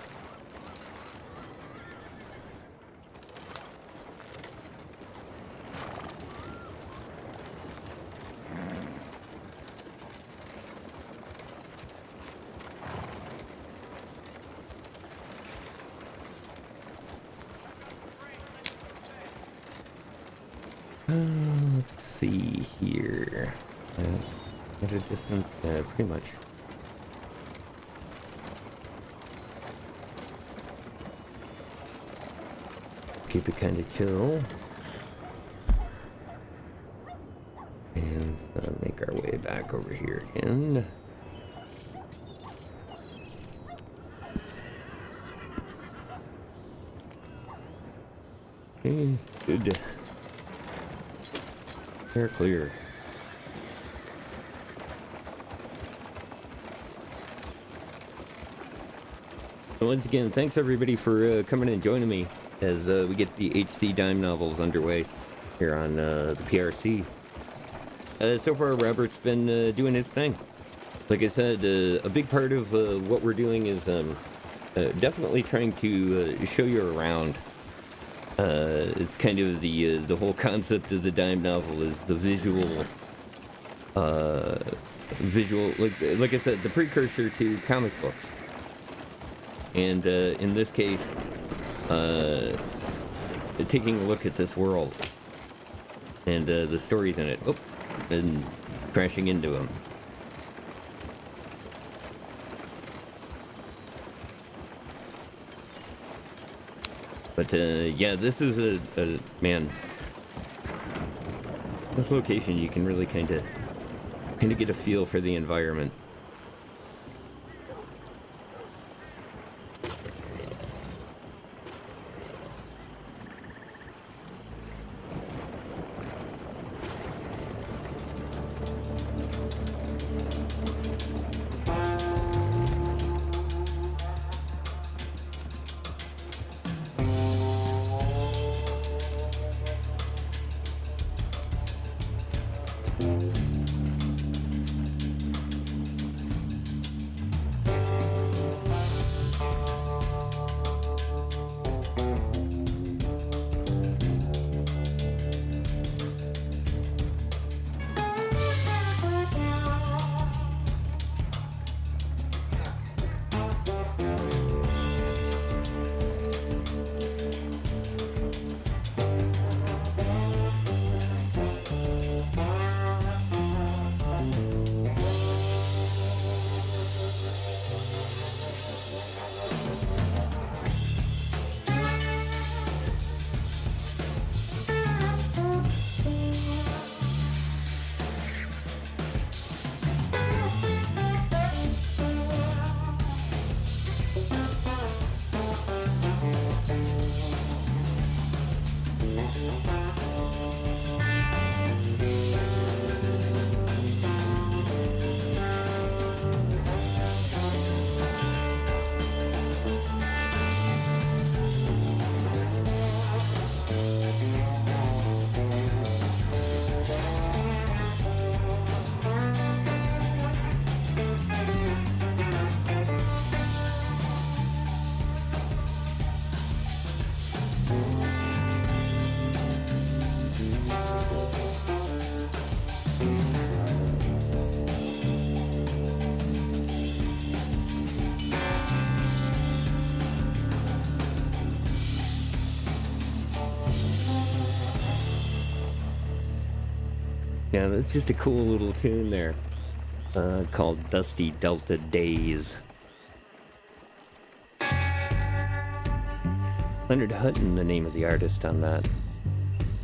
Let's see here. At a distance, pretty much. Keep it kind of chill. And make our way back over here. And Okay, good. Air clear. So once again, thanks everybody for coming and joining me as we get the HC Dime novels underway here on the PRC. So far, Robert's been doing his thing. Like I said, a big part of what we're doing is definitely trying to show you around. It's kind of the whole concept of the dime novel is the visual, like I said, the precursor to comic books. And in this case, taking a look at this world and the stories in it. Oh, and crashing into them. But yeah, this is a man. This location, you can really kind of get a feel for the environment. Yeah, that's just a cool little tune there, called Dusty Delta Days. Leonard Hutton, the name of the artist on that.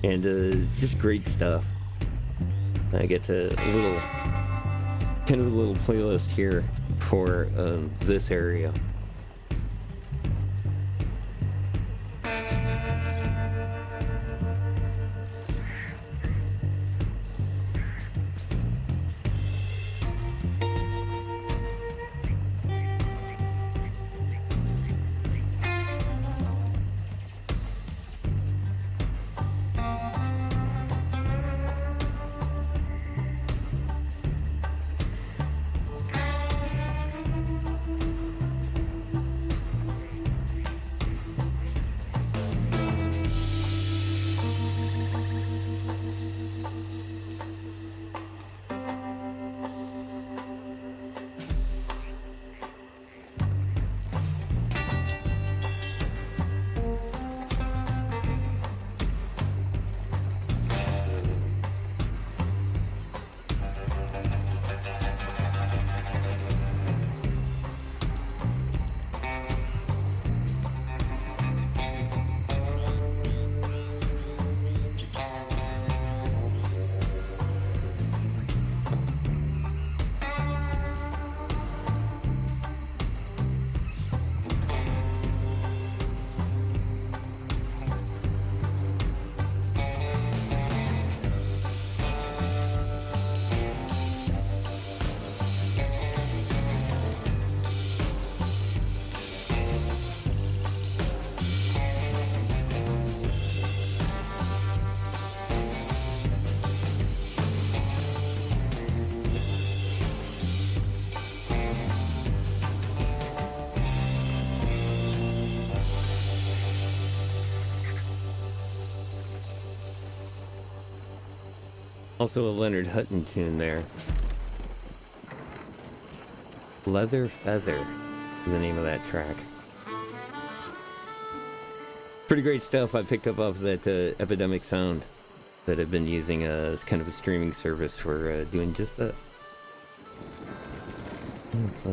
And just great stuff. I get a little, kind of a little playlist here for this area. Also a Leonard Hutton tune there. Leather Feather is the name of that track. Pretty great stuff I picked up off that Epidemic Sound that I've been using as kind of a streaming service for doing just this. Let's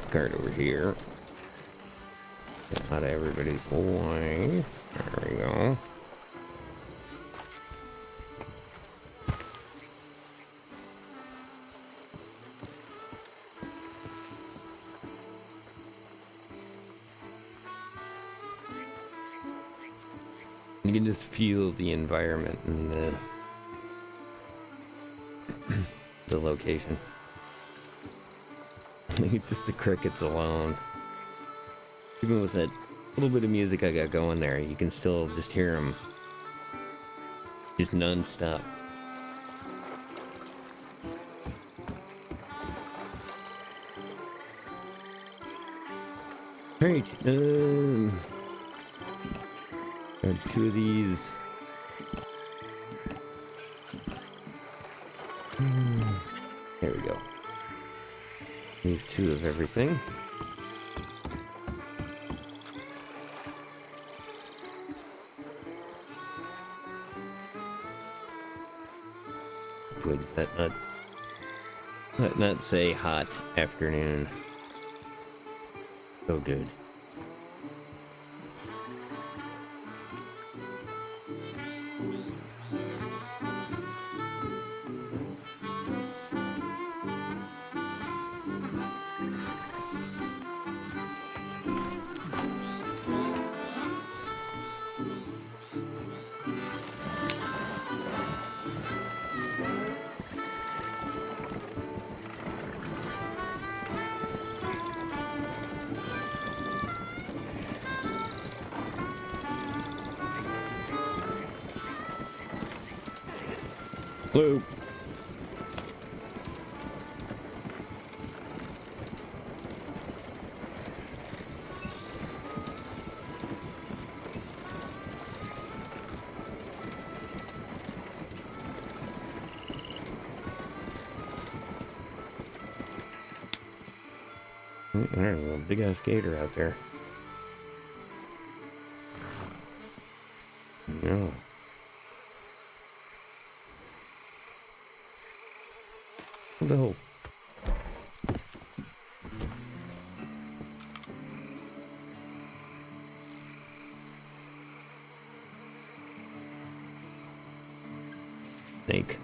card over here. Get out of everybody's way. There we go. You can just feel the environment and the location. Leave just the crickets alone. Even with that little bit of music I got going there, you can still just hear them just non-stop. Alright, got 2 of these. There we go. Leave 2 of everything. Would that not say hot afternoon? So good. Blue. There's a big ass gator out there. No. No. Snake.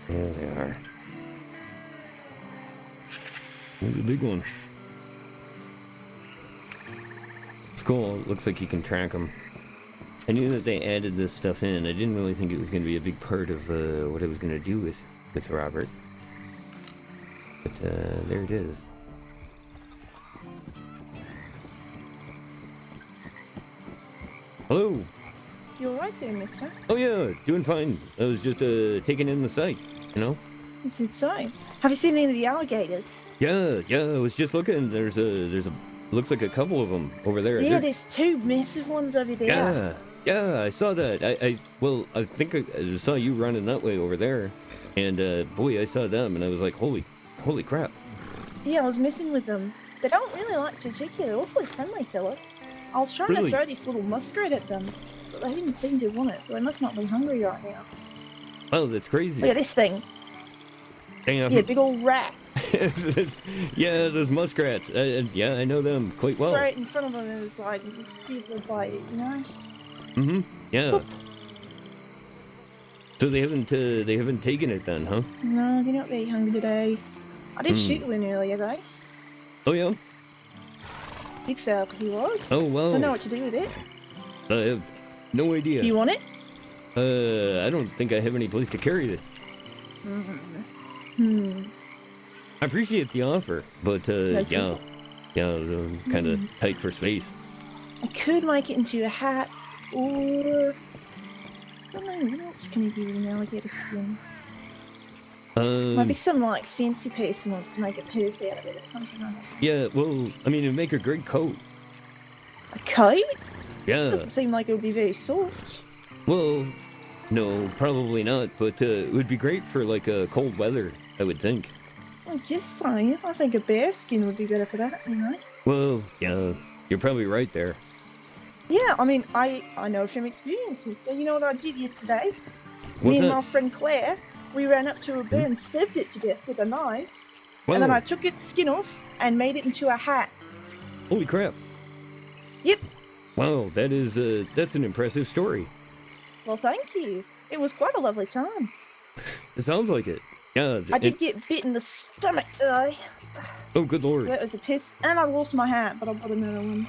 There they are. There's a big one. It's cool. It looks like you can track them. I knew that they added this stuff in. I didn't really think it was going to be a big part of what I was going to do with Robert. But there it is. Hello. You're right there, mister. Oh yeah, doing fine. I was just taking in the sight, you know? Is it so? Have you seen any of the alligators? Yeah, I was just looking. There's a looks like a couple of them over there. Yeah, there's 2 massive ones over there. Yeah, I saw that. I think I saw you running that way over there, and boy, I saw them, and I was like, holy crap. Yeah, I was messing with them. They don't really like to check you. They're awfully friendly fellas. I was trying to throw this little muskrat at them, but they didn't seem to want it, so they must not be hungry right now. Oh, that's crazy. Look at this thing. Damn. Yeah, big old rat. Yeah, those muskrats. Yeah, I know them quite well. Straight in front of them is like, see if they'll bite it, you know? Mm-hmm. Yeah. So they haven't taken it then, huh? No, they're not very hungry today. I did shoot one earlier though. Oh yeah? Big fella he was. Oh wow. Don't know what to do with it. I have no idea. Do you want it? I don't think I have any place to carry this. I appreciate the offer, but yeah, kind of tight for space. I could make it into a hat, or I don't know, what else can you do with an alligator skin? Maybe some like fancy person wants to make a purse out of it or something like that. Yeah, well, I mean, it'd make a great coat. A coat? Yeah. Doesn't seem like it would be very soft. Well, no, probably not. But it would be great for like cold weather, I would think. I guess so. I think a bear skin would be better for that, you know? Well, yeah, you're probably right there. Yeah, I mean, I know from experience, mister. You know what I did yesterday? What's Me and that? my friend Claire, we ran up to a bear and stabbed it to death with our knives. And then Whoa. I took its skin off and made it into a hat. Holy crap! Yep. Wow, that's an impressive story. Well, thank you. It was quite a lovely time. It sounds like it. Yeah. I did get bit in the stomach, though. Oh, good lord. That was a piss. And I lost my hat, but I bought another one.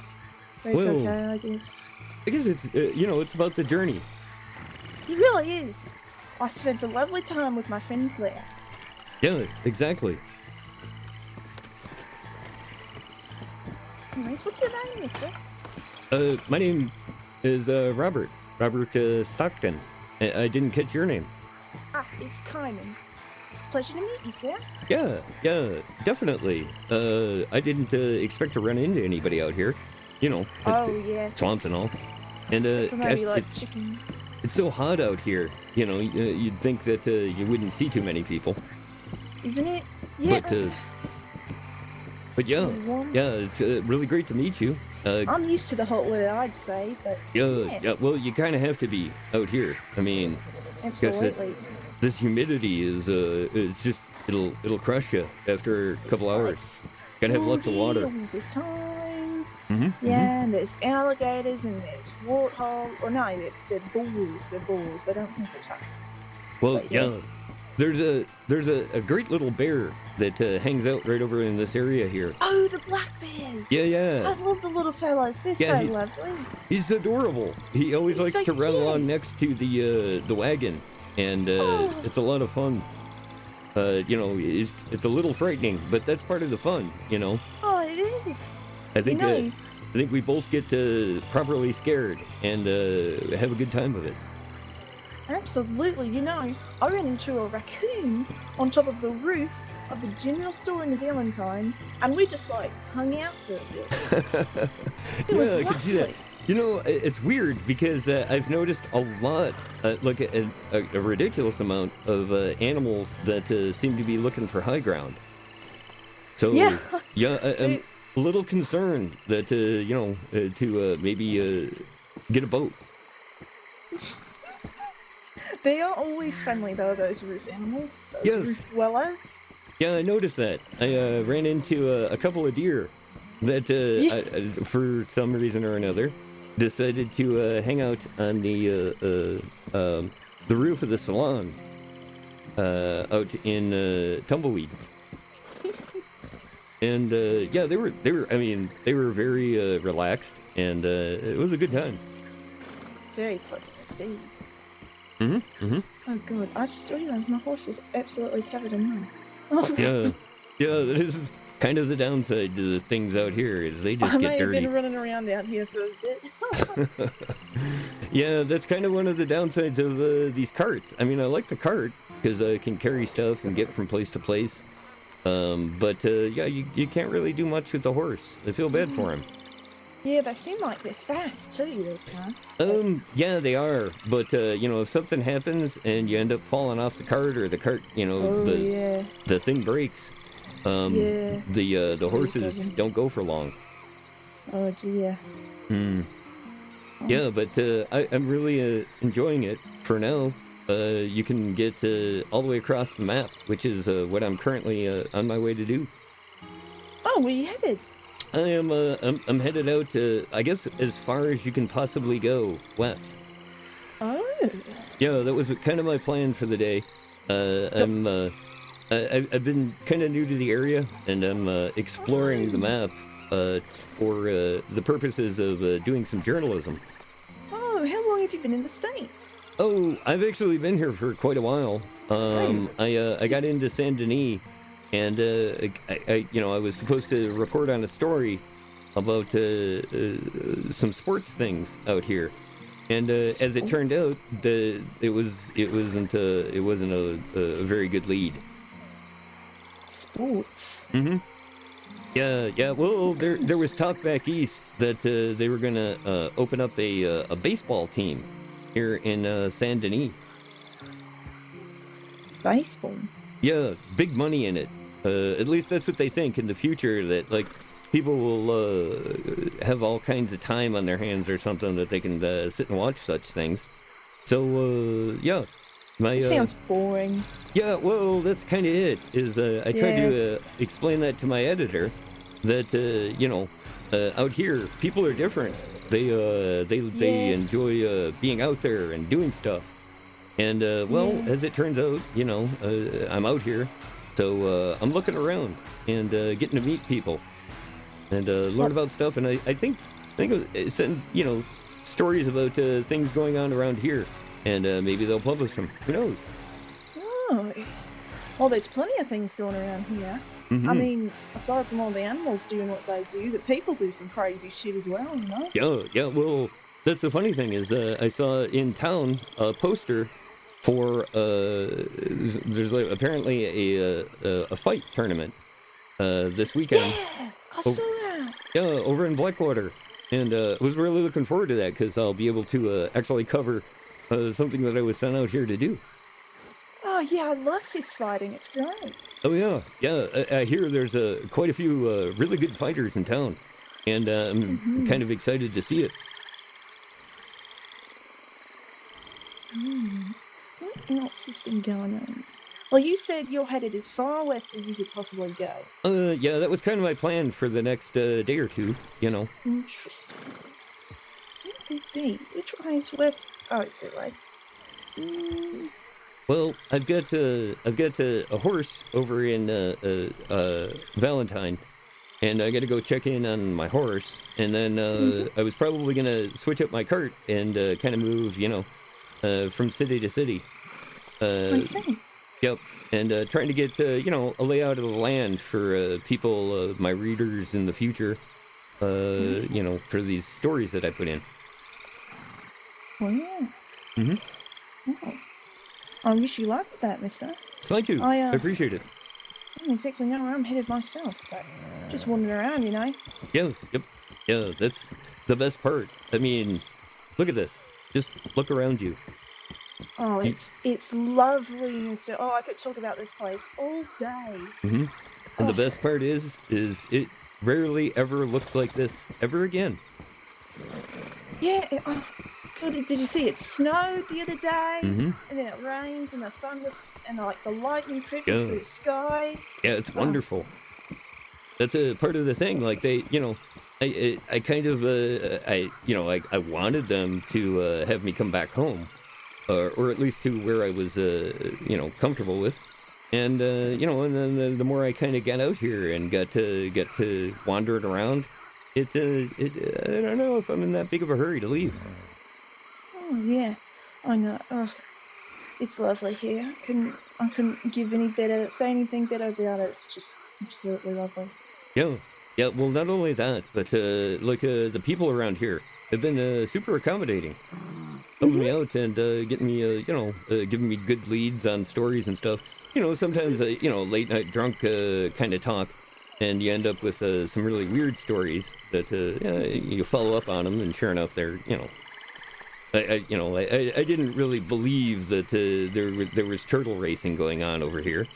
So it's Whoa. okay, I guess. I guess it's it's about the journey. It really is. I spent a lovely time with my friend Claire. Yeah, exactly. Anyways, what's your name, mister? My name is Robert Stockton. I didn't catch your name. Ah, it's Kyman. It's a pleasure to meet you, sir. Yeah, definitely. I didn't expect to run into anybody out here. You know, Oh, yeah. swamps and all. And So maybe gosh, like chickens. it's so hot out here. You know, you'd think that you wouldn't see too many people. Isn't it? Yeah. But yeah, warm. yeah, it's really great to meet you. I'm used to the hot weather, I'd say, but Yeah. Well, you kind of have to be out here. I mean, guess that absolutely. this humidity is just it'll crush you after a couple hours. Gotta have lots of water. All the time. Mm-hmm. Yeah, and there's alligators and there's warthogs. Or no, they're bulls. They're bulls. They don't have the tusks. Well, But yeah. There's a great little bear that hangs out right over in this area here. Oh, the black bears. Yeah. I love the little fellas. They're Yeah, so he- lovely. He's adorable. He always He's likes so to run cute. along next to the wagon, and it's a lot of fun. It's a little frightening, but that's part of the fun, you know. Oh, it is. I think know- I think we both get properly scared and have a good time with it. Absolutely. You know, I ran into a raccoon on top of the roof of the general store in Valentine, and we just like hung out for a bit. It was I can see that. lovely. You know, it's weird because I've noticed a lot, like a ridiculous amount of animals that seem to be looking for high ground. So Yeah. I'm a little concerned that to maybe get a boat. They are always friendly though, those roof animals, those Yes. roof dwellers. Yeah, I noticed that. I ran into a couple of deer that, for some reason or another, decided to hang out on the roof of the salon out in Tumbleweed. And yeah, they were. I mean, they were very relaxed, and it was a good time. Very pleasant indeed. Mm-hmm. Oh god, I just realized my horse is absolutely covered in mud. Oh, Yeah. That is kind of the downside to the things out here is they just I get may have dirty. been running around out here for a bit. Yeah, that's kind of one of the downsides of these carts. I mean, I like the cart because I can carry stuff and get from place to place. But yeah, you can't really do much with the horse. I feel bad for him. Yeah, they seem like they're fast too, those cars. Yeah, they are. But if something happens and you end up falling off the cart or the cart, Oh, yeah. the thing breaks. Yeah. The horses Kevin. don't go for long. Oh dear. Yeah, but I'm really enjoying it for now. You can get all the way across the map, which is what I'm currently on my way to do. Oh, where you headed? I am I'm headed out I guess as far as you can possibly go west. Oh. Yeah, that was kind of my plan for the day. I've been kind of new to the area, and I'm exploring the map for the purposes of doing some journalism. Oh, how long have you been in the States? Oh, I've actually been here for quite a while. I got into Saint Denis, and I was supposed to report on a story about some sports things out here, and as it turned out, it wasn't a very good lead. Sports. Mm-hmm. Yeah. Well, there was talk back east that they were gonna open up a baseball team here in Saint Denis. Baseball. Yeah, big money in it. At least that's what they think in the future. That like people will have all kinds of time on their hands or something that they can sit and watch such things. So yeah, my sounds boring. Yeah, well, that's kind of it. Is I tried to explain that to my editor, that out here people are different. They enjoy being out there and doing stuff. And as it turns out, I'm out here, so I'm looking around and getting to meet people and learn about stuff. And I think it said, stories about things going on around here, and maybe they'll publish them. Who knows? Oh, well, there's plenty of things going around here. Mm-hmm. I mean, aside from all the animals doing what they do, the people do some crazy shit as well, Yeah. Well, that's the funny thing is I saw in town a poster for there's like apparently a fight tournament this weekend. Yeah, I saw that. Yeah, over in Blackwater, and was really looking forward to that because I'll be able to actually cover something that I was sent out here to do. Oh yeah, I love fist fighting. It's great. Oh yeah. I hear there's quite a few really good fighters in town, and I'm kind of excited to see it. What else has been going on? Well, you said you're headed as far west as you could possibly go. Yeah, that was kind of my plan for the next day or two. Interesting. What would it be? Which way is west? Oh, it's that way. Well, I've got a horse over in Valentine, and I got to go check in on my horse, and then I was probably gonna switch up my cart and kind of move, from city to city. I see. Yep, and trying to get a layout of the land for people, my readers in the future, for these stories that I put in. Well, yeah. Mm-hmm. Oh. I wish you luck with that, mister. Thank you. I appreciate it. I don't exactly know where I'm headed myself, but just wandering around, Yeah, yep. Yeah, that's the best part. I mean, look at this. Just look around you. Oh, it's lovely, mister. Oh, I could talk about this place all day. Mm-hmm. And the best part is it rarely ever looks like this ever again. Yeah, did you see it snowed the other day? Mm-hmm. And then it rains and the thunder and like the lightning trickles through the sky. Yeah, it's wonderful. That's a part of the thing. Like they, I kind of, I wanted them to have me come back home, or at least to where I was, comfortable with. And and then the more I kind of got out here and got to wandering around, I don't know if I'm in that big of a hurry to leave. Oh yeah, I know. Oh, it's lovely here. I couldn't say anything better about it. It's just absolutely lovely. Yeah. Well, not only that, but the people around here have been super accommodating, helping me out and getting me, giving me good leads on stories and stuff. Sometimes late night drunk kind of talk, and you end up with some really weird stories that you follow up on them, and sure enough, they're I didn't really believe that there was turtle racing going on over here.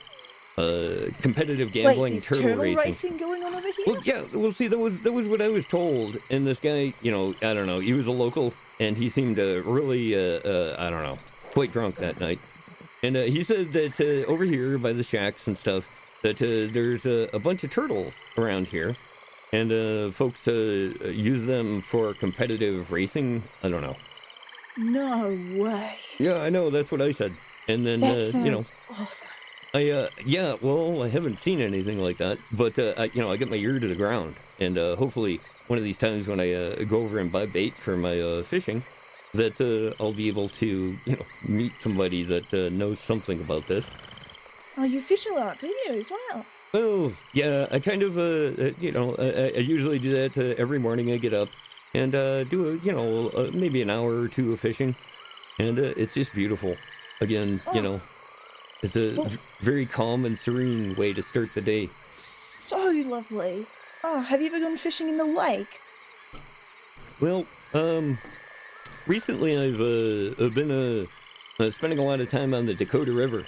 Competitive gambling, Wait, turtle racing going on over here? Well, yeah. Well, see, that was what I was told. And this guy, I don't know. He was a local, and he seemed really, I don't know, quite drunk that night. And he said that over here by the shacks and stuff, that there's a bunch of turtles around here, and folks use them for competitive racing. I don't know. No way. Yeah, I know. That's what I said. And then that sounds awesome. I haven't seen anything like that, but I get my ear to the ground, and hopefully one of these times when I go over and buy bait for my fishing, that I'll be able to meet somebody that knows something about this. Oh, you fish a lot, do you, as well? Well, yeah, I kind of I usually do that every morning. I get up and do maybe an hour or two of fishing, and it's just beautiful. Again, it's a very calm and serene way to start the day. so lovely. Oh, have you ever gone fishing in the lake? Well, recently I've been spending a lot of time on the Dakota River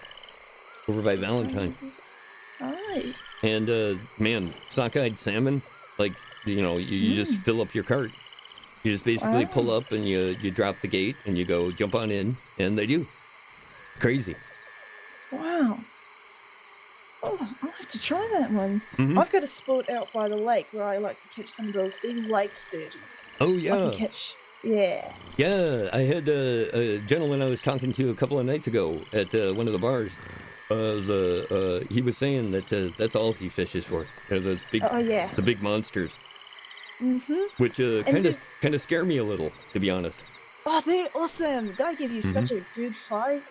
over by Valentine. Aye. And man, sockeyed salmon, like, you know, you just fill up your cart. You just basically pull up and you drop the gate and you go jump on in, and they do. Crazy. Wow. Oh, I'll have to try that one. Mhm. I've got a spot out by the lake where I like to catch some of those big lake sturgeons. Oh I yeah. can catch, yeah. Yeah, I had a gentleman I was talking to a couple of nights ago at one of the bars. He was saying that that's all he fishes for. Those big, the big monsters. Which kind of scare me a little, to be honest. Oh, they're awesome. They give you such a good fight.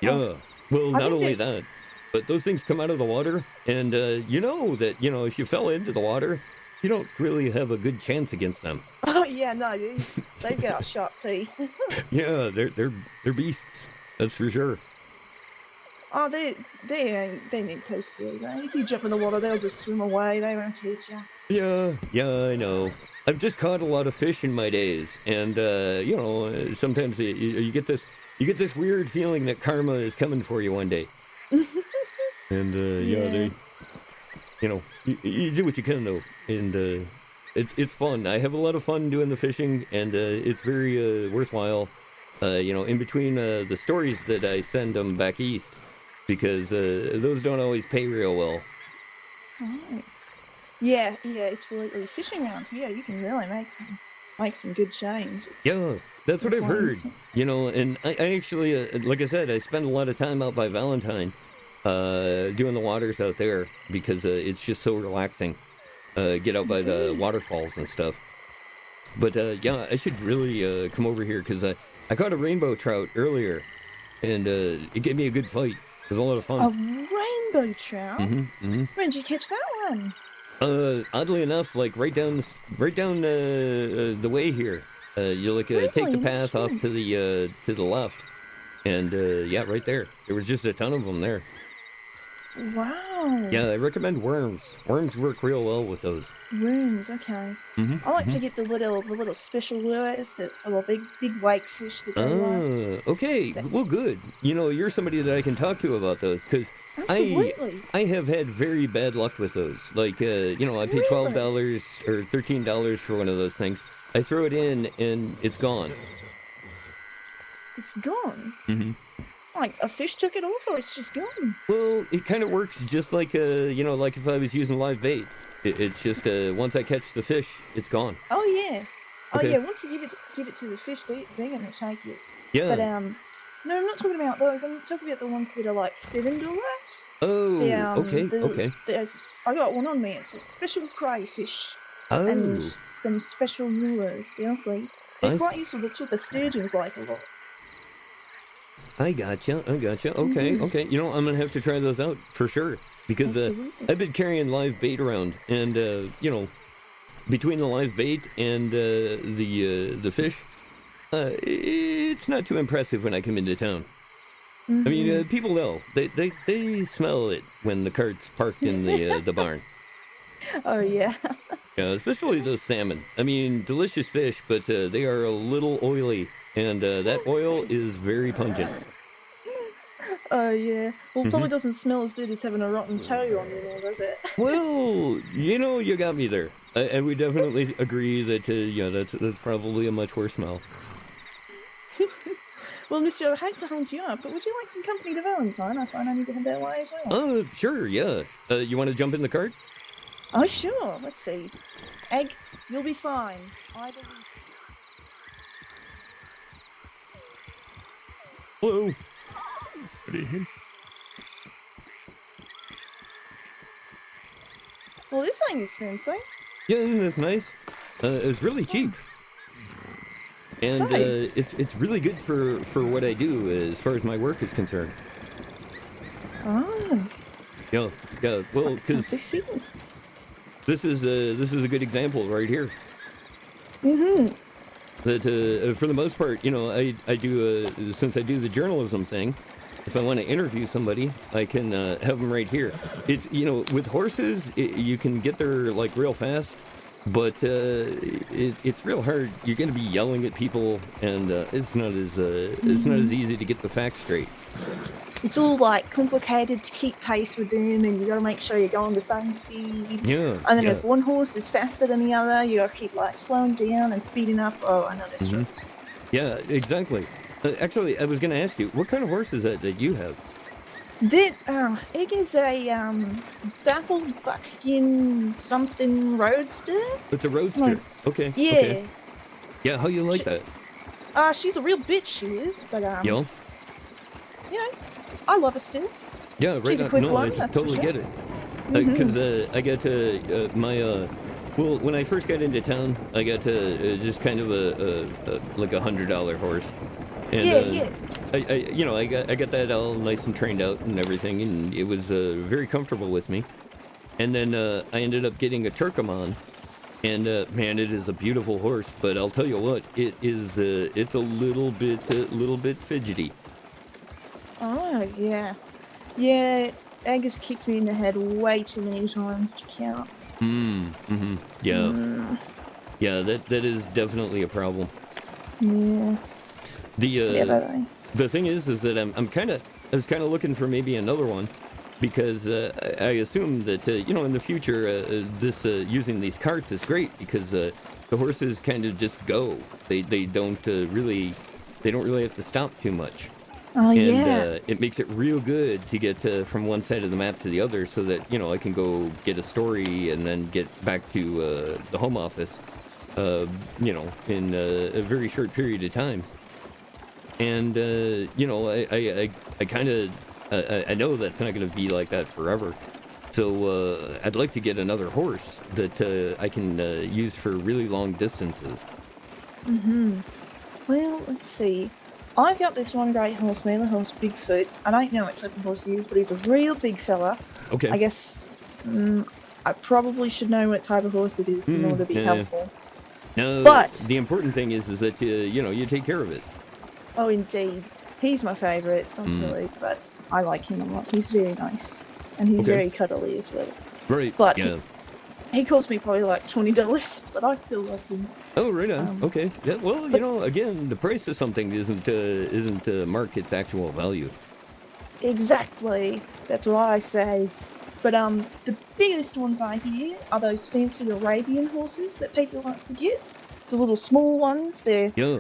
Yeah. Well, I not think only there's- that, but those things come out of the water, and you know that, you know, if you fell into the water, you don't really have a good chance against them. Oh yeah, no, they've got sharp teeth. Yeah, they're beasts. That's for sure. Oh, they need close to you. If you jump in the water, they'll just swim away. They won't hurt you. Yeah, I know. I've just caught a lot of fish in my days, and you know, sometimes you get this weird feeling that karma is coming for you one day. And they, you know, you do what you can though, and it's fun. I have a lot of fun doing the fishing, and it's very worthwhile. You know, in between the stories that I send them back east, because those don't always pay real well. Oh. Yeah, absolutely. Fishing around here, you can really make some good change. Yeah, that's what I've heard. You know, and I actually, like I said, I spend a lot of time out by Valentine, doing the waters out there because it's just so relaxing. Get out by the waterfalls and stuff. But yeah, I should really come over here because I caught a rainbow trout earlier, and it gave me a good fight. It was a lot of fun. A rainbow trout? Where'd you catch that one? Oddly enough, like right down the way here. You like take the path off to the left, and yeah, right there. There was just a ton of them there. Wow. Yeah, I recommend worms. Worms work real well with those. Worms, okay. I like to get the little special lures that are big wake fish that they like. Okay. Well, good. You know, you're somebody that I can talk to about those, because I have had very bad luck with those. Like, you know, I pay $12 or $13 for one of those things. I throw it in and it's gone. It's gone? Like a fish took it off, or it's just gone? Well, it kind of works just like, you know, like if I was using live bait. It's just once I catch the fish, it's gone. Oh yeah. Okay. Oh yeah. Once you give it to the fish, they're gonna take it. Yeah. But no, I'm not talking about those. I'm talking about the ones that are like $7. Oh. Okay. I got one on me. It's a special crayfish. Oh. And some special lures. They're quite useful. That's what the sturgeons like a lot. I gotcha. Okay. You know, I'm gonna have to try those out for sure, because I've been carrying live bait around, and you know, between the live bait and the fish, it's not too impressive when I come into town. I mean, people know they smell it when the cart's parked in the barn. Oh yeah. Yeah, especially those salmon. I mean, delicious fish, but they are a little oily, and that oil is very pungent. Oh yeah. Well, probably doesn't smell as bad as having a rotten toe on you there, does it? Well, you know, you got me there. And we definitely agree that yeah, that's probably a much worse smell. Well, Mister, I hate to hunt you up, but would you like some company to Valentine? I find I need to head that way as well. Sure, yeah. You want to jump in the cart? Oh, sure. Let's see. Egg, you'll be fine. I believe. Hello. Well, this thing is fancy. Yeah, isn't this nice? It's really cheap. And it's really good for what I do as far as my work is concerned. Oh. Yeah. Well, because this is a good example right here. That for the most part, you know, I do since I do the journalism thing, if I want to interview somebody, I can have them right here. It's with horses, you can get there like real fast, but it's real hard. You're going to be yelling at people, and it's not as easy to get the facts straight. It's all like complicated to keep pace with them, and you got to make sure you're going the same speed. Yeah. And then if one horse is faster than the other, you got to keep like slowing down and speeding up. Oh, I know the strokes. Yeah, exactly. Actually, I was going to ask you, what kind of horse is that you have? That it is a dappled buckskin something roadster. It's a roadster. Okay. Yeah. Okay. Yeah. How you like that? She's a real bitch, she is, but Yo. I love her still. Yeah, right. She's a quick no, one, I that's totally for sure. get it. Because I got my well, when I first got into town, I got just kind of like $100 horse. And, I got that all nice and trained out and everything, and it was very comfortable with me. And then I ended up getting a Turkoman, and man, it is a beautiful horse. But I'll tell you what, it's a little bit fidgety. Oh yeah, Angus kicked me in the head way too many times to count. Yeah. Yeah, that is definitely a problem. Yeah. The thing is that I was kind of looking for maybe another one, because I assume that in the future this using these carts is great, because the horses kind of just go. They don't really have to stop too much. Oh, and it makes it real good to get from one side of the map to the other, so that I can go get a story and then get back to the home office in a very short period of time. And I kind of I know that's not going to be like that forever, so I'd like to get another horse that I can use for really long distances. Well, let's see. I've got this one great horse, Mila horse, Bigfoot. I don't know what type of horse he is, but he's a real big fella. Okay. I guess I probably should know what type of horse it is in order to be helpful. No, but the important thing is that you take care of it. Oh, indeed. He's my favourite, actually, but I like him a lot. He's very nice, and he's very cuddly as well. Right. But yeah. he cost me probably like $20, but I still love him. Oh, right on. Okay. Yeah. Well, again, the price of something isn't market's actual value. Exactly. That's what I say. But the biggest ones I hear are those fancy Arabian horses that people like to get. The little small ones.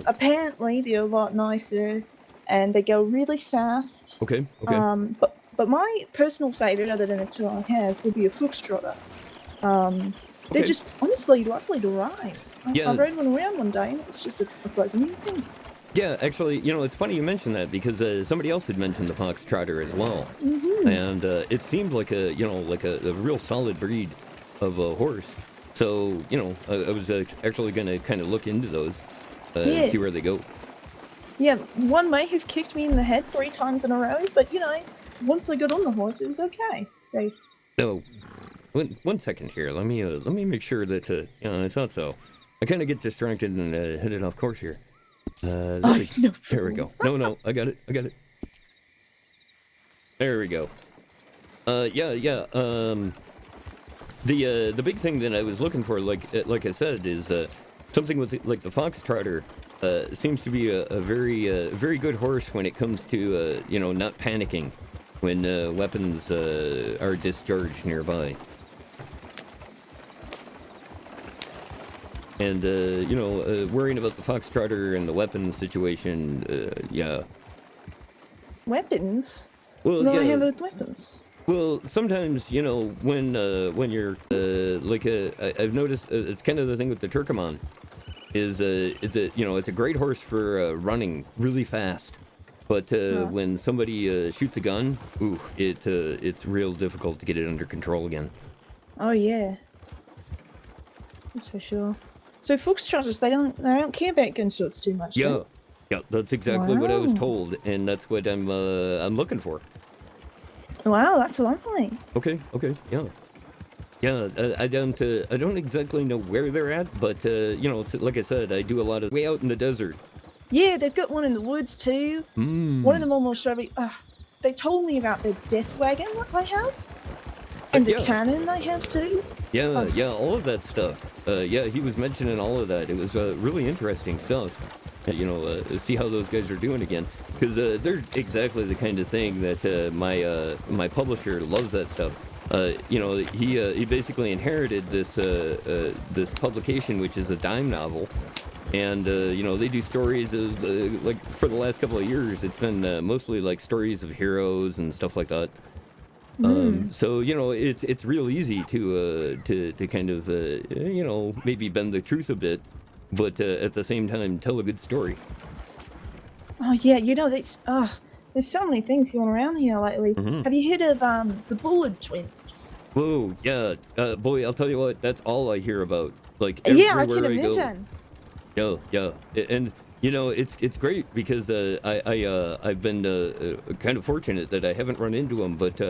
Apparently they're a lot nicer, and they go really fast. Okay. Okay. But my personal favourite, other than the two I have, would be a Foxtrotter. They're just honestly lovely to ride. I rode one around one day, and it was just a pleasant thing. Yeah, actually, it's funny you mentioned that, because somebody else had mentioned the Foxtrotter as well, and it seemed like a real solid breed of a horse. So I was actually going to kind of look into those, and see where they go. Yeah, one may have kicked me in the head 3 times in a row, but once I got on the horse, it was okay. So. No, one second here. Let me make sure that I thought so. I kind of get distracted and headed off course here. There we go. No, I got it. There we go. The big thing that I was looking for, like I said, is something with like the Foxtrotter. Seems to be a very good horse when it comes to not panicking when weapons are discharged nearby. And, worrying about the Foxtrotter and the weapons situation, yeah. Weapons? Well, what do I have with weapons? Well, sometimes, when you're, I've noticed, it's kind of the thing with the Turkoman, is, it's a great horse for running really fast. But when somebody shoots a gun, it's real difficult to get it under control again. Oh, yeah. That's for sure. So Foxtrotters, they don't care about gunshots too much. Yeah, that's exactly what I was told, and that's what I'm looking for. Wow, that's lovely. Okay, yeah. I don't exactly know where they're at, but like I said, I do a lot of way out in the desert. Yeah, they've got one in the woods too. One of them almost showed me. they told me about the death wagon that they have, and the cannon they have too. Yeah, yeah, all of that stuff. Yeah, he was mentioning all of that. It was really interesting stuff. You know, see how those guys are doing again, because they're exactly the kind of thing that my publisher loves that stuff. You know, he basically inherited this this publication, which is a dime novel, and you know, they do stories of like for the last couple of years, it's been mostly like stories of heroes and stuff like that. So you know, it's real easy to kind of you know, maybe bend the truth a bit, but at the same time tell a good story. Oh yeah, you know, there's so many things going around here lately. Have you heard of the Bullard twins? Whoa, yeah, boy, I'll tell you what, that's all I hear about. Like Yeah, I everywhere can go. imagine. Yeah, and you know, it's great because I've been kind of fortunate that I haven't run into them, but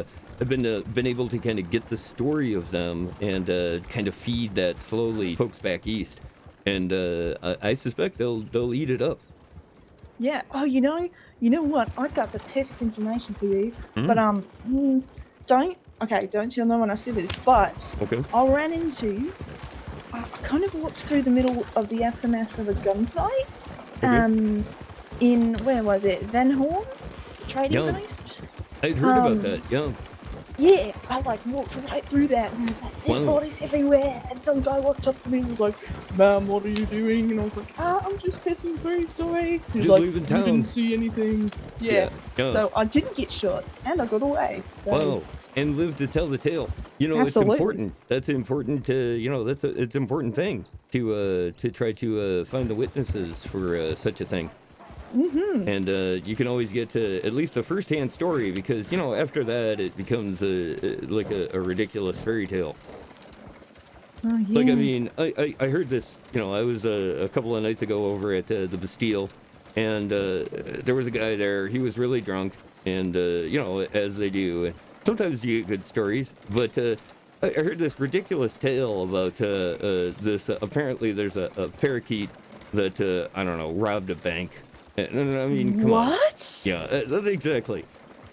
I've been able to kind of get the story of them and kind of feed that slowly folks back east, and I suspect they'll eat it up. Yeah. Oh, you know what? I've got the perfect information for you. But don't tell no one I said this. But Okay. I ran into. I kind of walked through the middle of the aftermath of a gunfight. Okay. In where was it? Van Horn, trading Yeah. post. I'd heard about that. Yeah. Yeah, I like walked right through that, and there was like dead Wow. bodies everywhere. And some guy walked up to me and was like, "Ma'am, what are you doing?" And I was like, I'm just passing through, sorry." He was Just like, leaving "You town." didn't see anything." Yeah. Yeah. So I didn't get shot, and I got away. So Wow. And live to tell the tale. You know, Absolutely. it's important. That's important. You know, it's an important thing to try to find the witnesses for such a thing. And you can always get to at least a first-hand story, because you know, after that it becomes like a ridiculous fairy tale. Oh, yeah. Like, I mean, I heard this, you know, I was a couple of nights ago over at the Bastille, and there was a guy there. He was really drunk, and you know, as they do, sometimes you get good stories, but I heard this ridiculous tale about this. Apparently, there's a parakeet that I don't know, robbed a bank. And I mean, come on. What? Yeah, exactly.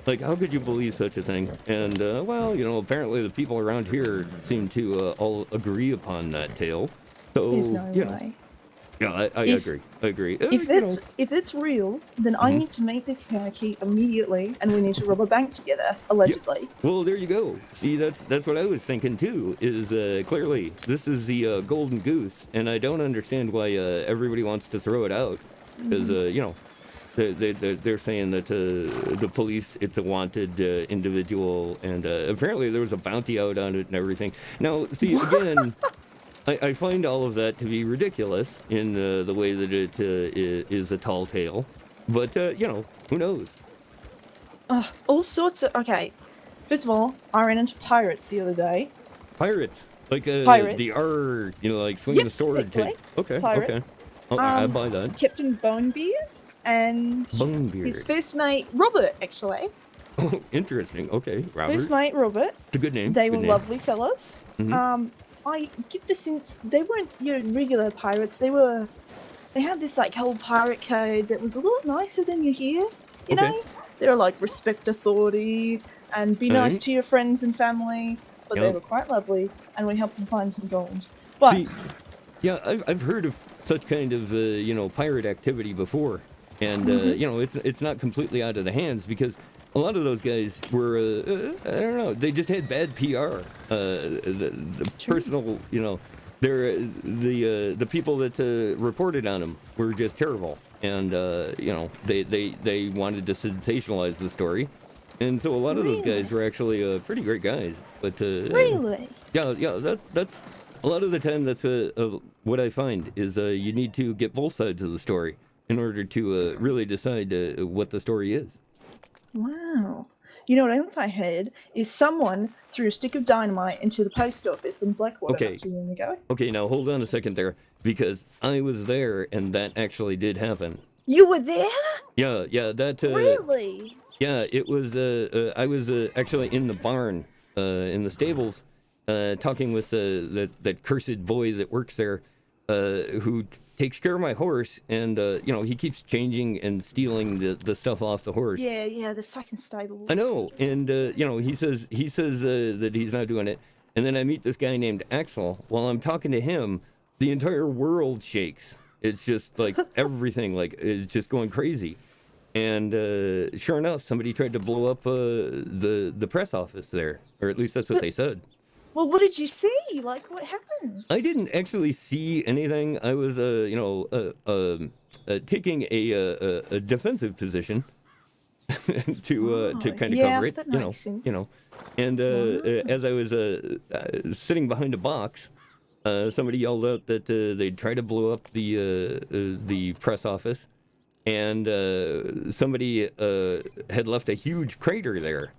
Like, how could you believe such a thing? And well, you know, apparently the people around here seem to all agree upon that tale. So, There's no you know, way. yeah, I agree. I agree. If it's real, then I need to meet this parakeet immediately, and we need to rob a bank together, allegedly. Well, there you go. See, that's what I was thinking too. Is clearly this is the golden goose, and I don't understand why everybody wants to throw it out, because you know, they're saying that the police, it's a wanted individual, and apparently there was a bounty out on it and everything. Now, see, again, I find all of that to be ridiculous in the way that it is a tall tale, but you know, who knows? All sorts of. Okay, first of all, I ran into pirates the other day. Pirates, like Pirates. the R, you know, like swing the sword. Exactly. Okay, Pirates. okay. I buy that. Captain Bonebeard and Bonebeard. his first mate Robert, actually. Oh, interesting. Okay, Robert. First mate Robert. It's a good name. They good were name. lovely fellas. I get the sense they weren't your regular pirates. They had this like whole pirate code that was a little nicer than you hear. You know, they were like respect authority and be nice to your friends and family. But they were quite lovely, and we helped them find some gold. But see, yeah, I've heard of such kind of you know, pirate activity before, and you know, it's not completely out of the hands, because a lot of those guys were I don't know, they just had bad PR. The personal, you know, they're the people that reported on them were just terrible, and you know, they wanted to sensationalize the story, and so a lot of those guys were actually pretty great guys. But really, yeah, that's a lot of the time. That's what I find is you need to get both sides of the story in order to really decide what the story is. wow. You know what else I heard is someone threw a stick of dynamite into the post office in Blackwater not too long ago. Okay, now hold on a second there, because I was there and that actually did happen. You were there? Yeah, that. Really? Yeah, it was. I was actually in the barn, in the stables, talking with that cursed boy that works there, who takes care of my horse, and you know, he keeps changing and stealing the stuff off the horse. Yeah, the fucking stables. I know, and you know, he says that he's not doing it, and then I meet this guy named Axel. While I'm talking to him, the entire world shakes. It's just like everything, like, is just going crazy. And sure enough, somebody tried to blow up the press office there, or at least that's what they said. Well, what did you see? Like, what happened? I didn't actually see anything. I was, you know, taking a defensive position to kind of cover it. That You know, makes sense. you know, and as I was sitting behind a box, somebody yelled out that they'd try to blow up the press office, and somebody had left a huge crater there.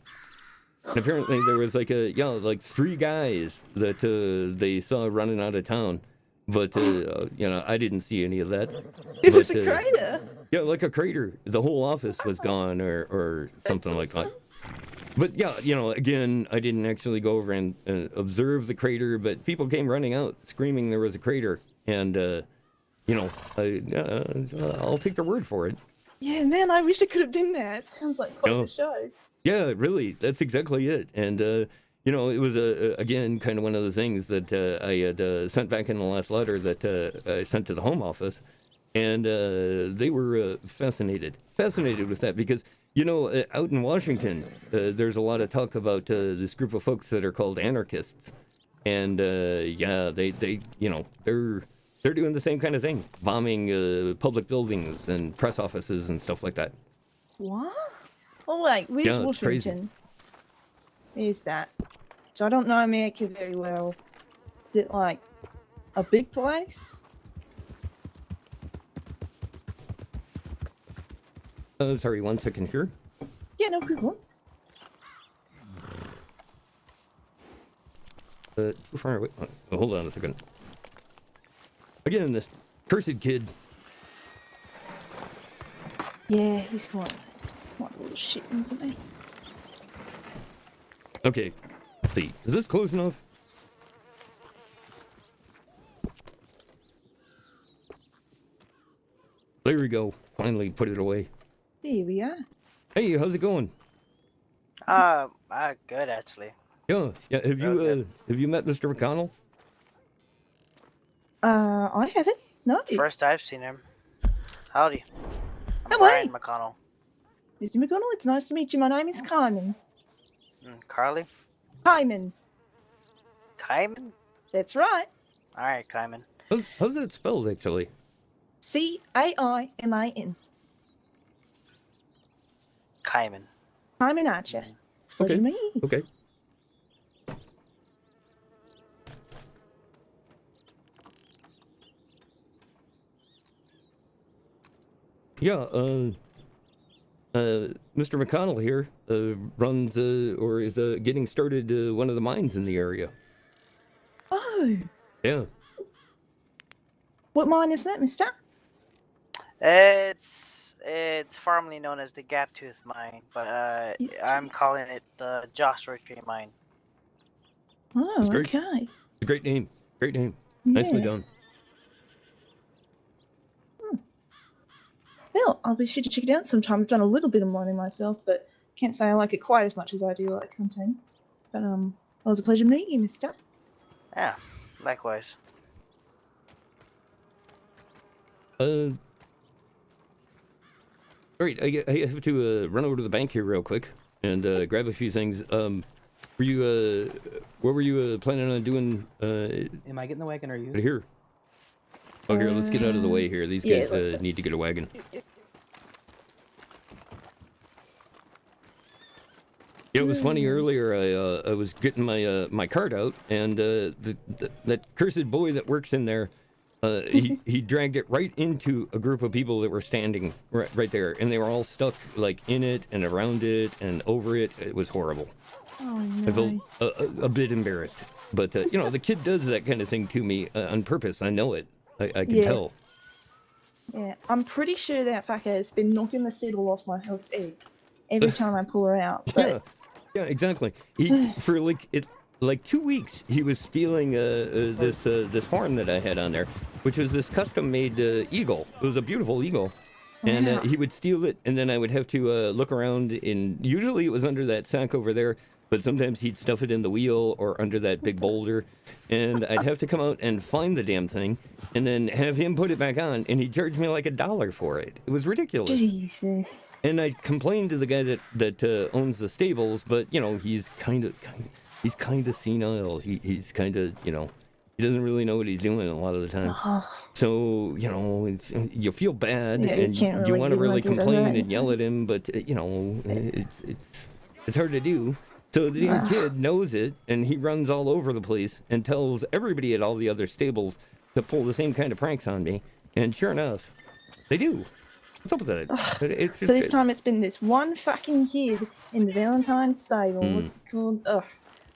And apparently there was like like 3 guys that they saw running out of town, but you know, I didn't see any of that. It was a crater. Yeah, like a crater. The whole office was gone, or something like that. But yeah, you know, again, I didn't actually go over and observe the crater, but people came running out screaming there was a crater, and you know, I'll take their word for it. Yeah, man, I wish I could have done that. Sounds like quite a show. Yeah, really, that's exactly it. And you know, it was again kind of one of the things that I had sent back in the last letter that I sent to the Home Office, and they were fascinated with that, because you know, out in Washington, there's a lot of talk about this group of folks that are called anarchists, and yeah, they you know, they're doing the same kind of thing, bombing public buildings and press offices and stuff like that. What? Oh, wait, where's Washington? Where's that? So I don't know America very well. Is it like a big place? Sorry, 1 second here. Yeah, no problem. Too far away. Oh, hold on a second. Again, this cursed kid. Yeah, he's quite a little shit, isn't he? Okay, let's see. Is this close enough? There we go. Finally put it away. There we are. Hey, how's it going? Good actually. Yeah. Have you met Mr. McConnell? I haven't. No. First I've seen him. Howdy. I'm Hello. Ryan McConnell. Mr. McConnell, it's nice to meet you. My name is Carmen. Carly? Hyman. Kyman? That's right. Alright, Kyman. How's that spelled, actually? C-A-I-M-I-N. Kyman. Hyman Archer. It's a pleasure to meet you. Okay. Yeah, Mr. McConnell here runs or is getting started one of the mines in the area. Oh. Yeah. What mine is that, mister? It's formerly known as the Gaptooth Mine, but I'm calling it the Joshua Tree Mine. Oh, It's great. okay. It's a great name. Great name. Yeah. Nicely done. Well, I'll be sure to check it out sometime. I've done a little bit of mining myself, but can't say I like it quite as much as I do like hunting. But it was a pleasure meeting you, mister. Yeah, likewise. Alright, I have to run over to the bank here real quick and grab a few things. Were you, what were you planning on doing? Am I getting the wagon or you? Right here. Oh, here, let's get out of the way here. These yeah, guys need to get a wagon. Yeah, it was funny earlier. I was getting my cart out, and that cursed boy that works in there, he dragged it right into a group of people that were standing right there, and they were all stuck like in it and around it and over it. It was horrible. Oh no. I felt a bit embarrassed, but you know, the kid does that kind of thing to me on purpose. I know it. I can tell. Yeah, I'm pretty sure that fucker has been knocking the saddle off my horse egg every time I pull her out. But... Yeah, exactly. He for like 2 weeks he was stealing this horn that I had on there, which was this custom-made eagle. It was a beautiful eagle. And Wow. he would steal it, and then I would have to look around, and usually it was under that sack over there, but sometimes he'd stuff it in the wheel or under that big boulder, and I'd have to come out and find the damn thing, and then have him put it back on, and he'd charge me like $1 for it. It was ridiculous. Jesus. And I complained to the guy that owns the stables, but you know he's kind of senile. He's kind of he doesn't really know what he's doing a lot of the time. So you feel bad, Yeah, and can't you really want to do really much with complain that. and yell at him, but it's hard to do. So the damn kid knows it, and he runs all over the place and tells everybody at all the other stables to pull the same kind of pranks on me. And sure enough, they do. What's up with that? It's So just, this time it's been this one fucking kid in the Valentine stable. What's it called? Ugh.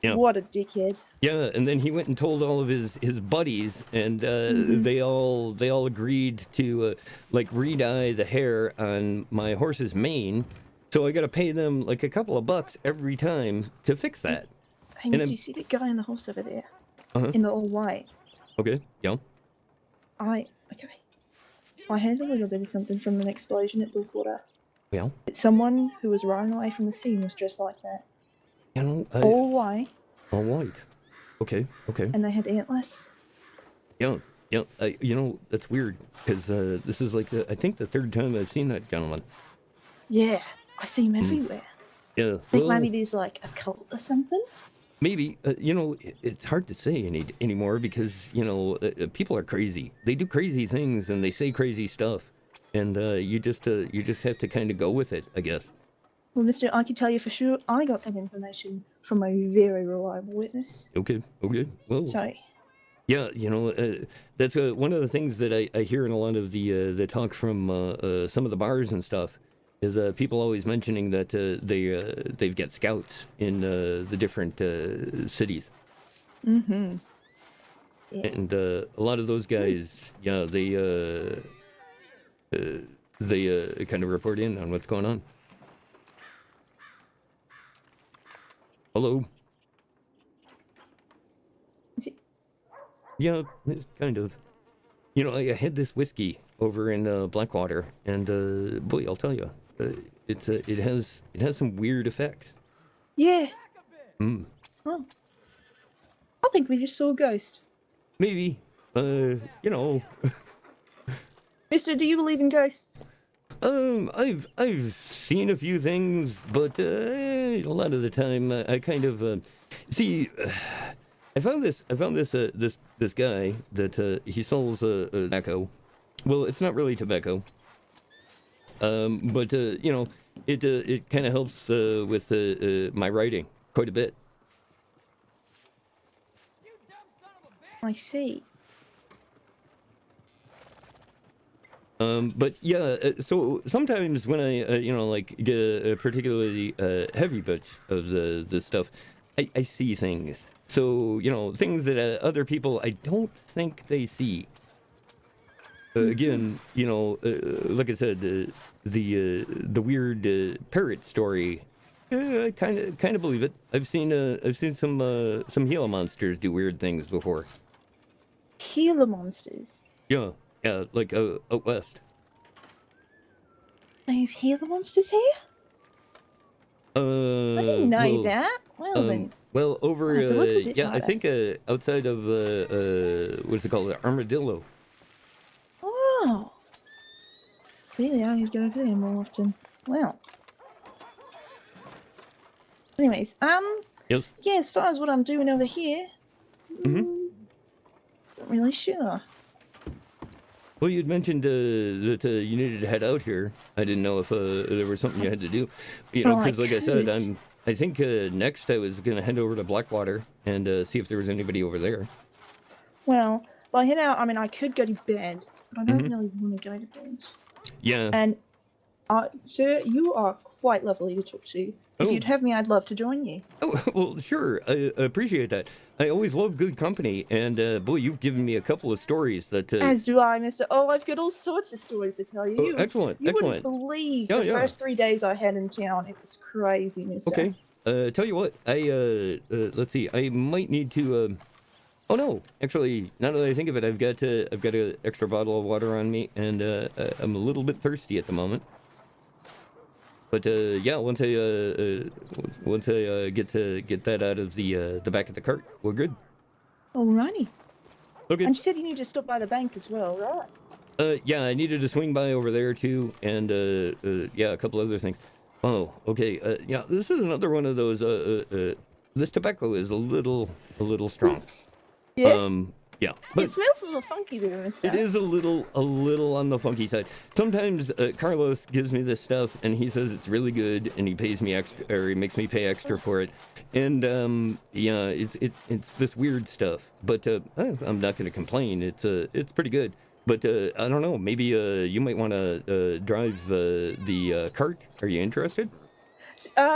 Yeah. What a dickhead. Yeah, and then he went and told all of his buddies, and they all agreed to re-dye the hair on my horse's mane. So I got to pay them like a couple of bucks every time to fix that. Hey, mister, you see the guy on the horse over there? Uh-huh. In the all white. Okay, yeah. I heard a little bit of something from an explosion at Bluewater. Yeah. Someone who was riding away from the scene was dressed like that. All white. All white. Okay. And they had antlers. Yeah. That's weird because this is I think the third time I've seen that gentleman. Yeah, I see him everywhere. Yeah. I think maybe there's like a cult or something. Maybe, it's hard to say anymore because, people are crazy. They do crazy things and they say crazy stuff. And you just have to kind of go with it, I guess. Well, mister, I can tell you for sure I got that information from a very reliable witness. Okay. Well, Sorry. yeah, that's one of the things that I hear in a lot of the talk from some of the bars and stuff is people always mentioning that they've got scouts in the different cities. Mm-hmm. Yeah. And a lot of those guys, yeah, they kind of report in on what's going on. Hello. Yeah, it's kind of. I had this whiskey over in Blackwater, and boy, I'll tell you, it has some weird effects. Yeah. Hmm. Oh. I think we just saw a ghost. Maybe. Mister, do you believe in ghosts? I've seen a few things, but a lot of the time I kind of see. I found this guy that he sells tobacco. Well, it's not really tobacco. But it kind of helps with my writing quite a bit. I see. But yeah, so sometimes when I get a particularly heavy batch of the stuff, I see things. So things that other people I don't think they see. Again, like I said, the weird parrot story. I kind of believe it. I've seen some Gila monsters do weird things before. Gila monsters? Yeah, like out west. They have Gila monsters here? I didn't know that. Well then. Well, over I'll have to look a bit I harder. think outside of what's it called, Armadillo. Oh. Clearly I need to go over there more often. Well. Anyways, Yes. yeah, as far as what I'm doing over here, Mm-hmm. not really sure. Well, you'd mentioned that you needed to head out here. I didn't know if there was something you had to do. Well, I Because like I said, could. I think next I was gonna head over to Blackwater and see if there was anybody over there. Well, if I head out, I mean, I could go to bed, but I don't Mhm. really want to go to bed. Yeah. And, sir, you are quite lovely to talk to. If Oh. you'd have me, I'd love to join you. Oh, well, sure. I appreciate that. I always love good company, and boy, you've given me a couple of stories that. As do I, Mister. Oh, I've got all sorts of stories to tell you. Oh, You- excellent, You excellent. wouldn't believe Yeah, the yeah. first 3 days I had in town. It was crazy, Mister. Okay. Tell you what, I let's see. I might need to Oh no, actually, now that I think of it, I've got an extra bottle of water on me, and I'm a little bit thirsty at the moment. But yeah, once I get that out of the back of the cart, we're good. Alrighty. Okay. And you said you need to stop by the bank as well, right? Yeah, I needed to swing by over there too, and yeah, a couple other things. Oh, okay. Yeah, this is another one of those. This tobacco is a little strong. Yeah. Yeah, but It smells a little funky doing this stuff. it is a little on the funky side. Sometimes Carlos gives me this stuff, and he says it's really good, and he pays me extra, or he makes me pay extra for it. And yeah, it's this weird stuff. But I'm not going to complain. It's pretty good. But I don't know. Maybe you might want to drive the cart. Are you interested?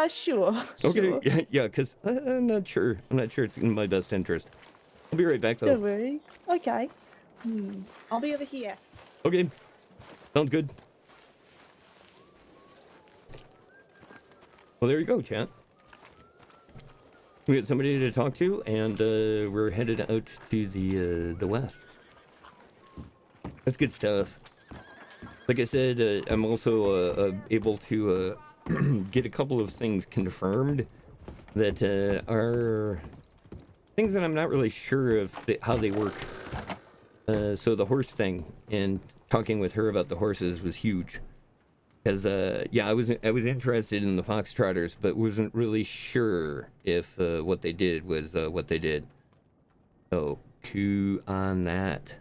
Sure. Okay. Sure. Yeah, because I'm not sure. It's in my best interest. I'll be right back, though. No worries. Okay. I'll be over here. Okay. Sounds good. Well, there you go, chat. We got somebody to talk to, and we're headed out to the west. That's good stuff. Like I said, I'm also able to get a couple of things confirmed that are things that I'm not really sure of how they work. So the horse thing, and talking with her about the horses was huge. Because yeah, I was interested in the foxtrotters, but wasn't really sure if what they did was what they did. So, two on that.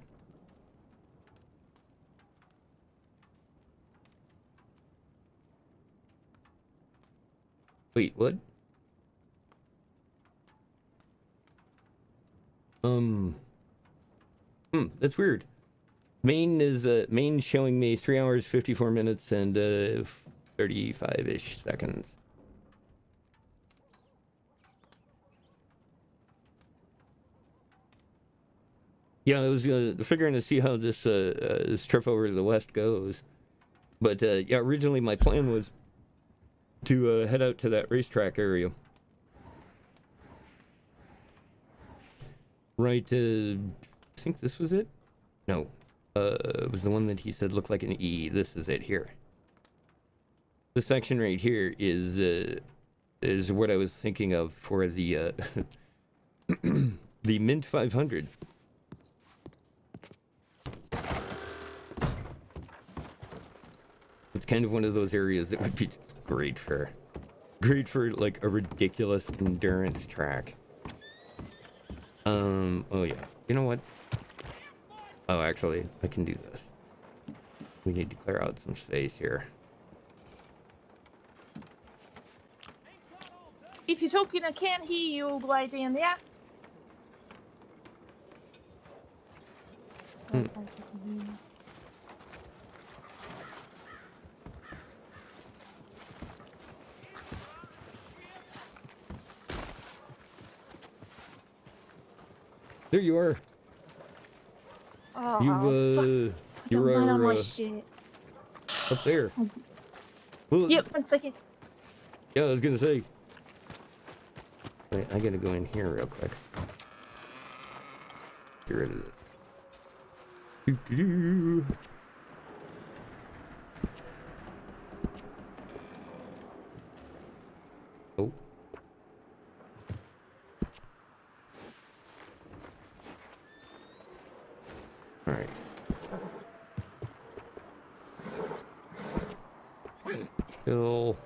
Wait, what? That's weird. Main is main showing me 3 hours 54 minutes and 35-ish seconds. Yeah, I was figuring to see how this this trip over to the west goes, but yeah, originally my plan was to head out to that racetrack area. Right, I think this was it? No. It was the one that he said looked like an E. This is it here. This section right here is what I was thinking of for the the Mint 500. It's kind of one of those areas that would be just great for like a ridiculous endurance track. Oh yeah. You know what? Oh, actually, I can do this. We need to clear out some space here. If you're talking, I can't hear you all the way down there. There you are. Oh, you right on my are shit. up there. Well, Yep, 1 second. yeah, I was gonna say. Wait, I gotta go in here real quick. Get rid of this. Doo-doo-doo. Oh. All right. Kill.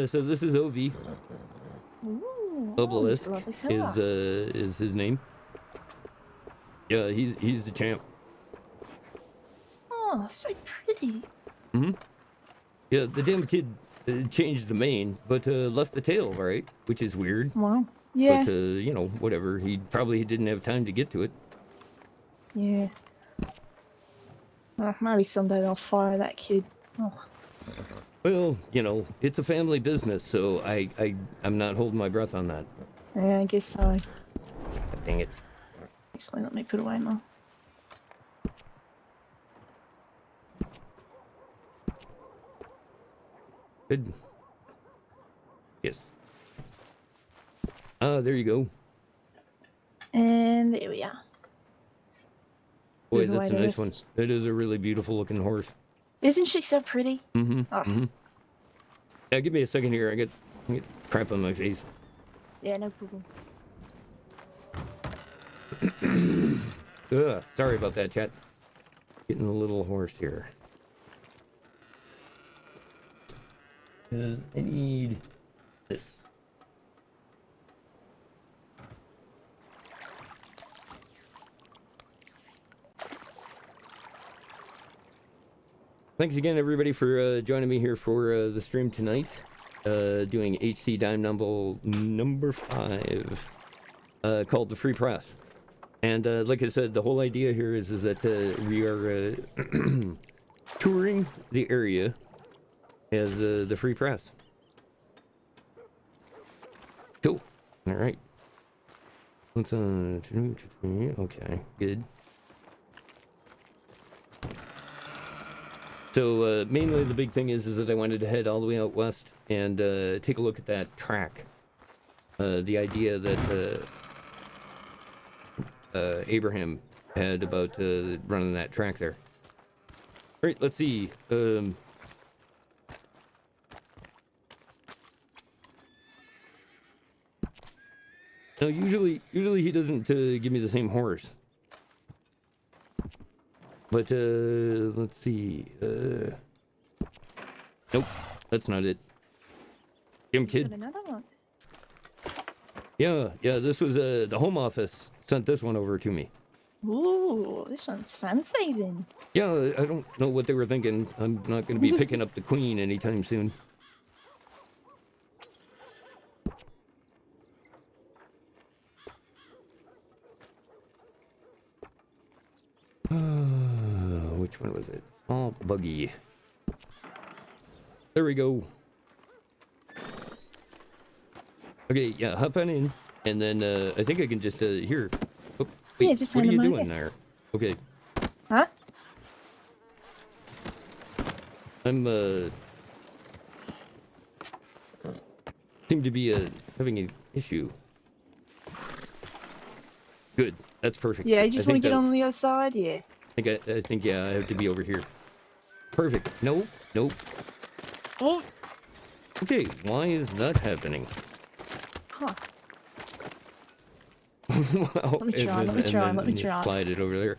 So this is Ovi. Ooh, Obelisk lovely fella. is his name. Yeah, he's the champ. Oh, so pretty. Yeah, the damn kid changed the mane, but left the tail, right? Which is weird. Wow. Yeah. But you know, whatever. He probably didn't have time to get to it. Yeah. Maybe someday I'll fire that kid. Oh. Well, you know, it's a family business, so I'm not holding my breath on that. Yeah, I guess so. Dang it. Actually, let me put away my... Good. Yes. Ah, there you go. And there we are. Boy, Move that's a away nice to one. this. That is a really beautiful looking horse. Isn't she so pretty? Mm-hmm. Oh. Mm-hmm. Yeah, give me a second here. I get crap on my face. Yeah, no problem. Ugh, sorry about that, chat. Getting a little hoarse here. 'Cause I need this. Thanks again, everybody, for joining me here for the stream tonight. Doing HC Dime number 5, called the Free Press. And like I said, the whole idea here is that we are touring the area as the Free Press. Cool. All right. Let's okay, good. So mainly the big thing is that I wanted to head all the way out west and take a look at that track. The idea that Abraham had about running that track there. All right, let's see. No, usually he doesn't give me the same horse. But let's see. Nope, that's not it. Damn kid. Another one. Yeah, this was the home office sent this one over to me. Ooh, this one's fancy then. Yeah, I don't know what they were thinking. I'm not going to be picking up the queen anytime soon. Which one was it? Oh, buggy. There we go. Okay, yeah, hop on in, and then I think I can just here. Oh, wait, Yeah, just what are hand you them doing over. there? Okay, Huh? I'm seem to be having an issue. Good, that's perfect. Yeah, you just I want think to get that- on the other side? Yeah. I think yeah, I have to be over here. Perfect. Nope. Oh. Okay, why is that happening? Huh. Wow. Let me try. Let me try. Slide it over there.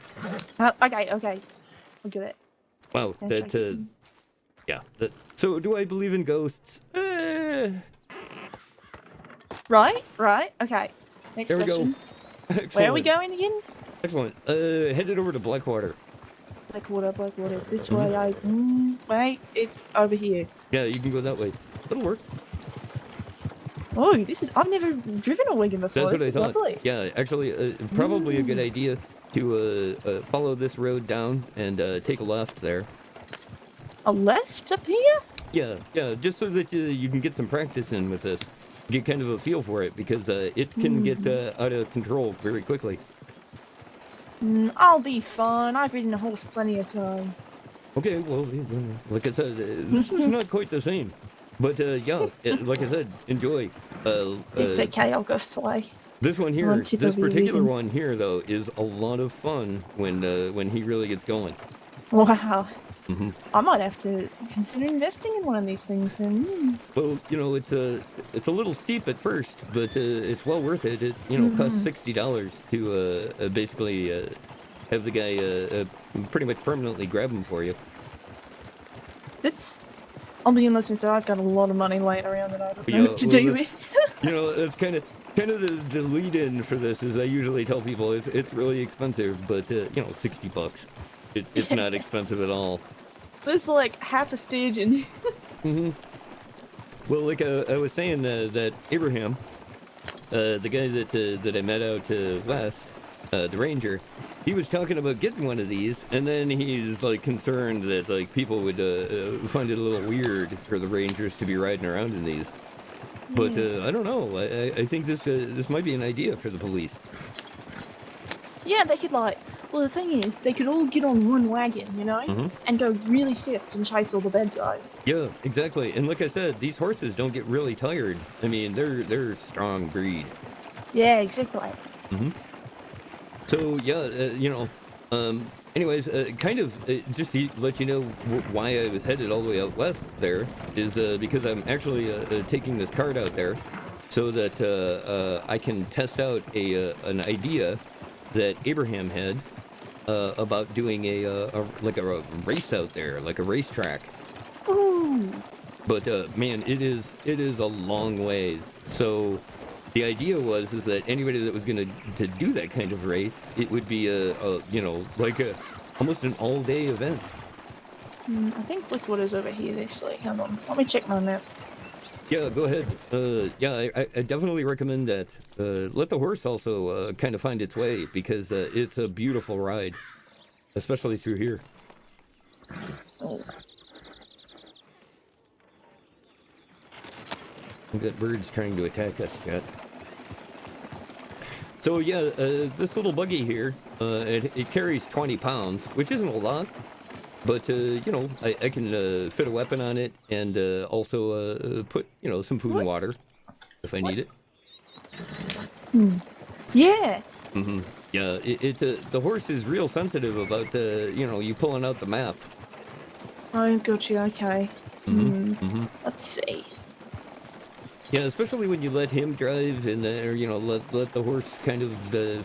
Okay. I'll get it. Wow, That's that yeah. So do I believe in ghosts? Right. Okay. Next There we question. go. Where are we Excellent. going again? Excellent. Headed over to Blackwater. Blackwater. It's this way. Wait, it's over here. Yeah, you can go that way. It'll work. Oh, I've never driven a wagon before. That's This what I is thought. lovely. Yeah, actually, probably a good idea to follow this road down and take a left there. A left up here? Yeah, just so that you can get some practice in with this. Get kind of a feel for it, because it can get out of control very quickly. I'll be fine. I've ridden a horse plenty of time. Okay, well, like I said, this is not quite the same. But yeah, like I said, enjoy. It's okay, I'll go slay. This one here, One tip this of your particular reading. one here, though, is a lot of fun when he really gets going. Wow. Hmm. I might have to consider investing in one of these things then. Well, it's a little steep at first, but it's well worth it. It costs $60 to basically have the guy pretty much permanently grab him for you. I'll be honest, Mister. I've got a lot of money laying around that I don't know Yeah, what to well, do that's- with. That's kind of the lead-in for this. Is I usually tell people it's really expensive, but $60. It's not expensive at all. There's like half a stage in. Hmm. Well, like I was saying, that Abraham, the guy that I met out west, the ranger, he was talking about getting one of these, and then he's like concerned that like people would find it a little weird for the rangers to be riding around in these. But Yeah. I don't know. I think this might be an idea for the police. Yeah, they could like. Well, the thing is, they could all get on one wagon, you know, Mhm. and go really fast and chase all the bad guys. Yeah, exactly. And like I said, these horses don't get really tired. I mean, they're a strong breed. Yeah, exactly. Hmm. So yeah, anyways, kind of just to let you know why I was headed all the way out west there is because I'm actually taking this card out there so that I can test out an idea that Abraham had about doing a race out there, like a racetrack. Ooh. But man, it is a long ways. So the idea was that anybody that was going to do that kind of race, it would be almost an all-day event. I think Blackwater's over here actually. Hold on, let me check my map. Yeah, go ahead. I definitely recommend that. Let the horse also kind of find its way because it's a beautiful ride, especially through here. Oh. We've got birds trying to attack us, Chet. So yeah, this little buggy here, it carries 20 pounds, which isn't a lot, but I can fit a weapon on it and also put some food and water if I need it. Yeah. Mm-hmm. Yeah, the horse is real sensitive about you pulling out the map. Oh, gotcha. Okay. Mm-hmm. Mm-hmm. Let's see. Yeah, especially when you let him drive and let the horse kind of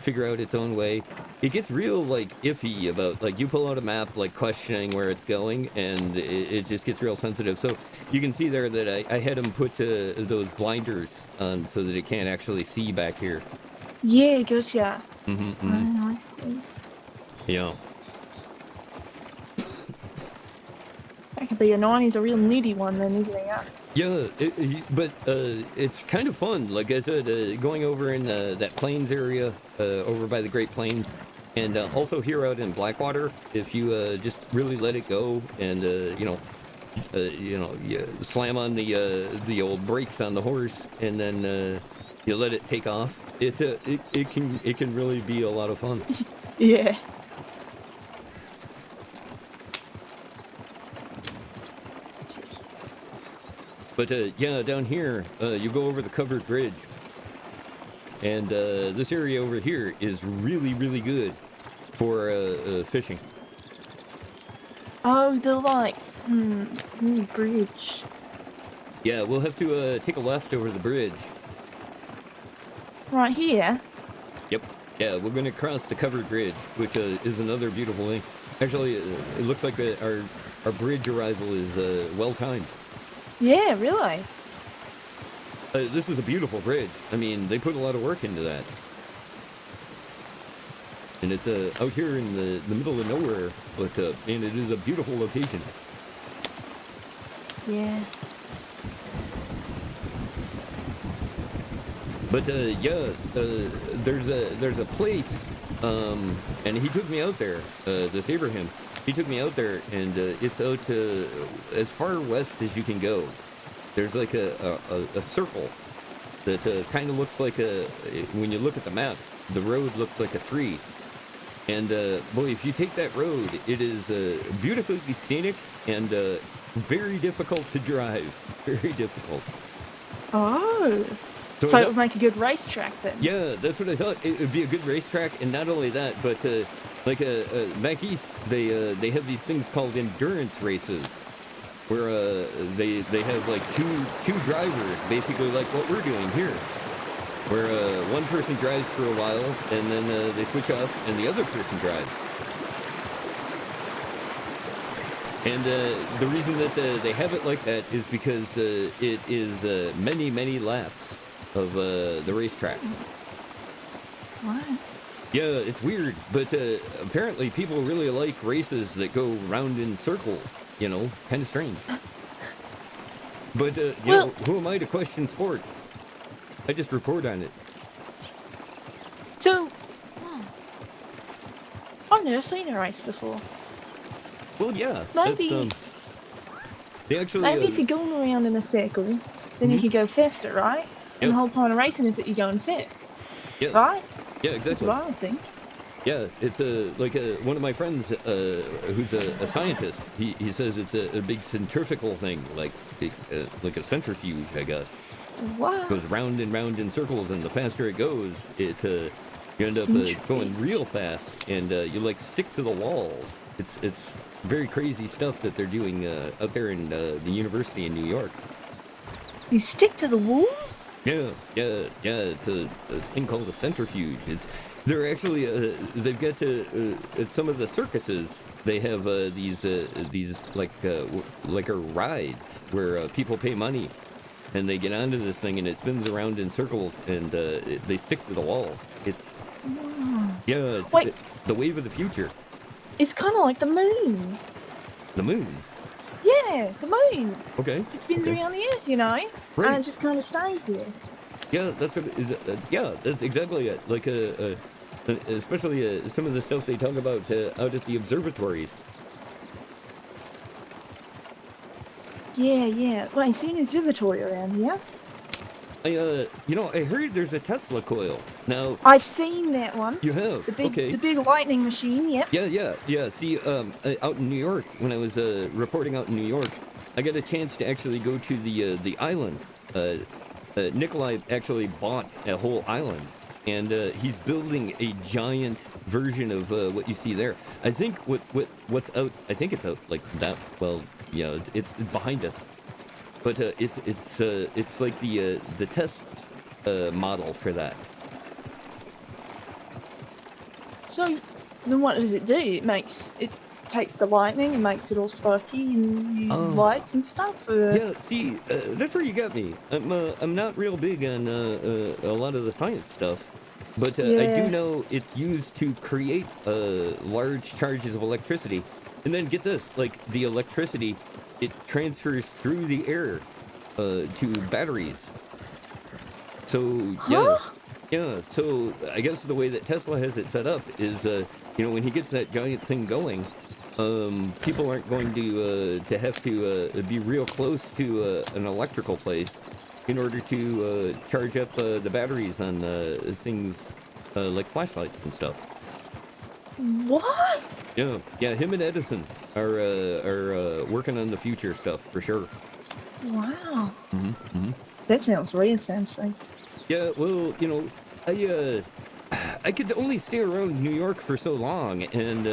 figure out its own way. It gets real iffy about you pull out a map questioning where it's going, and it just gets real sensitive. So you can see there that I had him put those blinders on so that it can't actually see back here. Yeah, gotcha. Mm-hmm, mm-hmm. Oh, I see. Yeah. That could be annoying. He's a real needy one then, isn't he? Yeah, but it's kind of fun. Like I said, going over in that plains area, over by the Great Plains, and also here out in Blackwater, if you just really let it go and you slam on the old brakes on the horse, and then you let it take off, it can really be a lot of fun. Yeah. But yeah, down here, you go over the covered bridge. And this area over here is really, really good for fishing. Oh, the bridge. Yeah, we'll have to take a left over the bridge. Right here? Yep. Yeah, we're going to cross the covered bridge, which is another beautiful thing. Actually, it looks like our bridge arrival is well-timed. Yeah, really? This is a beautiful bridge. I mean, they put a lot of work into that. And it's out here in the middle of nowhere, but man, it is a beautiful location. Yeah. But yeah, there's a place, and he took me out there. This Abraham, he took me out there, and it's out as far west as you can go. There's like a circle that kind of looks like when you look at the map, the road looks like a 3. And boy, if you take that road, it is beautifully scenic and very difficult to drive. Very difficult. Oh. So it would make a good racetrack then. Yeah, that's what I thought. It would be a good racetrack, and not only that, but back east, they have these things called endurance races, where they have like two drivers, basically like what we're doing here, where one person drives for a while, and then they switch off, and the other person drives. And the reason that they have it like that is because it is many laps of the racetrack. What? Yeah, it's weird, but apparently people really like races that go round in circles, kind of strange. But, who am I to question sports? I just report on it. So, I've never seen a race before. Well, yeah. Maybe, they actually, maybe if you're going around in a circle, then you can go faster, right? And the whole point of racing is that you're going fast, right? Yeah, exactly. That's what I would think. Yeah, it's like one of my friends who's a scientist. He says it's a big centrifugal thing, like a centrifuge, I guess. Wow. It goes round and round in circles, and the faster it goes, you end up going real fast, and you like stick to the walls. It's very crazy stuff that they're doing out there in the university in New York. You stick to the walls? Yeah. It's a thing called a centrifuge. They're actually they've got at some of the circuses they have these like rides where people pay money and they get onto this thing and it spins around in circles and they stick to the wall. It's the wave of the future. It's kind of like the moon. The moon? Yeah, the moon. Okay. It spins around the Earth, you know, and it just kind of stays there. Yeah, that's exactly it. Like especially some of the stuff they talk about out at the observatories. Yeah. Well, I see an observatory around here. I heard there's a Tesla coil. Now I've seen that one. You have? The big lightning machine. Yep. Yeah. See, out in New York, when I was reporting out in New York, I got a chance to actually go to the island. Nikolai actually bought a whole island, and he's building a giant version of what you see there. I think what's out. I think it's out like that. Well, yeah, it's behind us. But it's like the test model for that. So then what does it do? It takes the lightning and makes it all sparky and uses lights and stuff. Yeah, see, that's where you got me. I'm not real big on a lot of the science stuff, but I do know it's used to create large charges of electricity, and then get this, like the electricity. It transfers through the air to batteries. So so I guess the way that Tesla has it set up is, when he gets that giant thing going, people aren't going to have to be real close to an electrical place in order to charge up the batteries on things like flashlights and stuff. What? Yeah. Him and Edison are working on the future stuff for sure. Wow. Mm-hmm. That sounds really fancy. Yeah. Well, I could only stay around New York for so long, and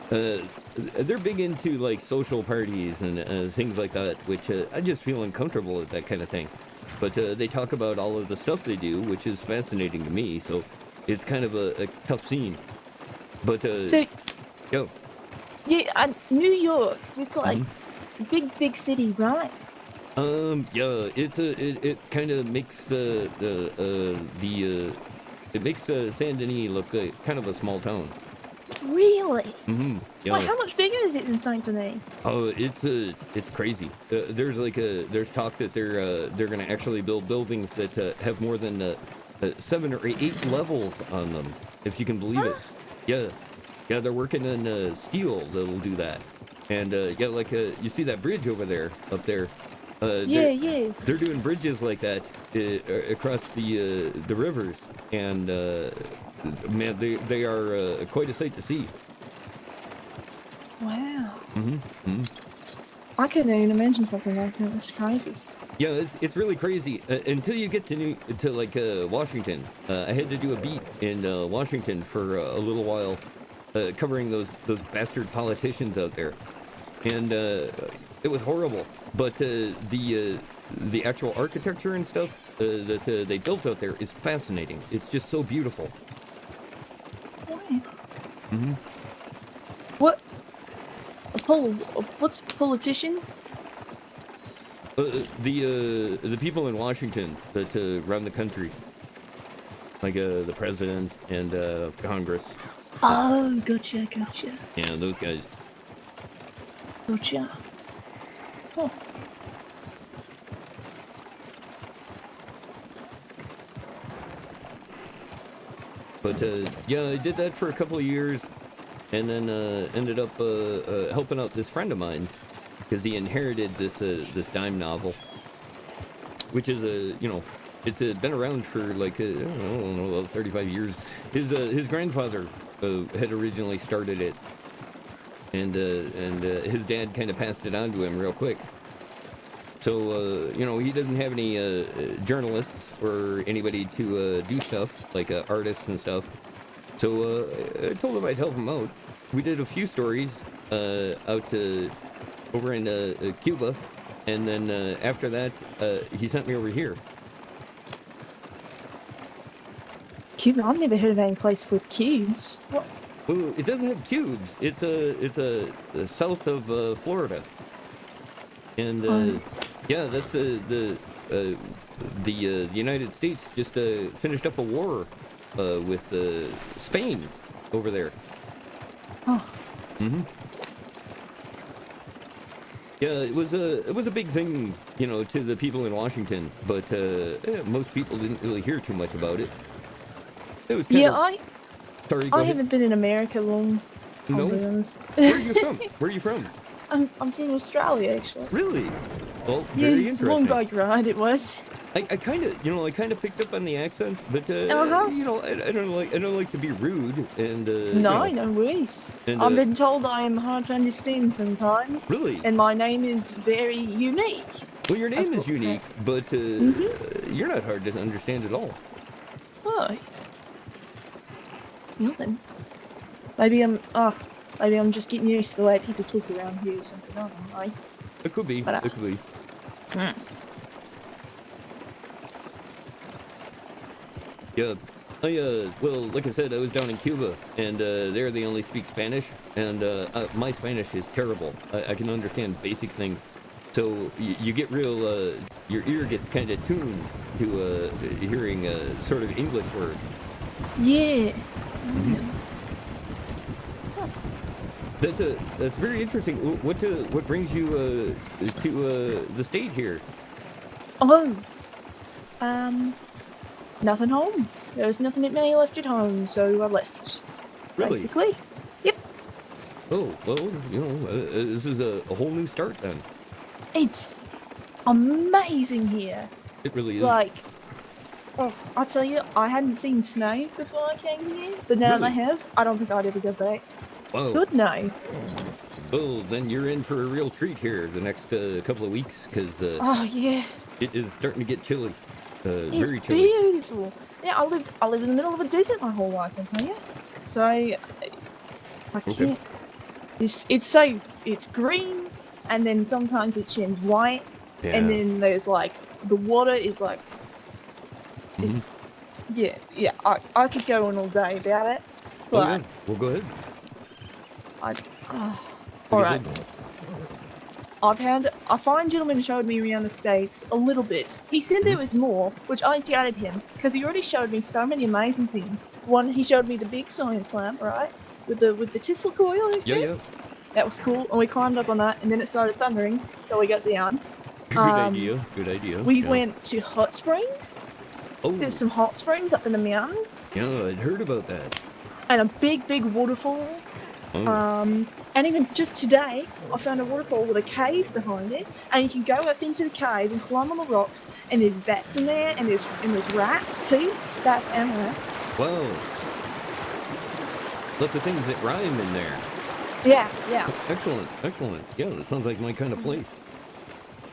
they're big into like social parties and things like that, which I just feel uncomfortable with that kind of thing. But they talk about all of the stuff they do, which is fascinating to me. So it's kind of a tough scene. But New York. It's like big city, right? It kind of makes it makes Saint Denis look like kind of a small town. Really? Mm-hmm. Yeah. Well, how much bigger is it than Saint Denis? Oh, it's crazy. There's talk that they're gonna actually build buildings that have more than 7 or 8 levels on them, if you can believe it. Yeah, they're working on steel that'll do that. And you see that bridge over there, up there. They're doing bridges like that across the rivers, and man, they are quite a sight to see. Wow. Mm-hmm. I couldn't even imagine something like that. That's crazy. Yeah, it's really crazy until you get to Washington. I had to do a beat in Washington for a little while, covering those bastard politicians out there, and it was horrible. But the actual architecture and stuff that they built out there is fascinating. It's just so beautiful. Mm-hmm. What's a politician? The people in Washington that run the country, like the president and Congress. Oh, gotcha. Yeah, those guys. Gotcha. Oh. But I did that for a couple of years, and then ended up helping out this friend of mine because he inherited this this dime novel, which is it's been around for like I don't know, 35 years. His grandfather had originally started it, and his dad kind of passed it on to him real quick. So he doesn't have any journalists or anybody to do stuff like artists and stuff. So I told him I'd help him out. We did a few stories out over in Cuba, and then after that he sent me over here. Cuba? I've never heard of any place with cubes. What? Well, it doesn't have cubes. It's south of Florida, and yeah, that's the United States just finished up a war with Spain over there. Oh. Mm-hmm. Yeah, it was a big thing, to the people in Washington, but most people didn't really hear too much about it. It was kind of... Sorry, go I ahead. haven't been in America long. No? Where are you from? Where are you from? I'm from Australia, actually. Really? Well, very Yes, interesting. long bike ride it was. I kind of picked up on the accent, but I don't like to be rude, and No worries. And, I've been told I am hard to understand sometimes. Really? And my name is very unique. Well, your name is unique, but you're not hard to understand at all. Oh. Nothing. Maybe I'm just getting used to the way people talk around here or something. I don't know. It could be. But, It could be. Yeah. Well, like I said, I was down in Cuba, and there they only speak Spanish, and my Spanish is terrible. I can understand basic things. So you get real, your ear gets kind of tuned to hearing sort of English words. Yeah. Mm-hmm. That's very interesting. What brings you to the state here? Oh. Nothing home. There was nothing at me left at home, so I left. Really? Basically. Yep. Oh, well, this is a whole new start then. It's amazing here. It really is. Like, I tell you, I hadn't seen snow before I came here, but now that I have, I don't think I'd ever go back. Whoa. Good no. Well, then you're in for a real treat here the next couple of weeks, because Oh yeah. it is starting to get chilly. It's Very chilly. beautiful. Yeah, I lived in the middle of a desert my whole life, I tell you. So I can't. It's green, and then sometimes it turns white, and Yeah. then there's like the water is like it's yeah. I could go on all day about it, Oh, but yeah. Well, go ahead. all right. A fine gentleman showed me around the States a little bit. He said there was more, which I doubted him, because he already showed me so many amazing things. One, he showed me the big science lamp, right? With the Tesla coil, he said. Yeah. That was cool, and we climbed up on that, and then it started thundering, so we got down. Good idea. Good idea. We Yeah. went to hot springs. Oh. There's some hot springs up in the mountains, Yeah, I'd heard about that. and a big waterfall. Oh. And even just today, I found a waterfall with a cave behind it, and you can go up into the cave and climb on the rocks, and there's bats in there, and there's rats too, bats and rats. Wow. Lots of things that rhyme in there. Yeah. Excellent. Yeah, that sounds like my kind of place.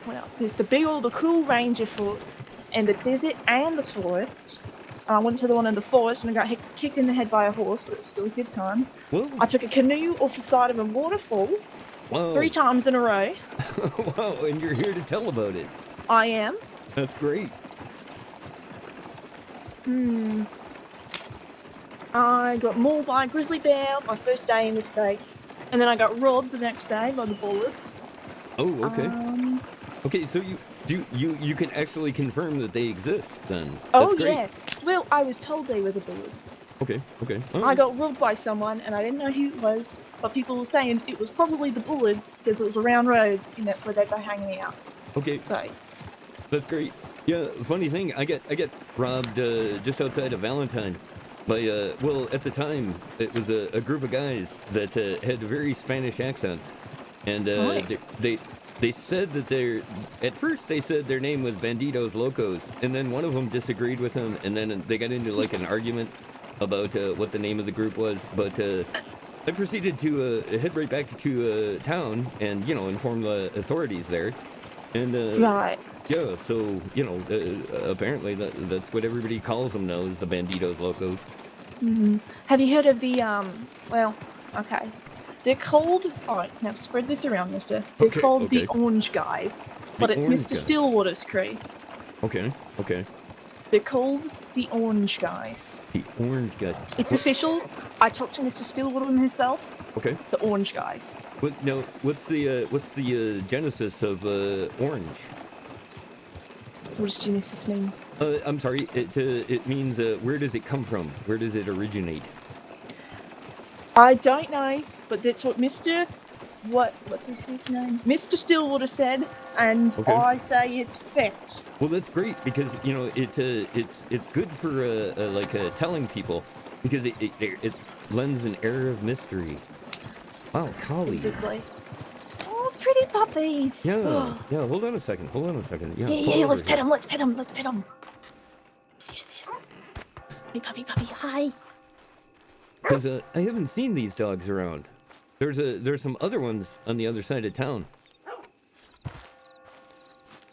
What else? There's the cool ranger forts, and the desert and the forest. I went to the one in the forest and I got kicked in the head by a horse, but it was still a good time. Whoa. I took a canoe off the side of a waterfall Whoa. 3 times in a row. Wow, and you're here to tell about it. I am. That's great. I got mauled by a grizzly bear my first day in the States, and then I got robbed the next day by the bullets. Oh, okay. Okay, so you can actually confirm that they exist then. That's Oh great. yeah. Well, I was told they were the bullets. Okay. I got robbed by someone, and I didn't know who it was, but people were saying it was probably the bullets because it was around roads, and that's where they go hanging out. Okay. So. That's great. Yeah, funny thing, I get robbed just outside of Valentine by well, at the time it was a group of guys that had very Spanish accents, and they said that at first they said their name was Banditos Locos, and then one of them disagreed with him, and then they got into like an argument about what the name of the group was. But I proceeded to head right back to town and, you know, inform the authorities there. And Right. yeah, so, you know, apparently that's what everybody calls them now, is the Banditos Locos. Mm-hmm. Have you heard of the, well, okay. They're called, alright, now spread this around, mister. They're called the Orange Guys, but it's Orange Mr. Guys. Stillwater's crew. Okay. They're called the Orange Guys. The Orange Guys. It's official. I talked to Mr. Stillwater himself. Okay. The Orange Guys. What's the genesis of orange? What does Genesis mean? I'm sorry. It means where does it come from? Where does it originate? I don't know, but that's what what's his name? Mr. Stillwater said, and I say it's fact. Well, that's great because, you know, it's good for telling people, because it lends an air of mystery. Wow, collies. Exactly. Oh, pretty puppies. Yeah, Oh. yeah. Hold on a second. Yeah, Yeah. Let's pet him. Let's pet him. Yes. Hey, puppy. Hi. Because I haven't seen these dogs around. There's some other ones on the other side of town.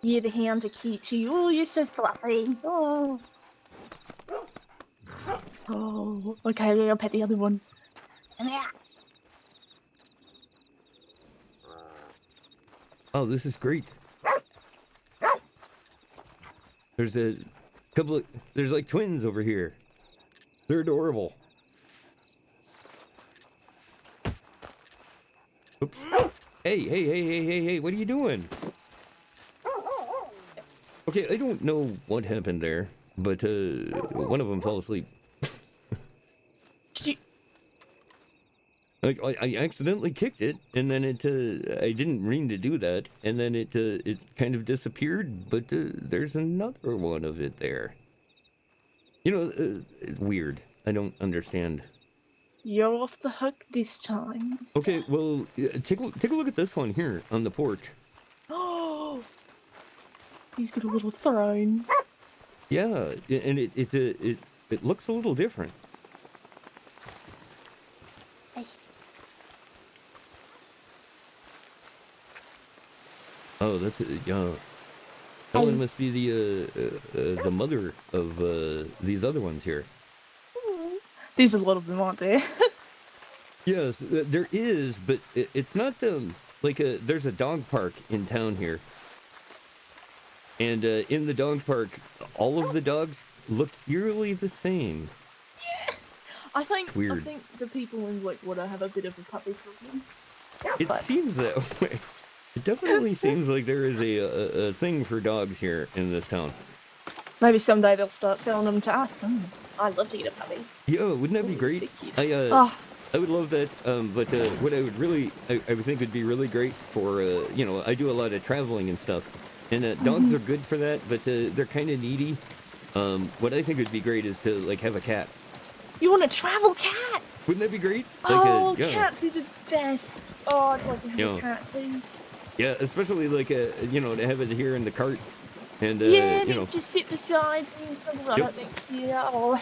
Yeah, the hounds are cute too. Oh, you're so fluffy. Oh. Okay, I'll pet the other one. Come here. Oh, this is great. There's a couple of... There's like twins over here. They're adorable. Oops. Hey, what are you doing? Okay, I don't know what happened there, but one of them fell asleep. I accidentally kicked it, and then I didn't mean to do that, and then it kind of disappeared, but there's another one of it there. You know, it's weird. I don't understand. You're off the hook this time. Okay, well, take a look at this one here on the porch. Oh, he's got a little throne. Yeah, and it looks a little different. Oh, that's yeah. That one must be the mother of these other ones here. There's a lot of them, aren't there? Yes, there is, but it's not there's a dog park in town here, and in the dog park, all of the dogs look eerily the same. Yeah, I think Weird. I think the people in Blackwater have a bit of a puppy problem. It seems that way. It definitely seems like there is a thing for dogs here in this town. Maybe someday they'll start selling them to us. I'd love to get a puppy. Yeah, wouldn't that be great? So I would love that. But what I would think would be really great for you know, I do a lot of traveling and stuff, and dogs are good for that, but they're kind of needy. What I think would be great is to like have a cat. You want a travel cat? Wouldn't that be great? Cats are the best. Oh, I'd love to have a cat too. Yeah, especially like you know, to have it here in the cart, and yeah, you know, just sit beside you and snuggle right up next to you. Oh,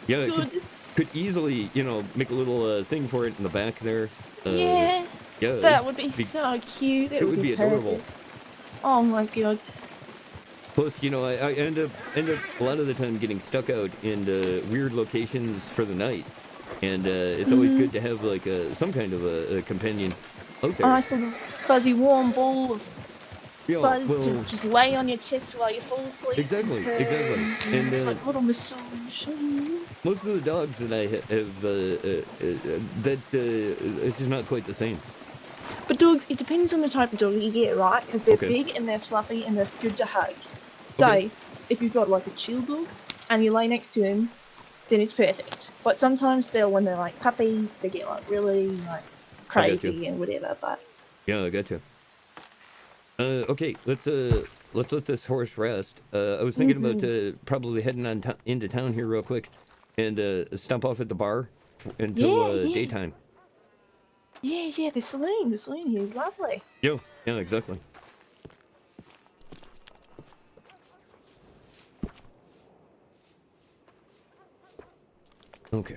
yeah, good. Could easily, you know, make a little thing for it in the back there. Yeah, that would be so cute. It would be adorable. Oh my god. Plus, you know, I end up a lot of the time getting stuck out in weird locations for the night, and it's always good to have like some kind of a companion out there. A nice little fuzzy warm ball of buzz well, to just lay on your chest while you fall asleep. Exactly. And it's like a little massage. Most of the dogs that I have, it's just not quite the same. But dogs, it depends on the type of dog you get, right? Because they're big and they're fluffy and they're good to hug. So, if you've got like a chill dog and you lay next to him, then it's perfect. But sometimes when they're like puppies, they get like really like crazy and whatever. But yeah, I gotcha. Okay, let's let this horse rest. I was thinking about probably heading on into town here real quick, and stop off at the bar until daytime. Yeah, the saloon here is lovely. Yeah, exactly. Okay.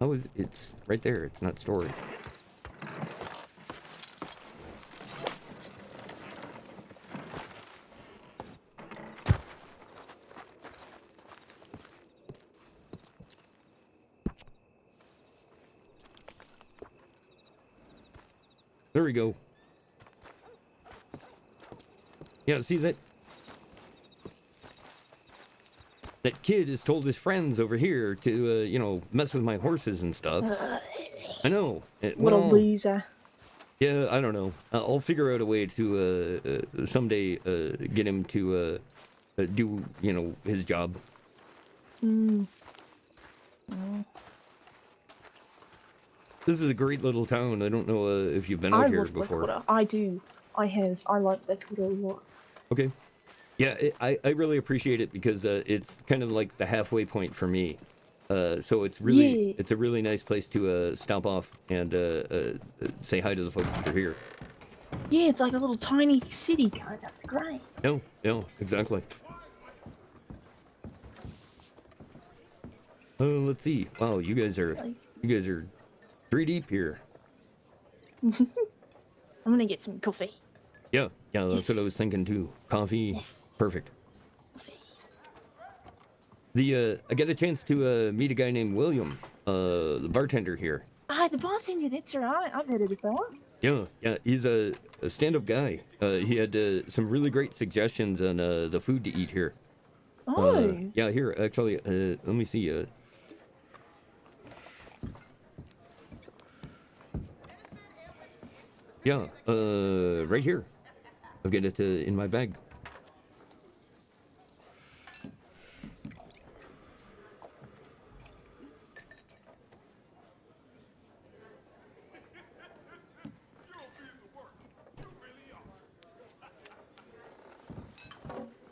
Oh, it's right there. It's not stored. There we go. Yeah, see that? That kid has told his friends over here to, you know, mess with my horses and stuff. I know. What a loser. Yeah, I don't know. I'll figure out a way to someday get him to do, you know, his job. Mm. This is a great little town. I don't know if you've been out here before. Blackwater. I do. I have. I like Blackwater a lot. Okay. Yeah, I really appreciate it because it's kind of like the halfway point for me. So it's really it's a really nice place to stop off and say hi to the folks that are here. Yeah, it's like a little tiny city kind. That's great. No, exactly. Let's see. Wow, you guys are 3 deep here. I'm gonna get some coffee. Yeah, that's what I was thinking too. Coffee, perfect. I got a chance to meet a guy named William, the bartender here. Ah, the bartender, that's right. I've heard of the fella. Yeah, he's a stand-up guy. He had some really great suggestions on the food to eat here. Oh. Yeah, here, actually, let me see. Yeah, right here. I'll get it in my bag.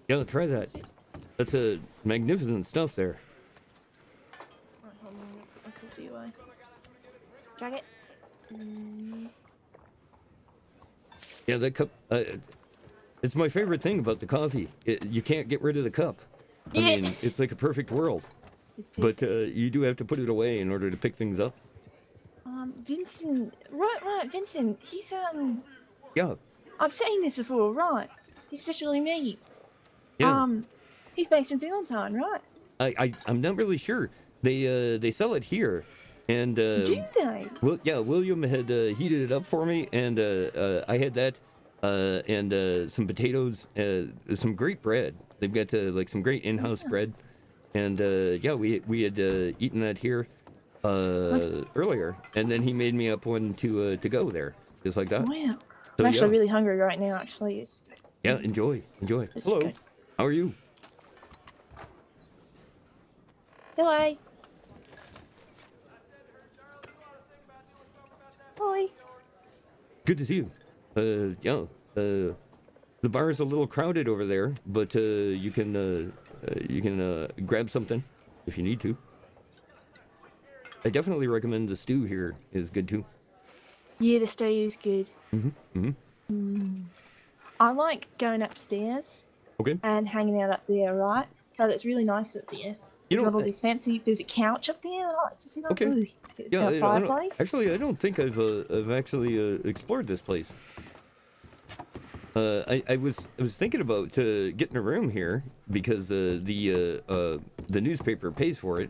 Yeah, try that. That's a magnificent stuff there. Right, hold on, I'll put my coffee away. Drag it. Yeah, that cup. It's my favorite thing about the coffee. You can't get rid of the cup. I mean, it's like a perfect world. But you do have to put it away in order to pick things up. Vincent. Right, Vincent. He's Yeah. I've seen this before, right? He specially meats. Yeah. He's based in Valentine, right? I'm not really sure. They sell it here, and do they? Well, yeah. William had heated it up for me, and I had that, and some potatoes, some great bread. They've got like some great in-house bread, and yeah, we had eaten that here earlier, and then he made me up one to go there, just like that. Wow. So, I'm actually yeah. really hungry right now. Actually, it's. Yeah, enjoy. Hello. Good. How are you? Hello. Hi. Good to see you. Yeah. The bar is a little crowded over there, but you can grab something if you need to. I definitely recommend the stew here is good too. Yeah, the stew is good. I like going upstairs. Okay. And hanging out up there, right? Because it's really nice up there. You know, got all these fancy. There's a couch up there. I like to see that. Okay. Ooh, it's got Yeah, a fireplace. actually, I don't think I've actually explored this place. I was thinking about getting a room here because the newspaper pays for it.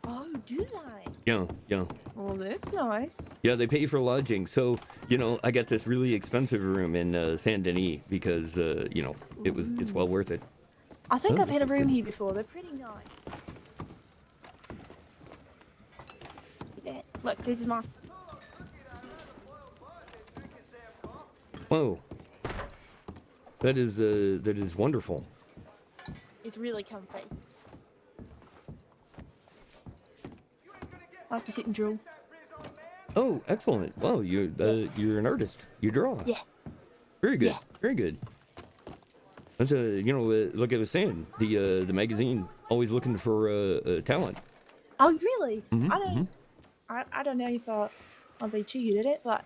Oh, do they? Yeah. Well, that's nice. Yeah, they pay for lodging. So, you know, I got this really expensive room in Saint Denis because you know, it's well worth it. I think Oh, I've had a that's room good. here before. They're pretty nice. Yeah, look, this is my. Whoa. That is wonderful. It's really comfy. I like to sit and draw. Oh, excellent. Wow, you're an artist. You draw. Yeah. Very good. Yeah. Very good. That's you know, like I was saying, the magazine always looking for talent. Oh, really? Mhm, I don't know if I'll be too good at it, but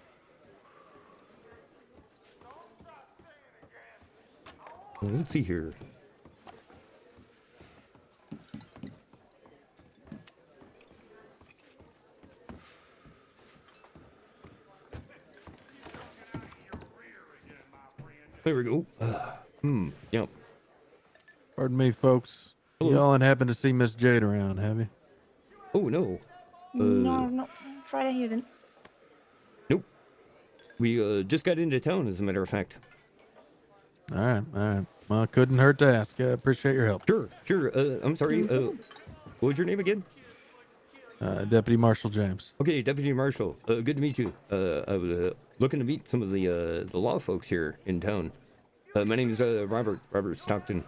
Let's see here. There we go. Yep. Pardon me, folks. Hello. Y'all ain't happened to see Miss Jade around, have you? Oh, no. No, I'm not afraid I haven't. Nope. We just got into town, as a matter of fact. All right. Well, couldn't hurt to ask. I appreciate your help. Sure. I'm sorry. What was your name again? Deputy Marshal James. Okay, Deputy Marshal. Good to meet you. I was looking to meet some of the law folks here in town. My name is Robert Stockton.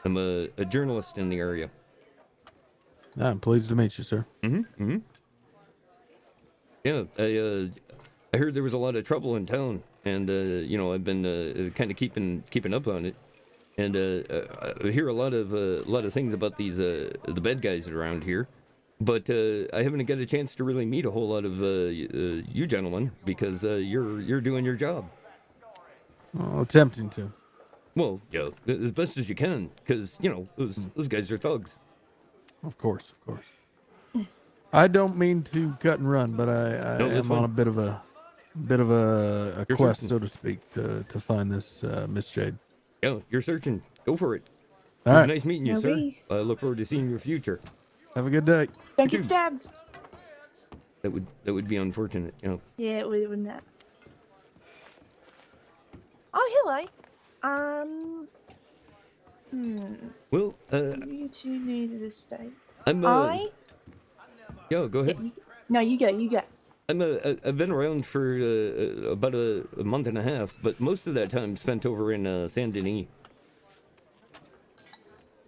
I'm a journalist in the area. I'm pleased to meet you, sir. Yeah, I heard there was a lot of trouble in town, and I've been kind of keeping up on it, and I hear a lot of things about these the bad guys around here, but I haven't got a chance to really meet a whole lot of you gentlemen because you're doing your job. Well, attempting to. Well, yeah, as best as you can, because those guys are thugs. Of course. I don't mean to cut and run, but I am on a bit of a quest, so to speak, to find this Miss Jade. Yeah, you're searching. Go for it. All It was right. nice meeting you, No sir. worries. I look forward to seeing your future. Have a good day. Don't get stabbed. That would be unfortunate, Yeah, it would, wouldn't that? Oh, hello. Well, You two new to this state. I'm Yo, go ahead. No, you go. I've been around for about a month and a half, but most of that time spent over in Saint Denis.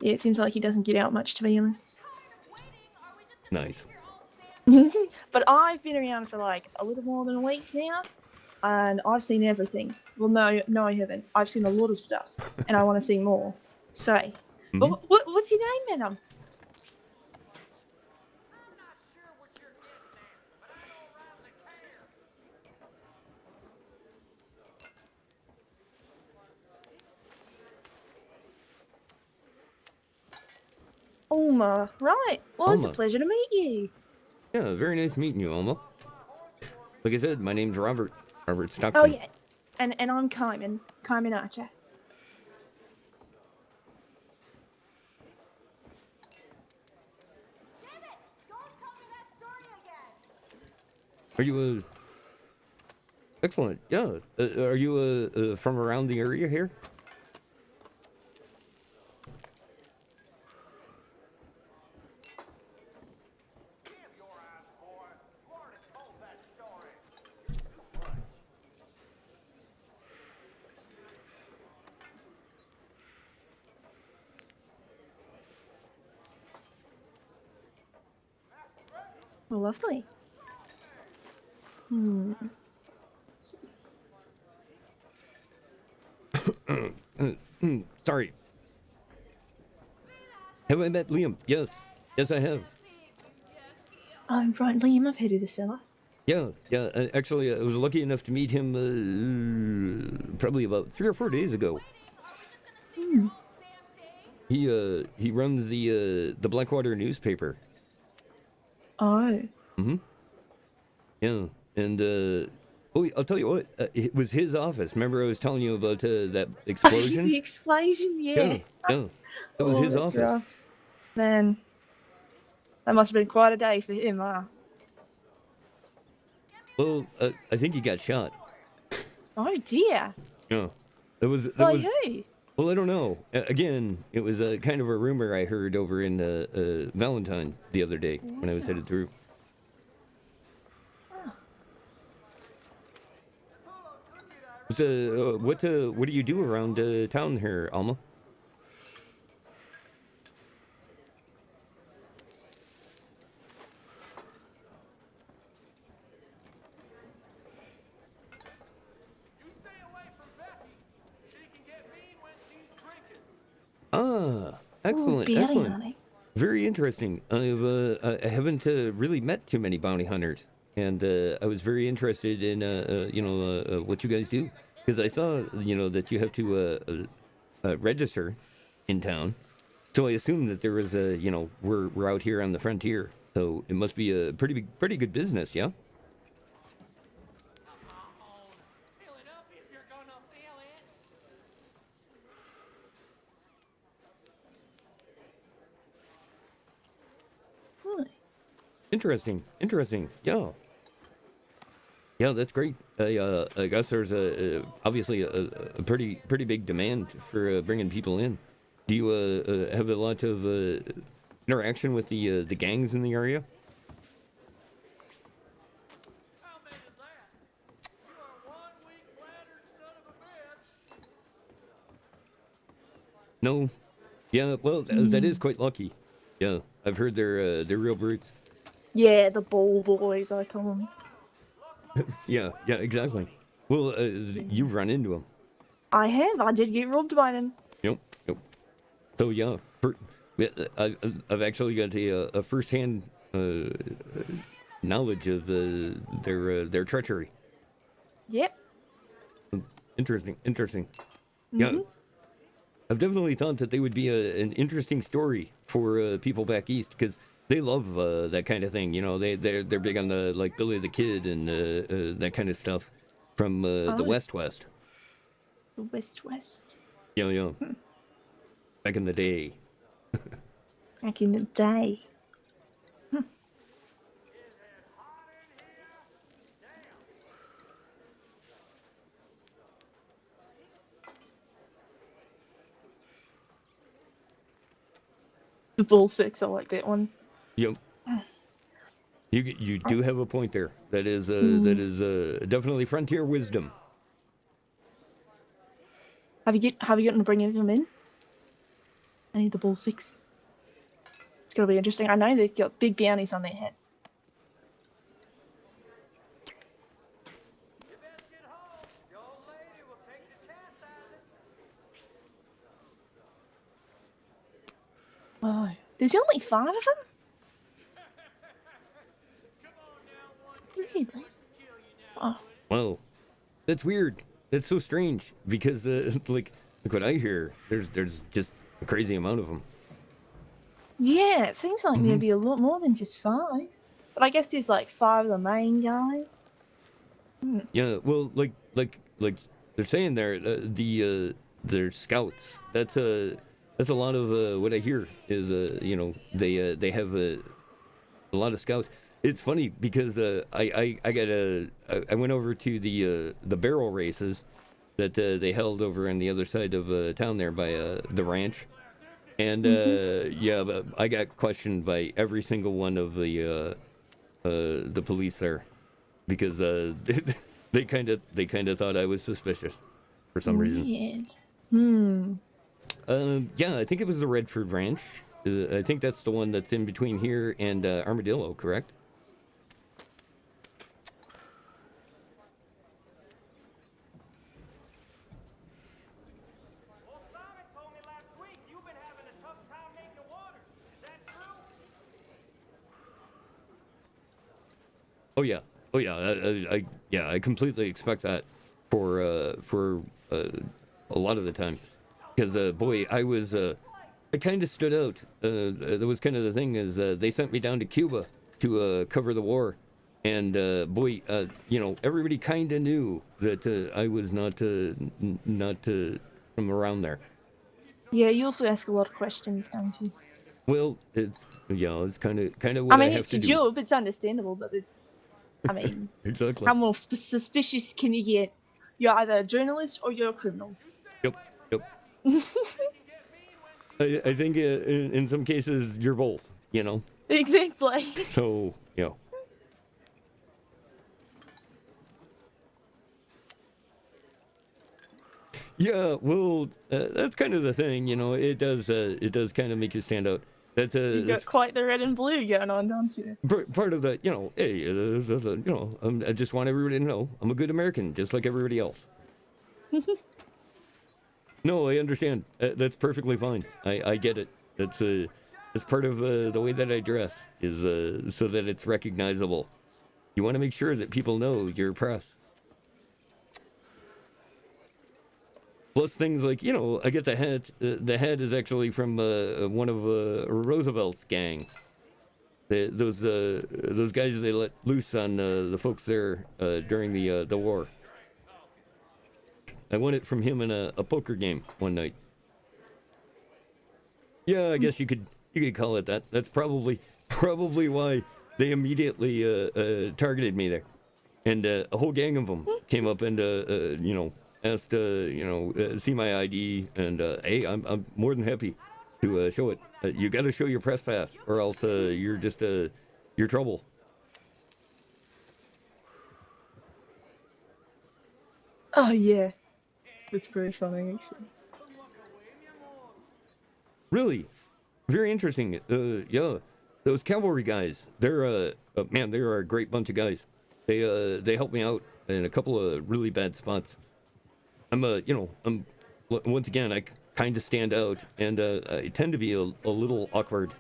Yeah, it seems like he doesn't get out much, to be honest. Nice. But I've been around for like a little more than a week now, and I've seen everything. Well, no, I haven't. I've seen a lot of stuff, and I want to see more. So, but what's your name, madam? Alma, right. Well, it's a Alma. pleasure to meet you. Yeah, very nice meeting you, Alma. Like I said, my name's Robert Stockton. Oh, yeah. And I'm Carmen Archer. Are you excellent? Yeah. Are you from around the area here? Well, lovely. Sorry. Have I met Liam? Yes, I have. Oh, right, Liam, I've heard of this fella. Yeah. Actually, I was lucky enough to meet him probably about 3 or 4 days ago. He runs the Blackwater newspaper. Oh. Yeah, and I'll tell you what, it was his office. Remember I was telling you about that explosion? The explosion, yeah. Yeah. That was his that's office. rough. Man, that must have been quite a day for him, huh? Well, I think he got shot. Oh dear. Yeah. That was By who? Well, I don't know. Again, it was kind of a rumor I heard over in Valentine the other day when I was headed through. So, what do you do around town here, Alma? Ah, excellent, bounty excellent. hunting. Very interesting. I haven't really met too many bounty hunters, and I was very interested in what you guys do, because I saw that you have to register in town. So I assumed that there was we're out here on the frontier, so it must be a pretty good business, yeah. Interesting. Yeah. Yeah, that's great. I guess there's obviously a pretty big demand for bringing people in. Do you have a lot of interaction with the gangs in the area? No. Yeah. Well, that is quite lucky. Yeah, I've heard they're real brutes. Yeah, the ball boys, I call them. Yeah, exactly. Well, you've run into them. I have. I did get robbed by them. Yep. So yeah, I've actually got a first-hand knowledge of their treachery. Yep. Interesting. Yeah, I've definitely thought that they would be an interesting story for people back east because they love that kind of thing. You know, they're big on the like Billy the Kid and that kind of stuff from the West. The West. Yeah. Back in the day. Back in the day. The Bull 6, I like that one. Yep. You do have a point there. That is definitely frontier wisdom. Have you gotten to bring them in? I need the Bull 6. It's gonna be interesting. I know they've got big bounties on their heads. Oh, there's only 5 of them? Really? Oh. Well, that's weird. That's so strange because like what I hear, there's just a crazy amount of them. Yeah, it seems like there'd be a lot more than just 5. But I guess there's like 5 of the main guys. Yeah, well, like they're saying there, they're scouts. That's a lot of what I hear is they have a lot of scouts. It's funny because I went over to the barrel races that they held over on the other side of town there by the ranch, and but I got questioned by every single one of the police there because they kind of thought I was suspicious for some reason. Yeah, I think it was the Redford Ranch. I think that's the one that's in between here and Armadillo, correct? Oh yeah. I completely expect that for a lot of the time, because boy, I kind of stood out. That was kind of the thing is they sent me down to Cuba to cover the war, and boy, everybody kind of knew that I was not from around there. Yeah, you also ask a lot of questions, don't you? Well, it's kind of what I have it's to your do. job. It's understandable, but Exactly. How more suspicious can you get? You're either a journalist or you're a criminal. Yep. I think in some cases you're both. Exactly. So Yeah, well, that's kind of the thing, It does kind of make you stand out. You got quite the red and blue going on, don't you? Part of that, hey, I just want everybody to know I'm a good American, just like everybody else. No, I understand. That's perfectly fine. I get it. That's part of the way that I dress is so that it's recognizable. You want to make sure that people know you're press. Plus things like, I get the hat. The hat is actually from one of Roosevelt's gang. Those guys they let loose on the folks there during the war. I won it from him in a poker game one night. Yeah, I guess you could call it that. That's probably why they immediately targeted me there, and a whole gang of them came up and asked see my ID, and hey, I'm more than happy to show it. You got to show your press pass, or else you're just you're trouble. Oh yeah, that's very funny actually. Really, very interesting. Yeah, those cavalry guys, they're man, they're a great bunch of guys. They helped me out in a couple of really bad spots. I'm once again, I kind of stand out, and I tend to be a little awkward,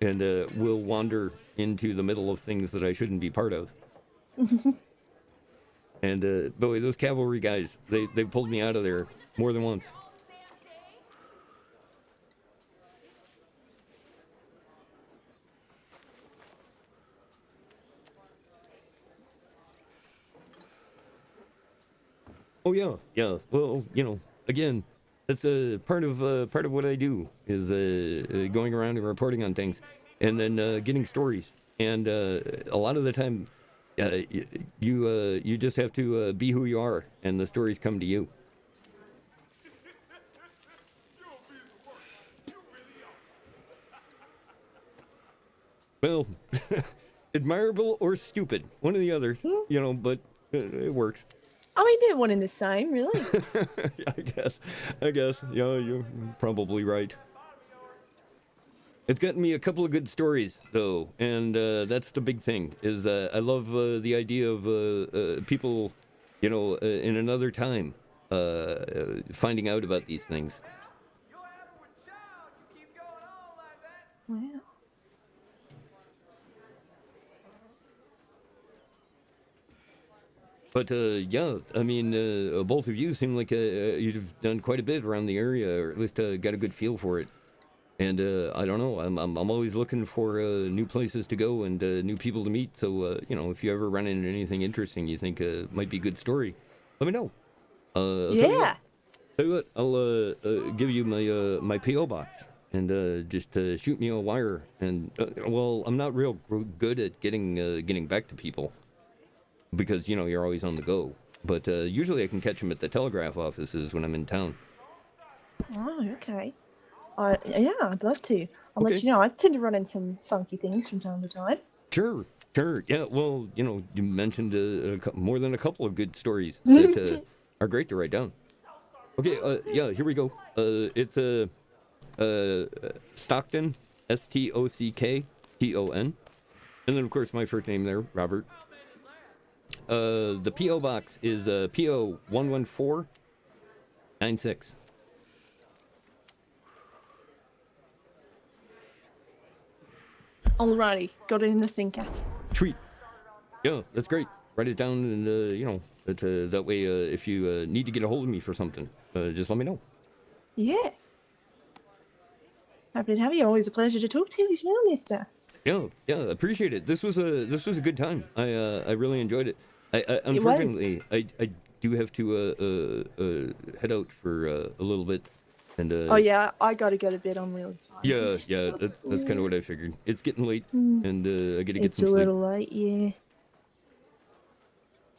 and will wander into the middle of things that I shouldn't be part of. And boy, those cavalry guys, they pulled me out of there more than once. Oh yeah. Well, again, that's part of what I do is going around and reporting on things, and then getting stories. And a lot of the time, you just have to be who you are, and the stories come to you. Well, admirable or stupid, one or the other, but it works. I mean, they're one and the same, really. I guess. Yeah, you're probably right. It's gotten me a couple of good stories, though, and that's the big thing. Is I love the idea of people, in another time, finding out about these things. Wow. But yeah, I mean, both of you seem like you've done quite a bit around the area, or at least got a good feel for it. And I don't know, I'm always looking for new places to go and new people to meet. So if you ever run into anything interesting you think might be a good story, let me know. Yeah. Tell you what, I'll give you my PO box and just shoot me a wire. And well, I'm not real good at getting back to people, because you're always on the go, but usually I can catch them at the telegraph offices when I'm in town. Oh, okay. Yeah, I'd love to. I'll let you know. I tend to run into some funky things from time to time. Sure. Yeah, well, you mentioned more than a couple of good stories that are great to write down. Okay, yeah, here we go. It's Stockton, Stockton, and then of course my first name there, Robert. The PO box is PO 11496. Alrighty, got it in the thinker. Sweet. Yeah, that's great. Write it down, and that way, if you need to get a hold of me for something, just let me know. Yeah. Happy to have you. Always a pleasure to talk to you as well, mister. Yeah, appreciate it. This was a good time. I really enjoyed it. Unfortunately, I do have to head out for a little bit, and oh yeah, I gotta go to bed. I'm really tired. Yeah, that's kind of what I figured. It's getting late, and I gotta get some sleep. It's a little late, yeah.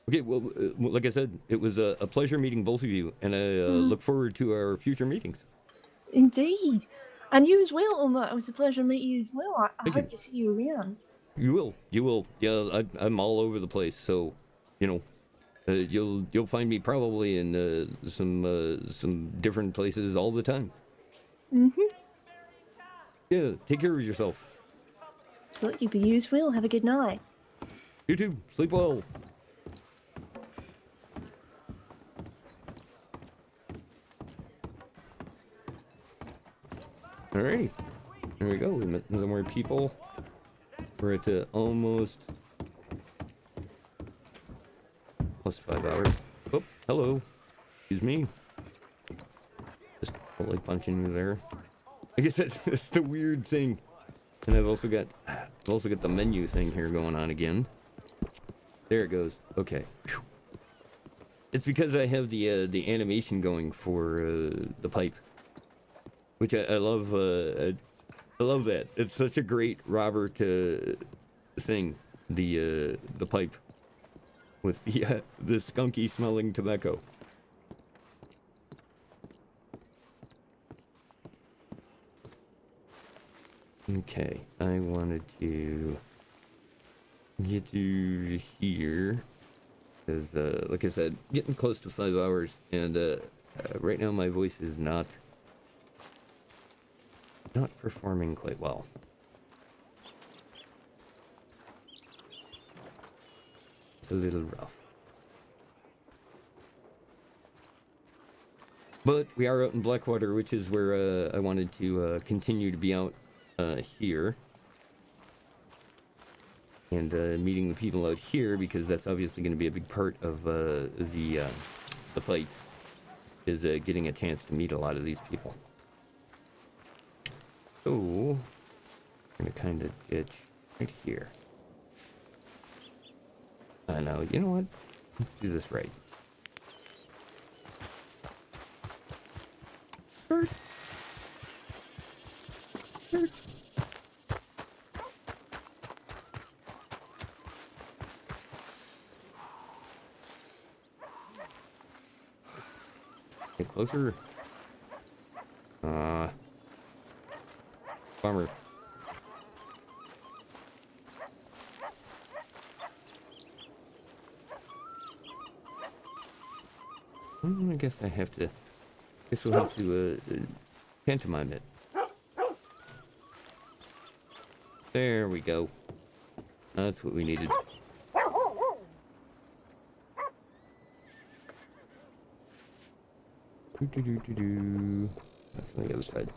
Okay, well, like I said, it was a pleasure meeting both of you, and I look forward to our future meetings. Indeed. And you as well, Uma. It was a pleasure meeting you as well. I hope to see you around. You will. Yeah, I'm all over the place, so you'll find me probably in some different places all the time. Yeah, take care of yourself. Absolutely, but you as well. Have a good night. You too. Sleep well. Alrighty, there we go. We met some more people. We're at almost +5 hours. Oh, hello. Excuse me. Just like punching you there. I guess that's the weird thing. And I've also got the menu thing here going on again. There it goes. Okay. Whew. It's because I have the animation going for the pipe. Which I love. I love that. It's such a great Robert thing, the pipe with the skunky smelling tobacco. Okay, I wanted to get you here because, like I said, getting close to 5 hours, and right now my voice is not performing quite well. It's a little rough. But we are out in Blackwater, which is where I wanted to continue to be out here. And meeting the people out here, because that's obviously going to be a big part of the fights, is getting a chance to meet a lot of these people. So, I'm going to kind of ditch right here. I know, you know what? Let's do this right. Search. Search. Get closer. Bummer. I guess I have to. Guess we'll have to pantomime it. There we go. That's what we needed. That's on the other side.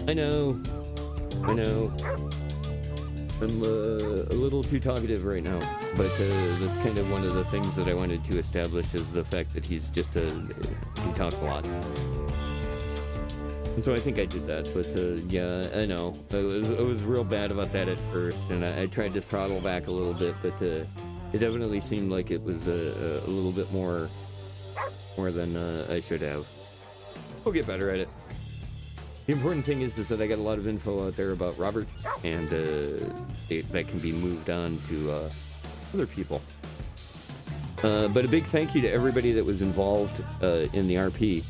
I know. I'm a little too talkative right now, but that's kind of one of the things that I wanted to establish, is the fact that he's just he talks a lot. And so I think I did that, but yeah, I know. I was real bad about that at first, and I tried to throttle back a little bit, but it definitely seemed like it was a little bit more than I should have. We'll get better at it. The important thing is that I got a lot of info out there about Robert, and that can be moved on to other people. But a big thank you to everybody that was involved in the RP,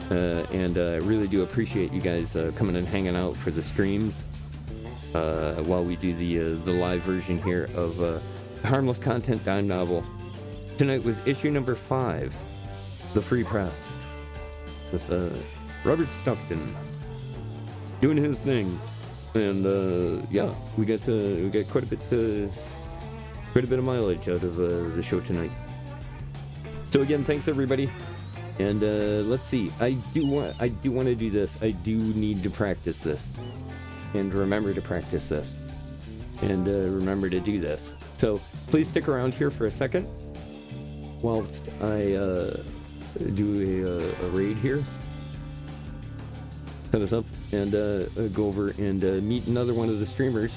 and I really do appreciate you guys coming and hanging out for the streams while we do the live version here of Harmless Content Dime Novel. Tonight was issue number 5, The Free Press, with Robert Stockton doing his thing, and yeah, we got quite a bit of mileage out of the show tonight. So again, thanks everybody, and let's see. I do want to do this. I do need to practice this, and remember to practice this, and remember to do this. So please stick around here for a second whilst I do a raid here. Set us up and go over and meet another one of the streamers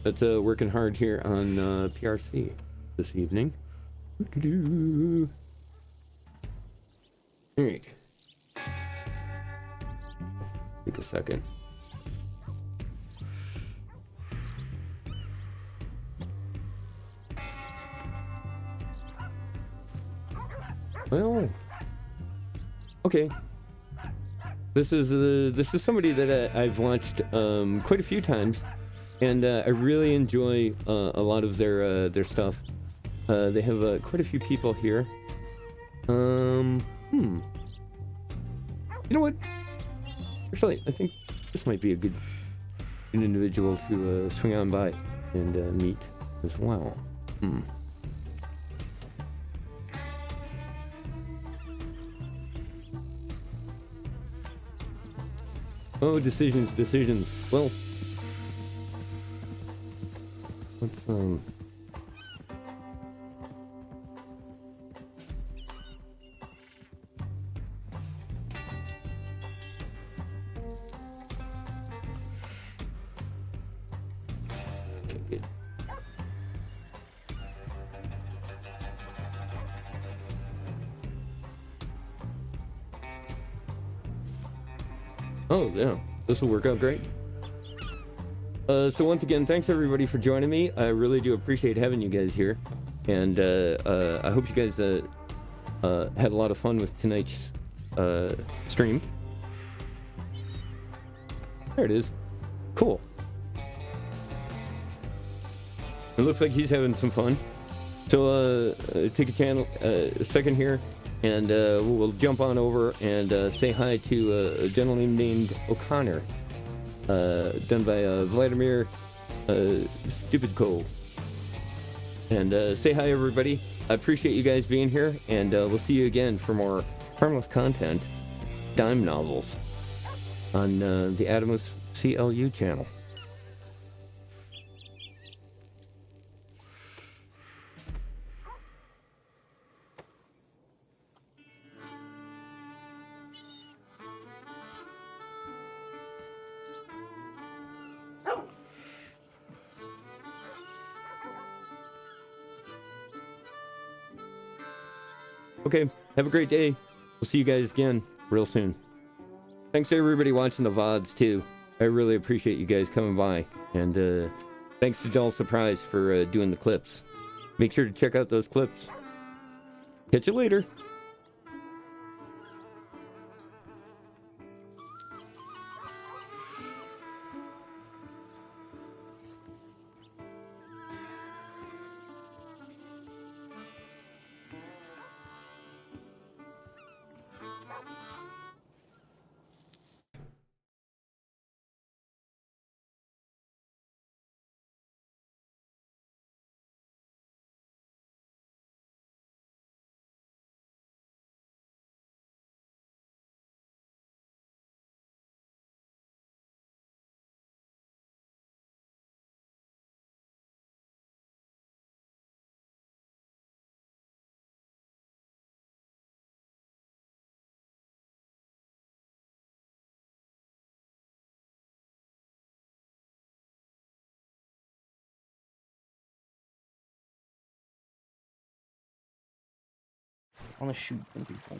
that's working hard here on PRC this evening. All right. Take a second. Well, okay. This is somebody that I've watched quite a few times, and I really enjoy a lot of their stuff. They have quite a few people here. You know what? Actually, I think this might be a good individual to swing on by and meet as well. Oh, decisions. Well, let's good. Oh yeah, this will work out great. So once again, thanks everybody for joining me. I really do appreciate having you guys here, and I hope you guys had a lot of fun with tonight's stream. There it is. Cool. It looks like he's having some fun. So take a second here, and we'll jump on over and say hi to a gentleman named O'Connor, done by Vladimir Stupidko. And say hi, everybody. I appreciate you guys being here, and we'll see you again for more harmless content, dime novels, on the Adamus CLU channel. Okay, have a great day. We'll see you guys again real soon. Thanks to everybody watching the VODs too. I really appreciate you guys coming by. And thanks to Dull Surprise for doing the clips. Make sure to check out those clips. Catch you later. I want to shoot some people.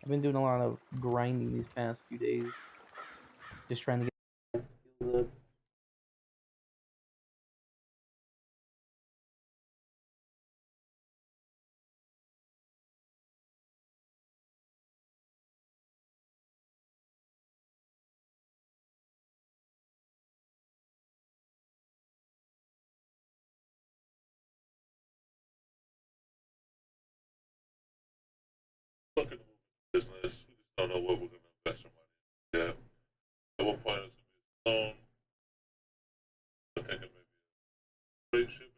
I've been doing a lot of grinding these past few days. Just trying to get skills up. Look at the business. We just don't know what we're going to invest our money in. Yeah. We'll find us a loan. I think it may be a trade ship.